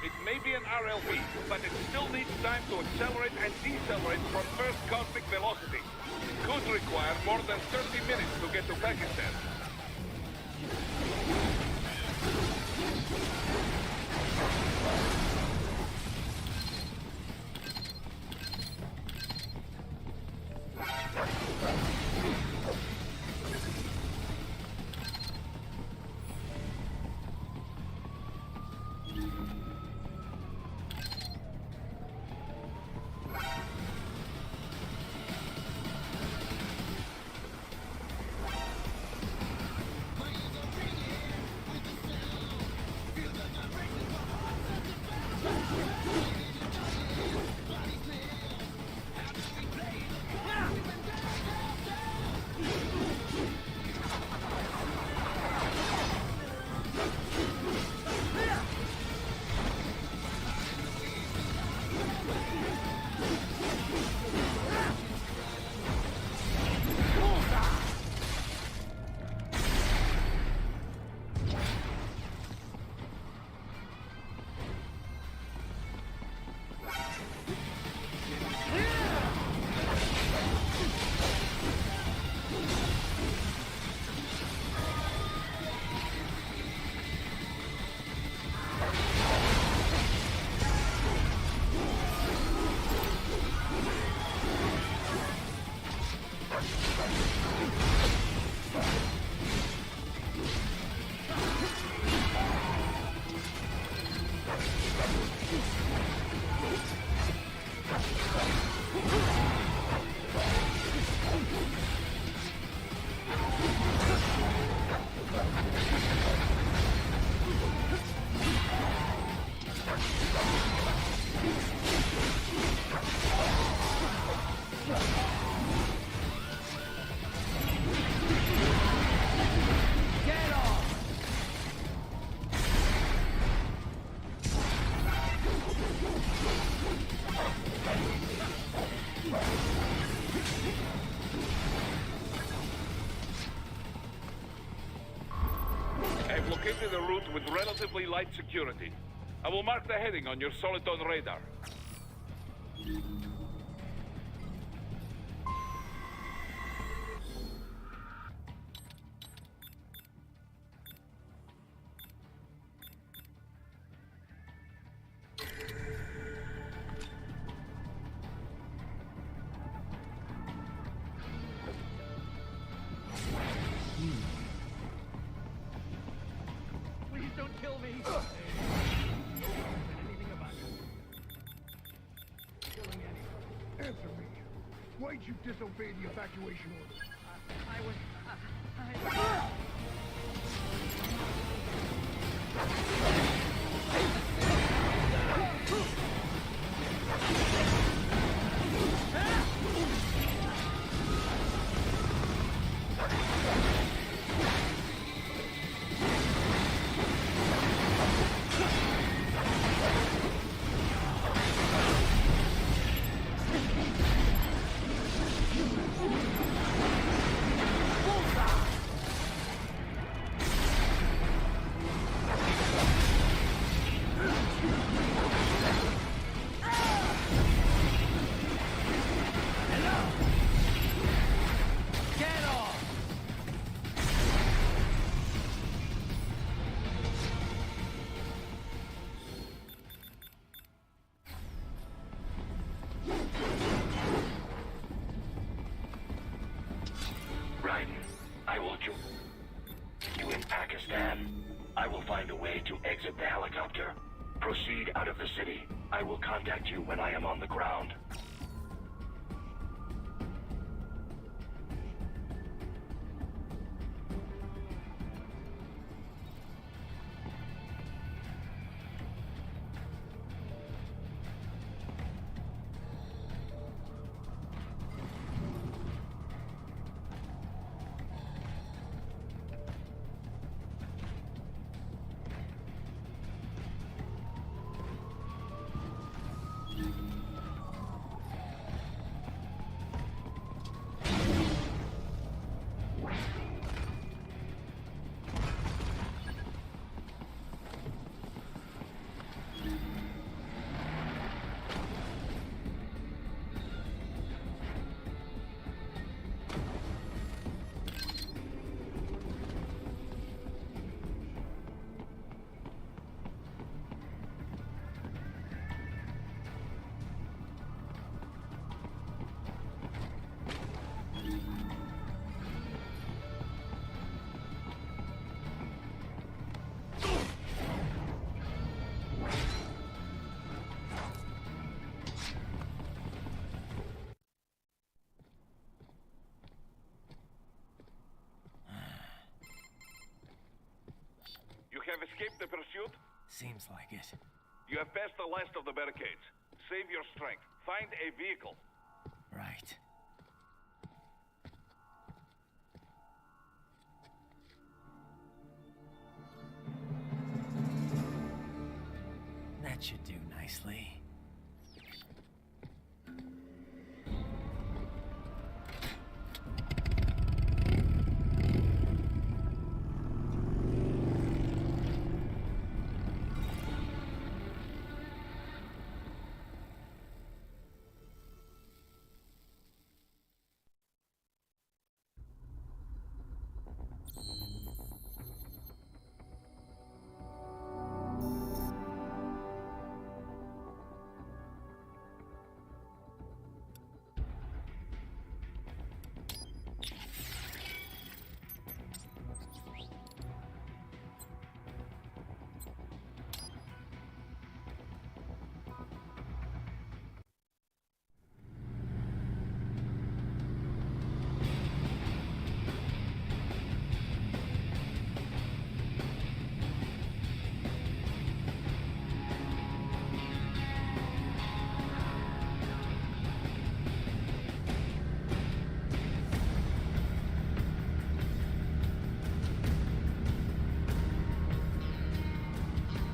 It may be an RLV, but it still needs time to accelerate and decelerate from first cosmic velocity. It could require more than 30 minutes to get to Pakistan. I've located a route with relatively light security. I will mark the heading on your Soliton radar. Please don't kill me! Answer me. Why'd you disobey the evacuation order? I was... I will find a way to exit the helicopter. Proceed out of the city. I will contact you when I am on the ground. You have escaped the pursuit? Seems like it. You have passed the last of the barricades. Save your strength. Find a vehicle. Right. That should do nicely.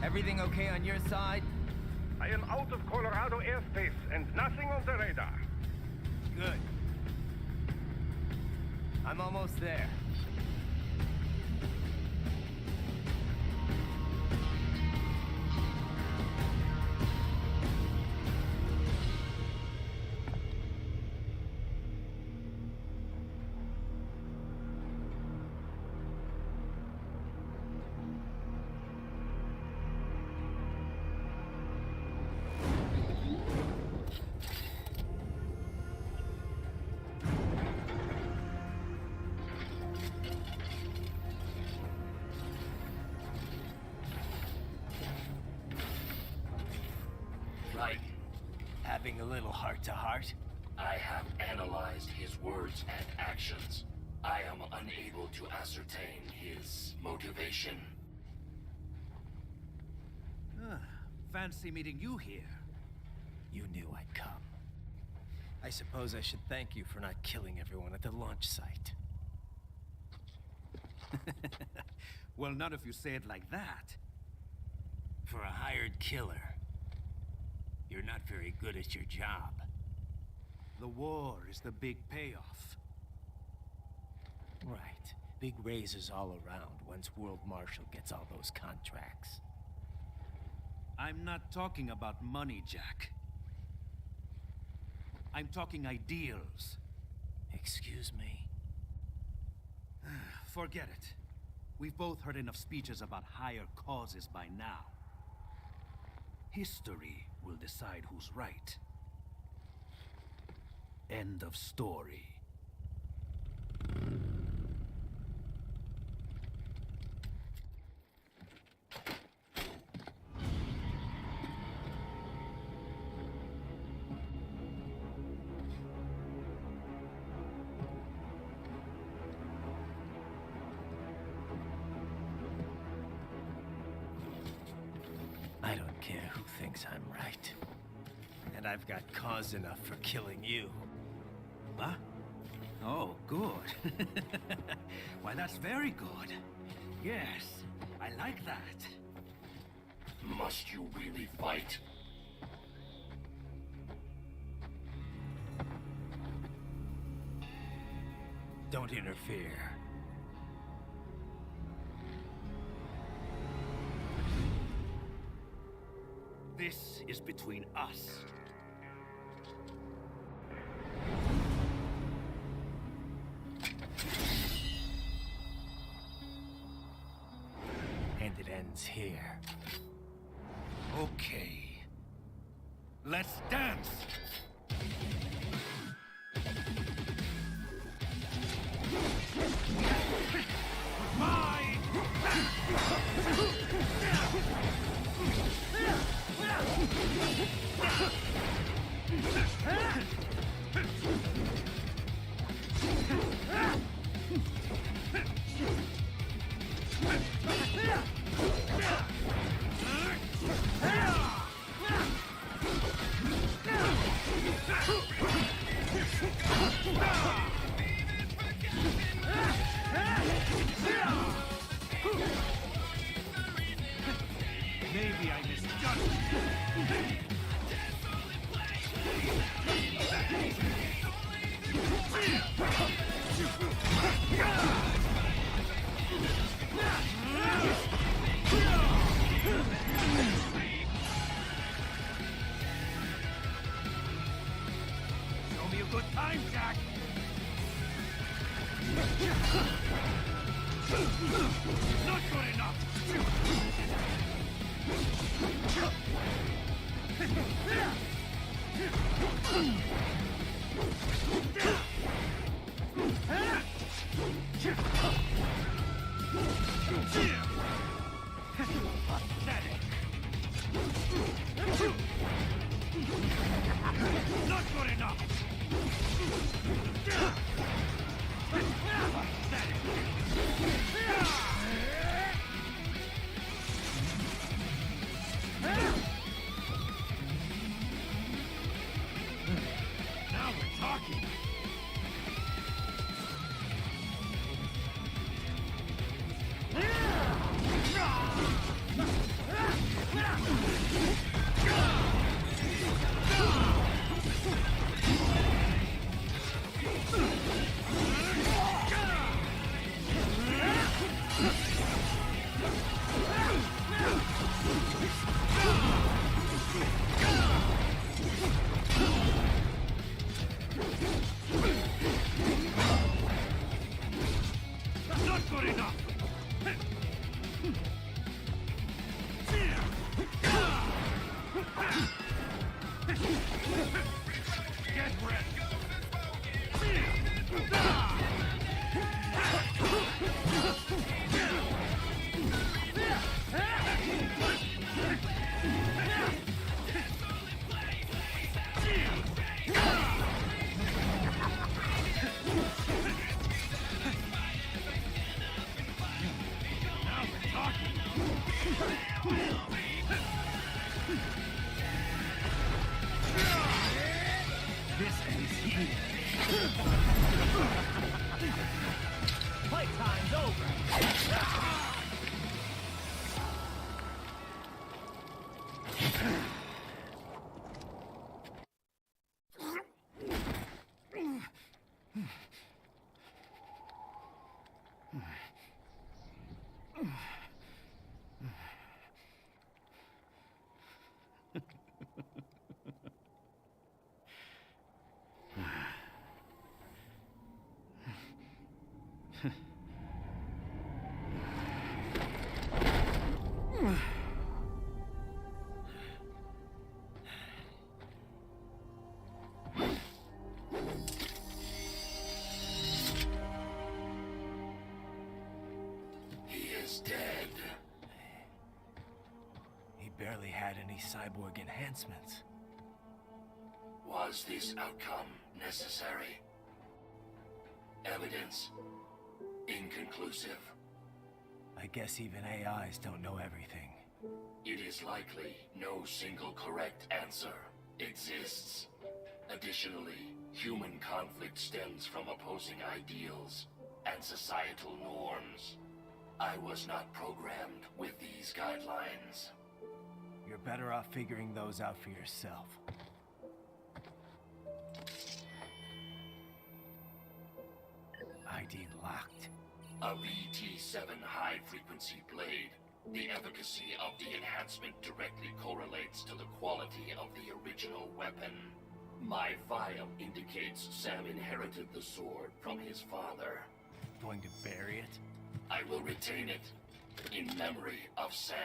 Everything okay on your side? I am out of Colorado airspace and nothing on the radar. Good. I'm almost there. Right. Having a little heart-to-heart? I have analyzed his words and actions. I am unable to ascertain his motivation. Fancy meeting you here. You knew I'd come. I suppose I should thank you for not killing everyone at the launch site. Well, not if you say it like that. For a hired killer, you're not very good at your job. The war is the big payoff. Right. Big raises all around once World Marshal gets all those contracts. I'm not talking about money, Jack. I'm talking ideals. Excuse me? Forget it. We've both heard enough speeches about higher causes by now. History will decide who's right. End of story. thinks I'm right. And I've got cause enough for killing you. Huh? Oh, good. Why, that's very good. Yes, I like that. Must you really fight? Don't interfere. This is between us. And it ends here. Okay. Let's dance! Mine! Maybe I misjudged. Show me a good time, Jack. Not good enough. Pathetic. Not good enough. Now we're talking. Not good enough. Get ready. Now we're talking. This is here. Playtime's over. He is dead. He barely had any cyborg enhancements. Was this outcome necessary? Evidence inconclusive. I guess even AIs don't know everything. It is likely no single correct answer exists. Additionally, human conflict stems from opposing ideals and societal norms. I was not programmed with these guidelines. You're better off figuring those out for yourself. ID locked. A VT7 high-frequency blade. The efficacy of the enhancement directly correlates to the quality of the original weapon. My file indicates Sam inherited the sword from his father. Going to bury it? I will retain it in memory of Sam.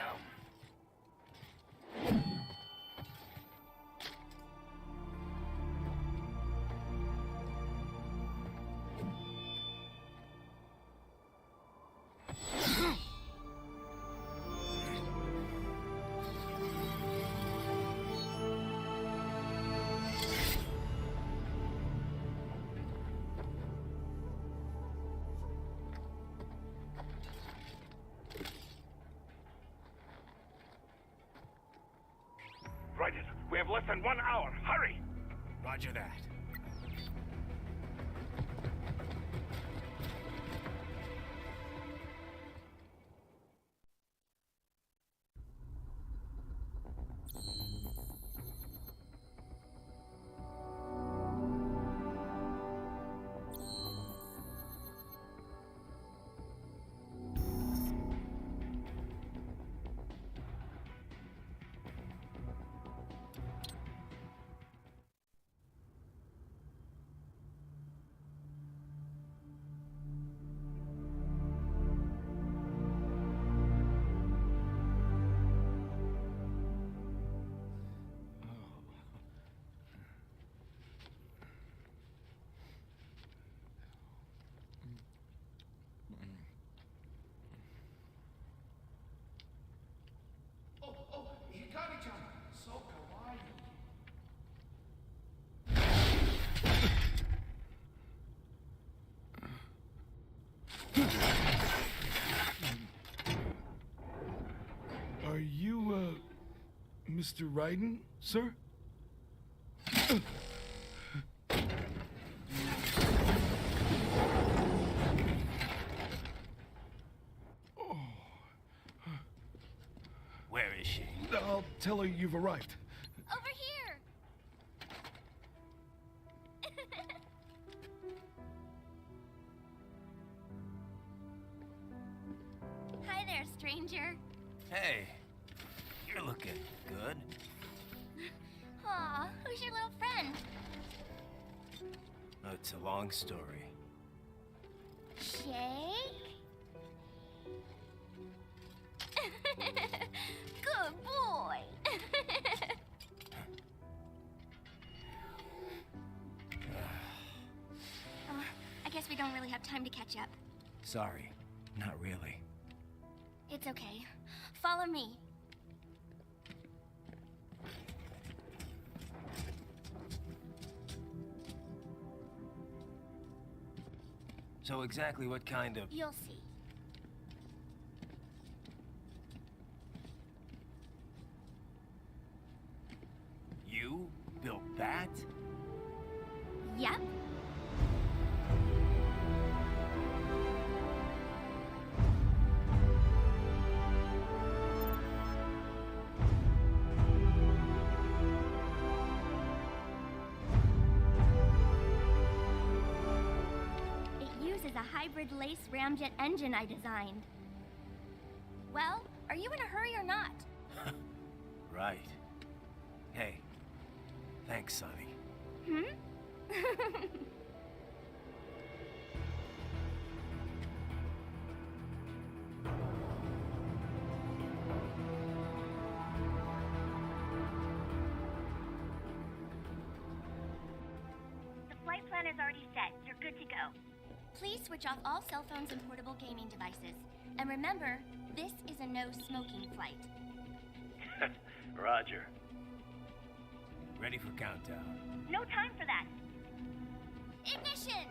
Raiden, we have less than 1 hour. Hurry! Roger that. Are you, Mr. Raiden, sir? Where is she? I'll tell her you've arrived. Over here! Hi there, stranger. Hey, you're looking good. Aw, who's your little friend? Oh, it's a long story. Shake? Good boy. I guess we don't really have time to catch up. Sorry, not really. It's okay. Follow me. So exactly what kind of... You'll see. You built that? Yep. A hybrid lace ramjet engine I designed. Well, are you in a hurry or not? Right. Hey, thanks, Sonny. Hmm? The flight plan is already set. You're good to go. Please switch off all cell phones and portable gaming devices. And remember, this is a no-smoking flight. Roger. Ready for countdown. No time for that. Ignition!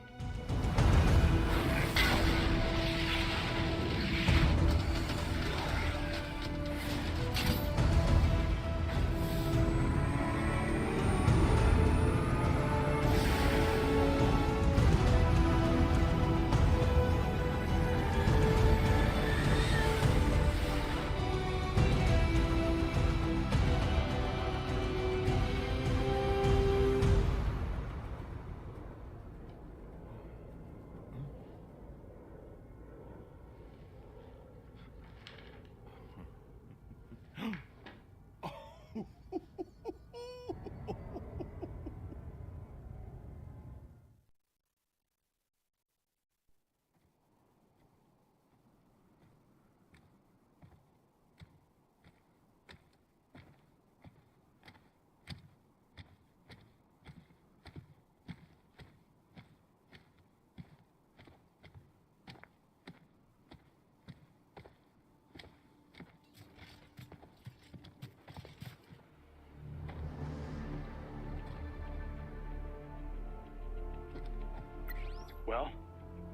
Well,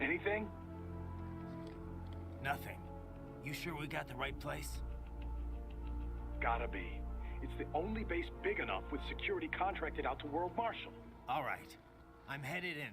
anything? Nothing. You sure we got the right place? Gotta be. It's the only base big enough with security contracted out to World Marshal. All right. I'm headed in.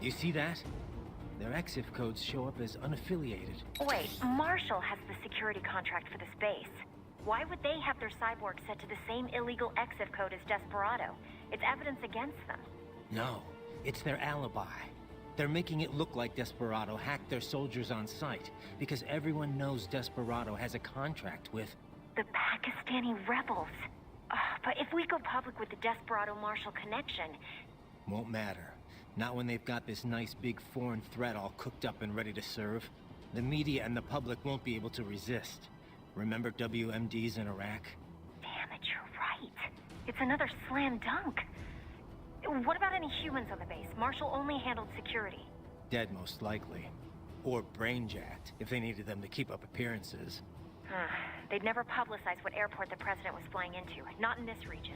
You see that? Their EXIF codes show up as unaffiliated. Wait, Marshall has the security contract for this base. Why would they have their cyborg set to the same illegal EXIF code as Desperado? It's evidence against them. No, it's their alibi. They're making it look like Desperado hacked their soldiers on sight, because everyone knows Desperado has a contract with... The Pakistani rebels. But if we go public with the Desperado-Marshall connection... Won't matter. Not when they've got this nice big foreign threat all cooked up and ready to serve. The media and the public won't be able to resist. Remember WMDs in Iraq? Damn it, you're right. It's another slam dunk. What about any humans on the base? Marshall only handled security. Dead, most likely. Or brain-jacked, if they needed them to keep up appearances. They'd never publicize what airport the president was flying into, not in this region.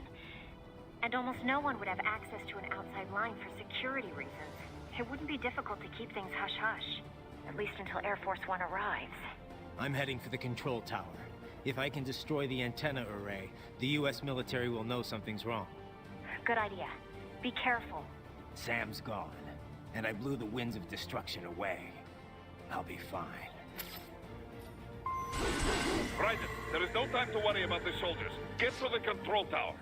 And almost no one would have access to an outside line for security reasons. It wouldn't be difficult to keep things hush-hush. At least until Air Force One arrives. I'm heading for the control tower. If I can destroy the antenna array, the US military will know something's wrong. Good idea. Be careful. Sam's gone, and I blew the winds of destruction away. I'll be fine. Raiden, there is no time to worry about the soldiers. Get to the control tower.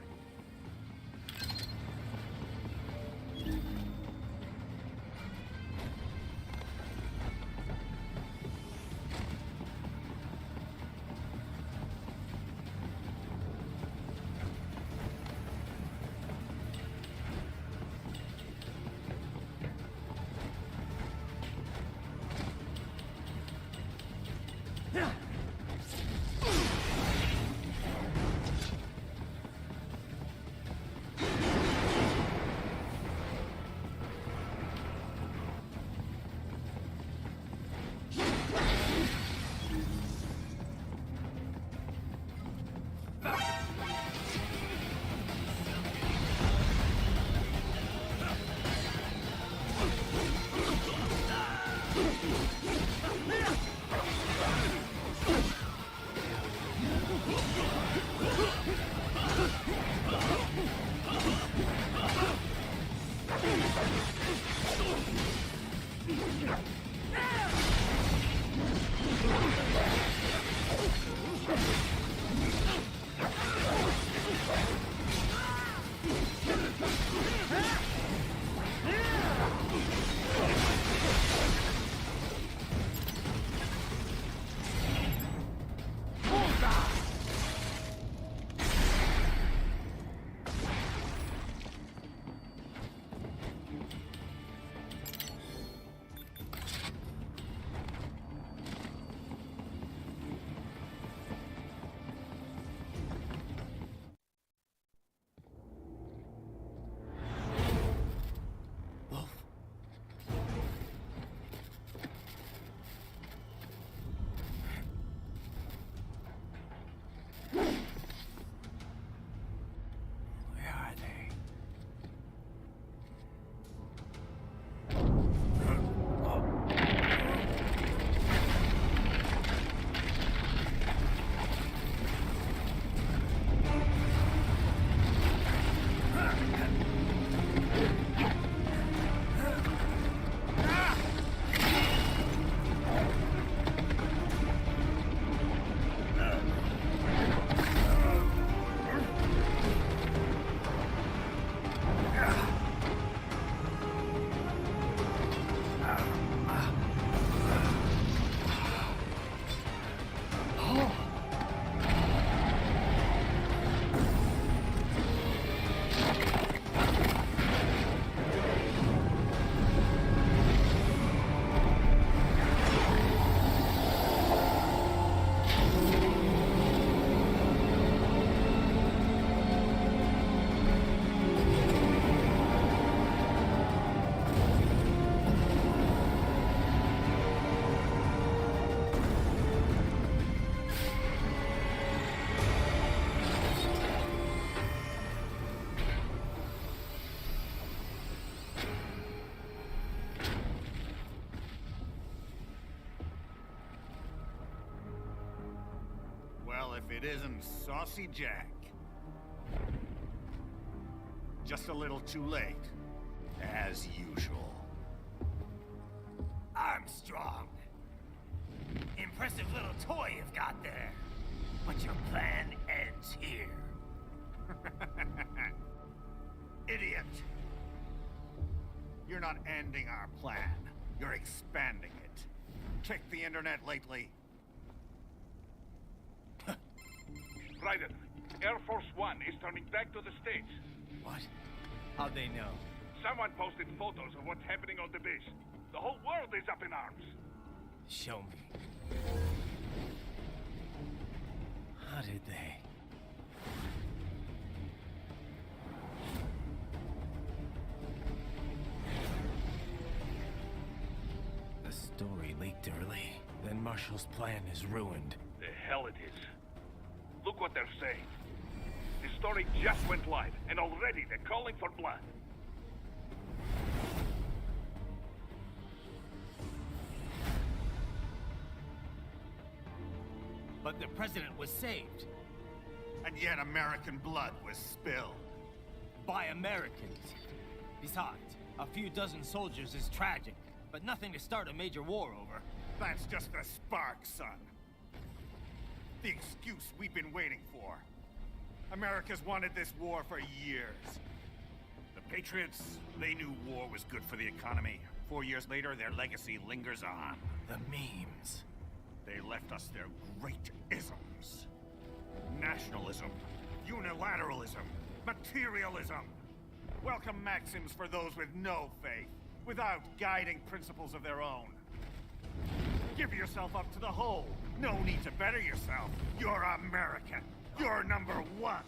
if it isn't Saucy Jack. Just a little too late, as usual. Armstrong! Impressive little toy you've got there. But your plan ends here. Idiot! You're not ending our plan. You're expanding it. Check the internet lately. Ryder, Air Force One is turning back to the States. What? How'd they know? Someone posted photos of what's happening on the base. The whole world is up in arms. Show me. How did they? The story leaked early. Then Marshall's plan is ruined. The hell it is. Look what they're saying. The story just went live, and already they're calling for blood. But the president was saved. And yet American blood was spilled. By Americans. Besides, a few dozen soldiers is tragic, but nothing to start a major war over. That's just the spark, son. The excuse we've been waiting for. America's wanted this war for years. The Patriots, they knew war was good for the economy. 4 years later, their legacy lingers on. The memes. They left us their great isms. Nationalism, unilateralism, materialism. Welcome maxims for those with no faith, without guiding principles of their own. Give yourself up to the whole. No need to better yourself. You're American. You're number one.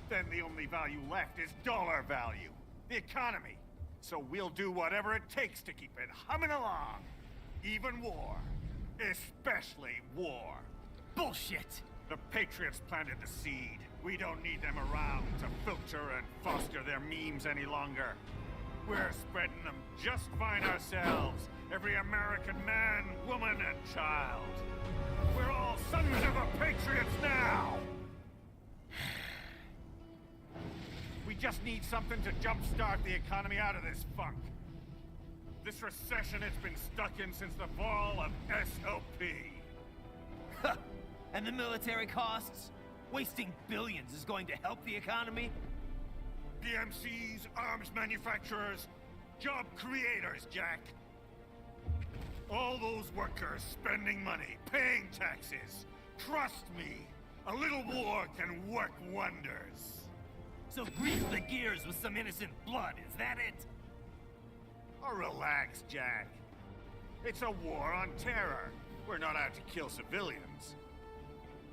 Then the only value left is dollar value. The economy. So we'll do whatever it takes to keep it humming along. Even war. Especially war. Bullshit! The Patriots planted the seed. We don't need them around to filter and foster their memes any longer. We're spreading them just fine ourselves. Every American man, woman, and child. We're all sons of the Patriots now! We just need something to jumpstart the economy out of this funk. This recession it's been stuck in since the fall of SOP. And the military costs? Wasting billions is going to help the economy? PMCs, arms manufacturers, job creators, Jack. All those workers spending money, paying taxes. Trust me, a little war can work wonders. So grease the gears with some innocent blood, is that it? Oh, relax, Jack. It's a war on terror. We're not out to kill civilians.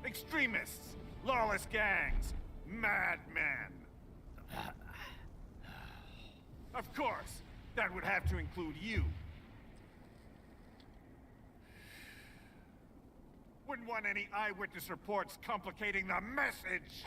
Extremists, lawless gangs, madmen. Of course, that would have to include you. Wouldn't want any eyewitness reports complicating the message.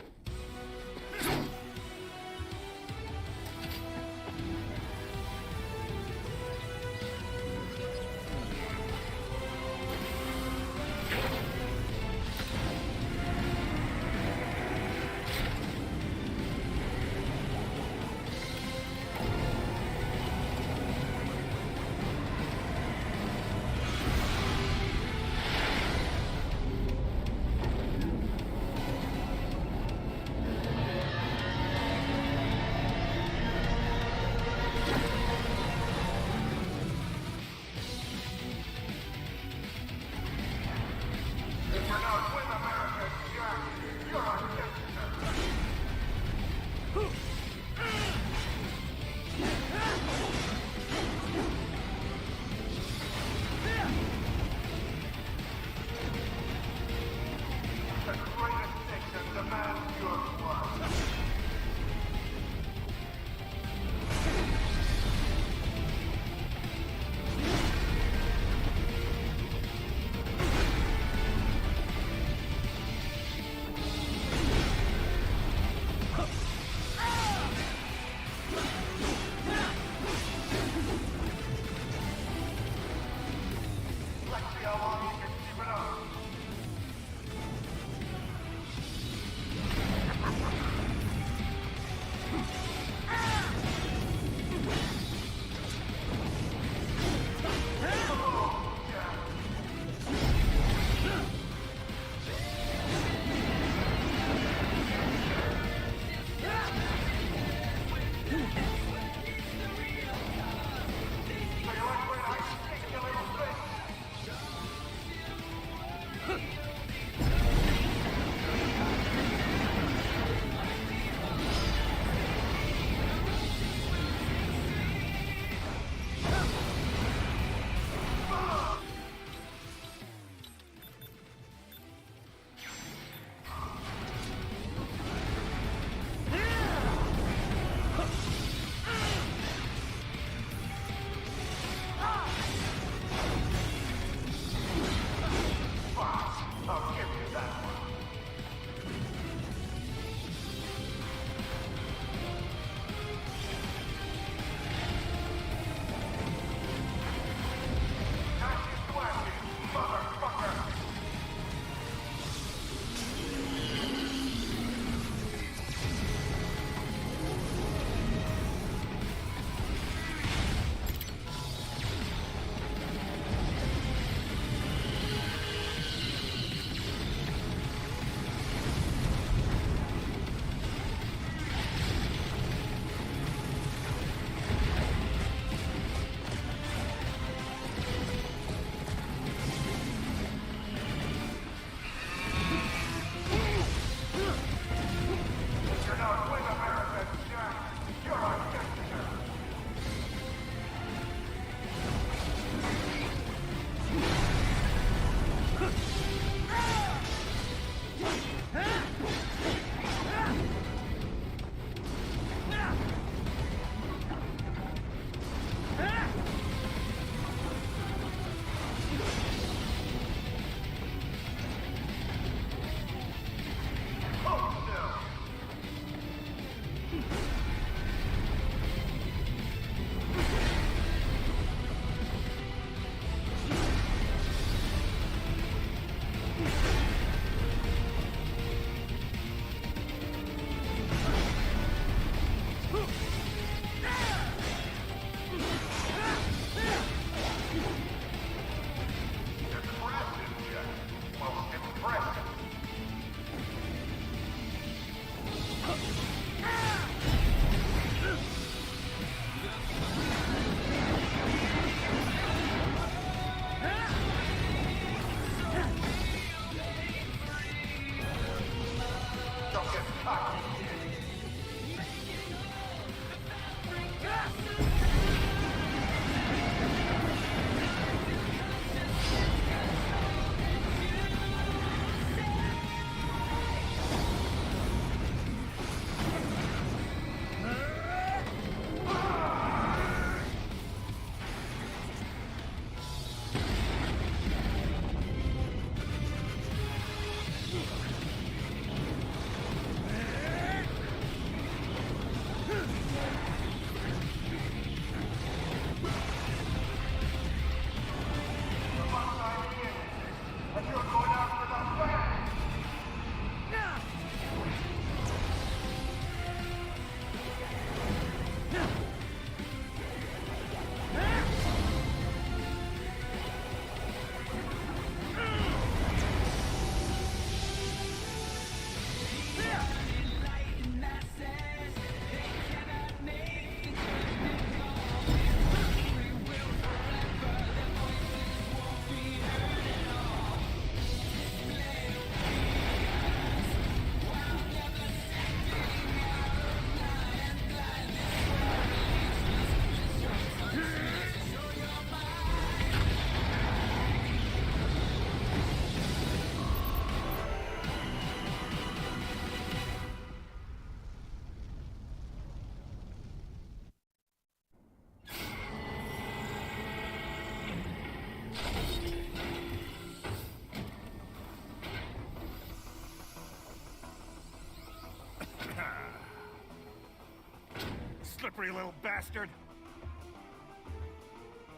slippery little bastard!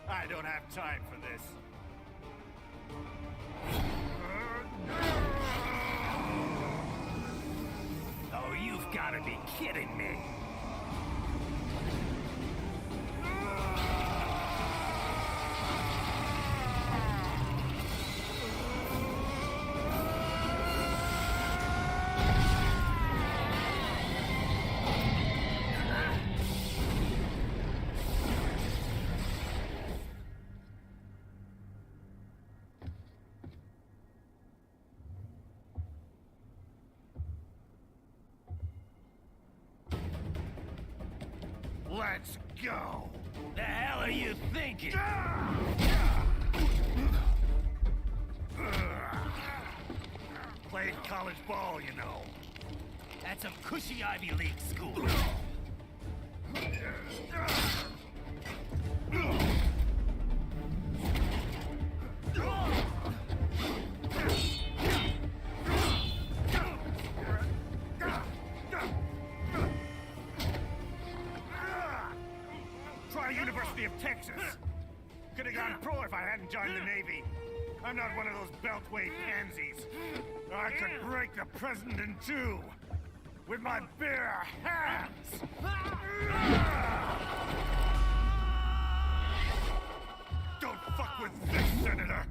I don't have time for this. Oh, you've got to be kidding me! Let's go! The hell are you thinking? Played college ball, you know. That's some cushy Ivy League school. Try University of Texas. Could have gone pro if I hadn't joined the Navy. I'm not one of those beltway pansies. I could break the president in two with my bare hands. Don't fuck with this, Senator.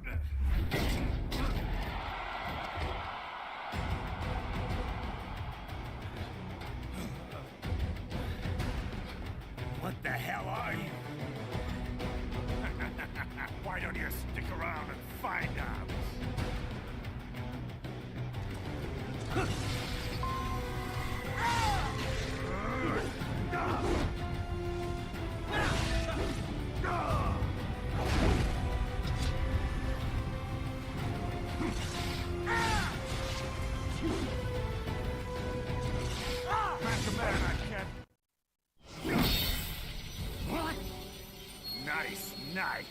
What the hell are you? Why don't you stick around and find out? Nice, nice.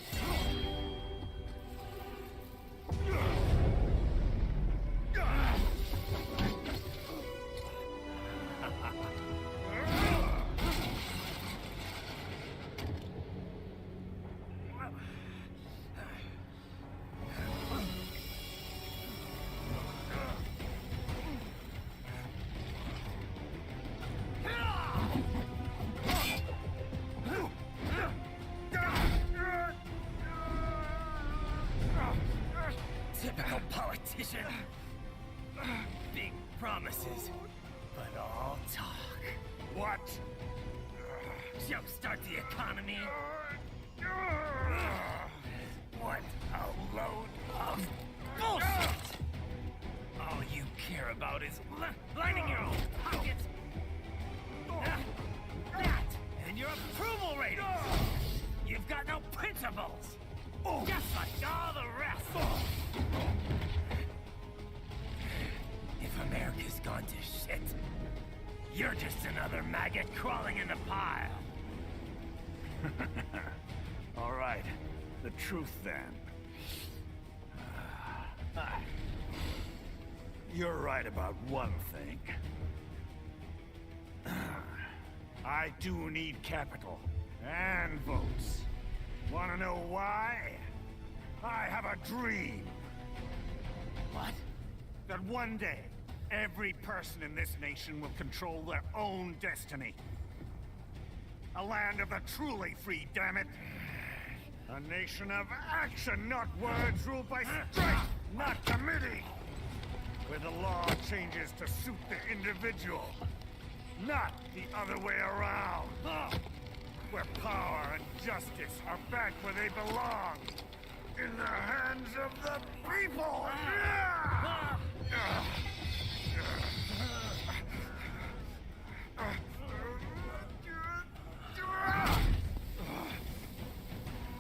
Typical politician. Big promises, but all talk. What? Jumpstart the economy. What a load of bullshit! All you care about is lining your own pockets. That and your approval ratings. You've got no principles. Just like all the rest. If America's gone to shit, you're just another maggot crawling in the pile. All right, the truth then. You're right about one thing. I do need capital and votes. Wanna know why? I have a dream. What? That one day, every person in this nation will control their own destiny. A land of the truly free, damn it. A nation of action, not words, ruled by strength, not committee. Where the law changes to suit the individual, not the other way around. Where power and justice are back where they belong. In the hands of the people!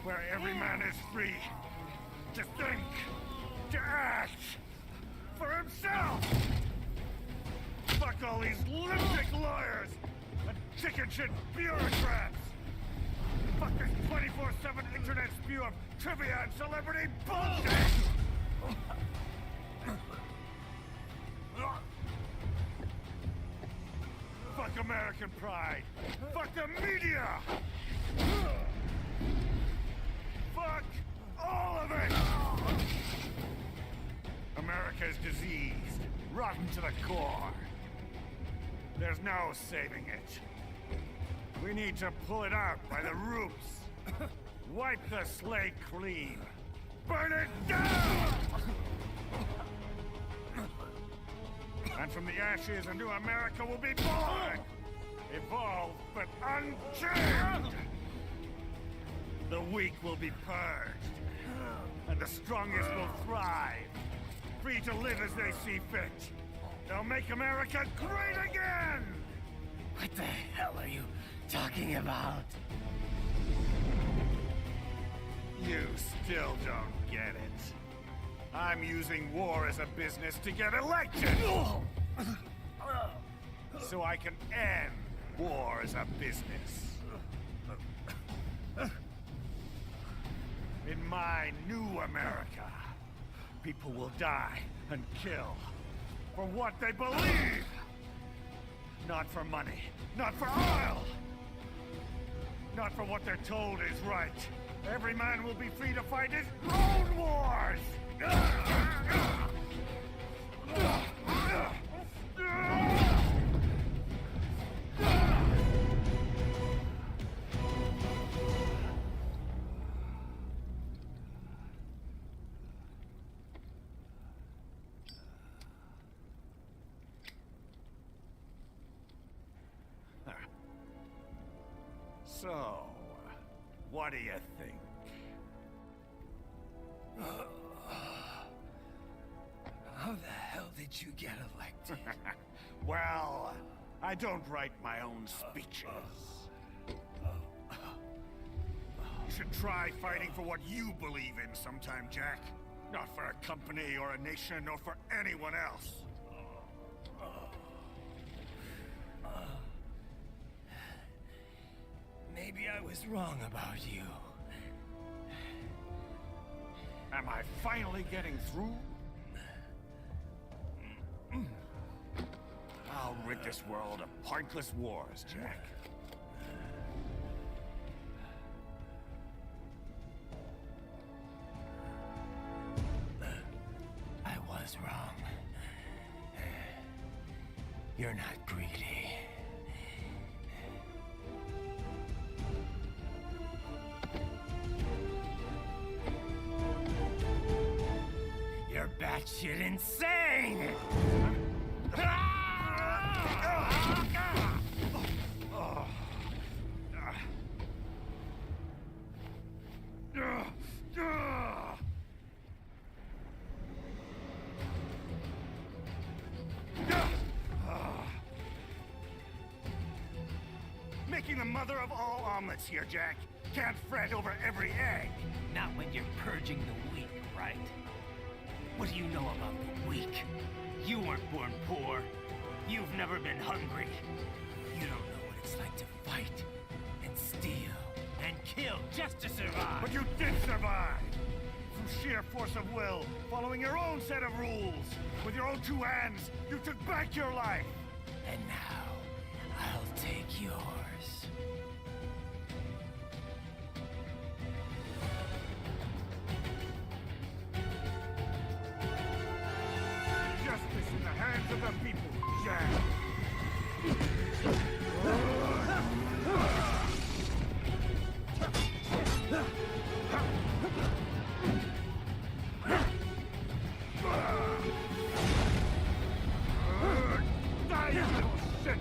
Where every man is free to think, to act for himself! Fuck all these lipstick lawyers and chicken shit bureaucrats! Fuck this 24/7 internet spew of trivia and celebrity bullshit! Fuck American pride! Fuck the media! Fuck all of it! America's diseased, rotten to the core. There's no saving it. We need to pull it out by the roots. Wipe the slate clean. Burn it down! And from the ashes, a new America will be born! Evolved, but unchained! The weak will be purged. And the strongest will thrive. Free to live as they see fit. They'll make America great again! What the hell are you talking about? You still don't get it. I'm using war as a business to get elected! So I can end war as a business. In my new America, people will die and kill for what they believe! Not for money, not for oil! Not for what they're told is right. Every man will be free to fight his own wars! So, what do you think? How the hell did you get elected? Well, I don't write my own speeches. You should try fighting for what you believe in sometime, Jack. Not for a company or a nation or for anyone else. Maybe I was wrong about you. Am I finally getting through? I'll rid this world of pointless wars, Jack. I was wrong. You're not greedy. You're batshit insane! Making the mother of all omelets here, Jack. Can't fret over every egg. Not when you're purging the weak, right? What do you know about the weak? You weren't born poor. You've never been hungry. You don't know what it's like to fight, and steal, and kill just to survive. But you did survive! Through sheer force of will, following your own set of rules. With your own two hands, you took back your life! And now, I'll take yours. Justice in the hands of the people, Jack! Die, you little shit!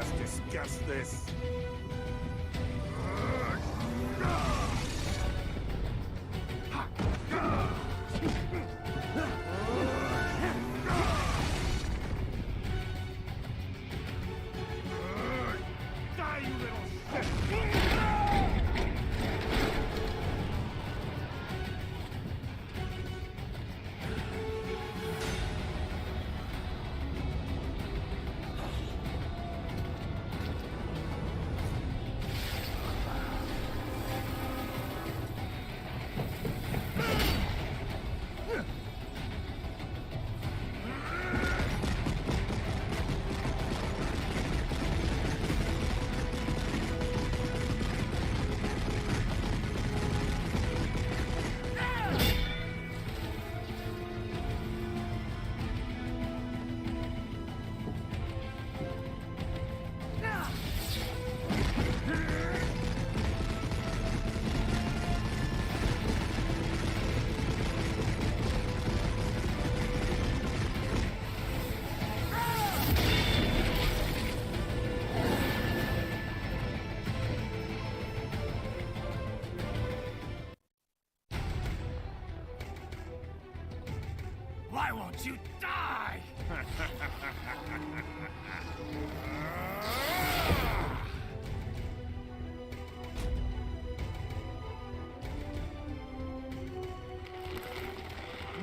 Let's discuss this. Die, you little shit! Why won't you die?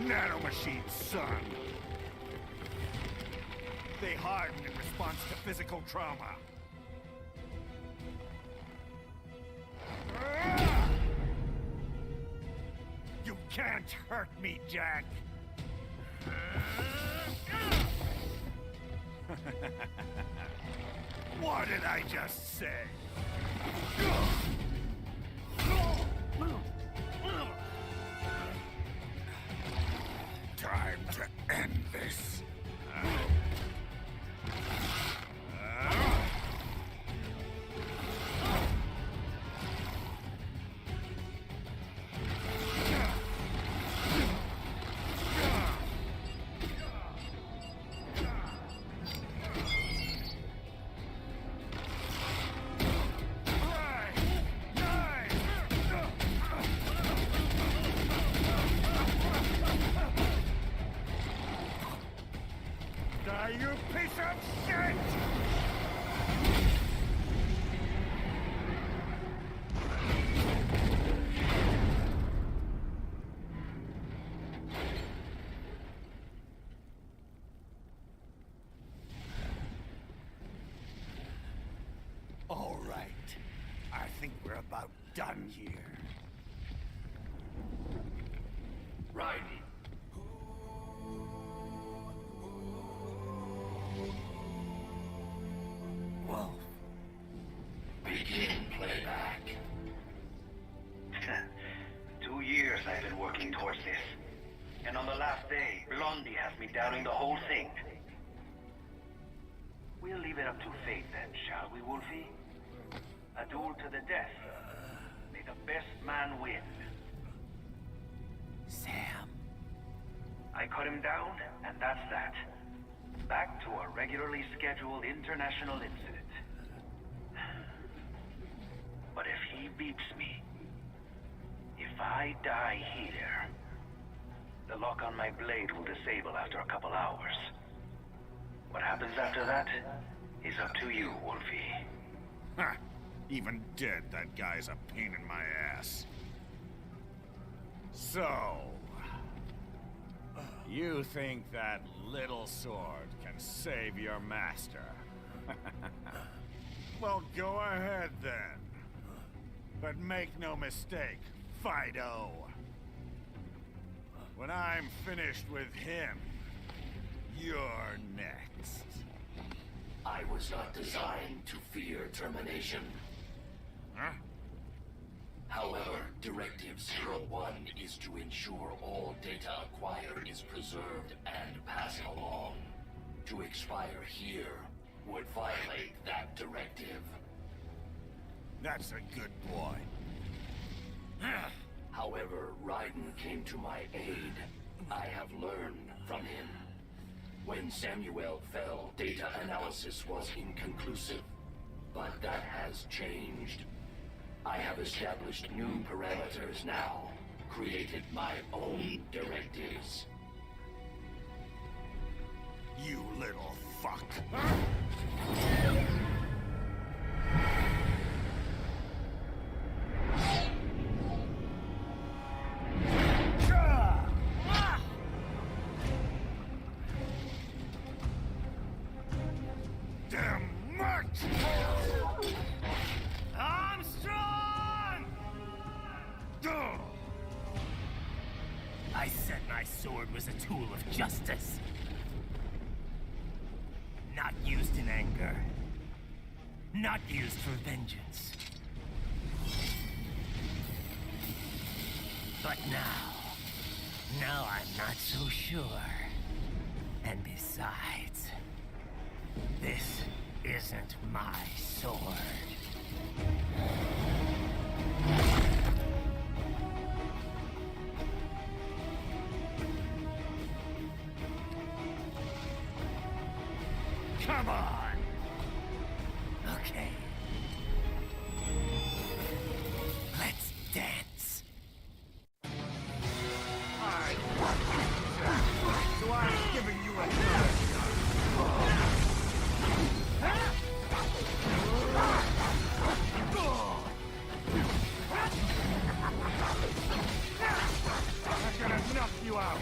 Nanomachines, son. They harden in response to physical trauma. You can't hurt me, Jack. What did I just say? Time to end this. You piece of shit! All right. I think we're about done here. Right. Whoa. Begin playback. 2 years I've been working towards this. And on the last day, Blondie has me doubting the whole thing. We'll leave it up to fate then, shall we, Wolfie? A duel to the death. May the best man win. Sam. I cut him down, and that's that. Back to a regularly scheduled international incident. But if he beeps me, if I die here, the lock on my blade will disable after a couple hours. What happens after that is up to you, Wolfie. Ha! Even dead, that guy's a pain in my ass. So... you think that little sword can save your master? Well, go ahead then. But make no mistake, Fido. When I'm finished with him, you're next. I was not designed to fear termination. Huh? However, Directive 01 is to ensure all data acquired is preserved and passed along. To expire here would violate that directive. That's a good boy. However, Raiden came to my aid. I have learned from him. When Samuel fell, data analysis was inconclusive. but that has changed. I have established new parameters now, created my own directives. You little fuck. Damn much! I'm strong! I said my sword was a tool of justice. Not used in anger. Not used for vengeance. But now I'm not so sure. And besides, this isn't my sword. Come on! Okay. Let's dance. So I'm giving you a chance. I'm gonna knock you out.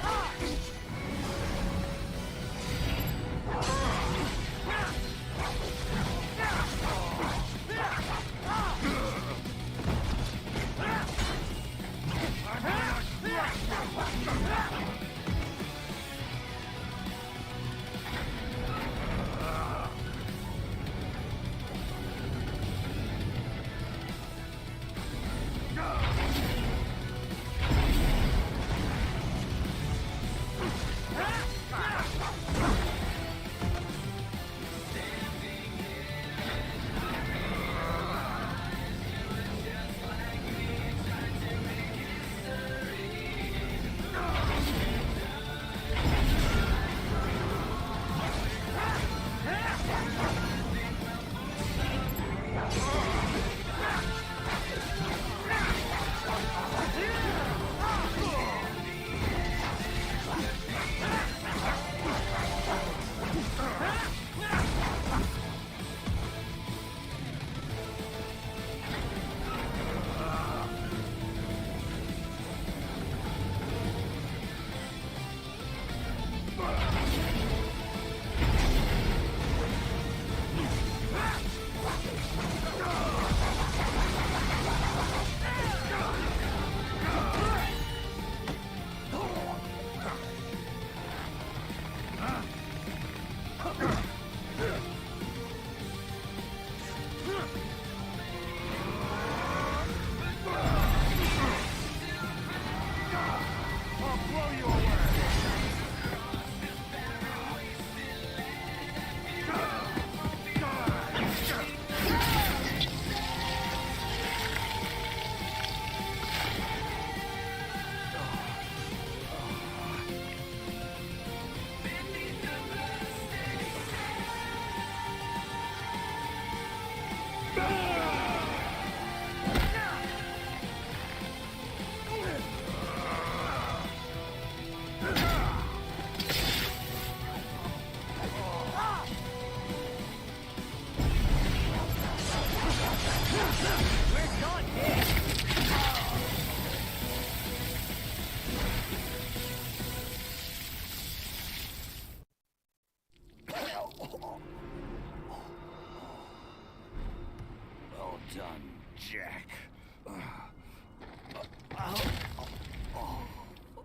Well done, Jack.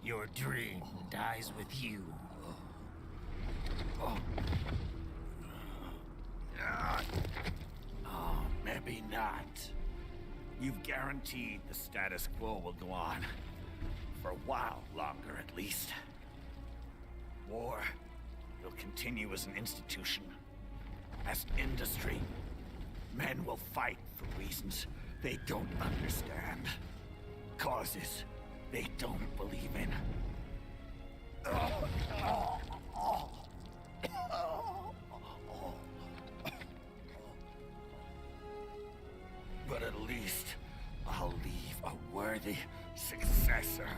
Your dream dies with you. Oh, maybe not. You've guaranteed the status quo will go on. For a while longer, at least. War will continue as an institution. As an industry. Men will fight for reasons they don't understand. Causes they don't believe in. but at least I'll leave a worthy successor.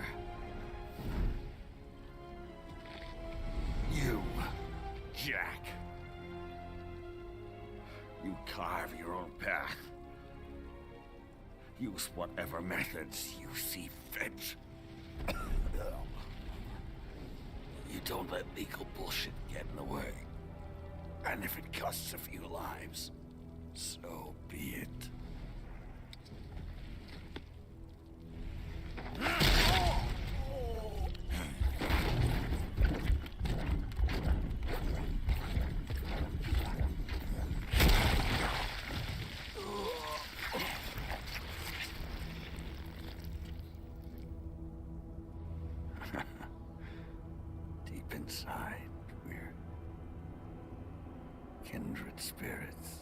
You, Jack. You carve your own path. Use whatever methods you see fit. You don't let legal bullshit get in the way. And if it costs a few lives, so be it. Deep inside, we're kindred spirits.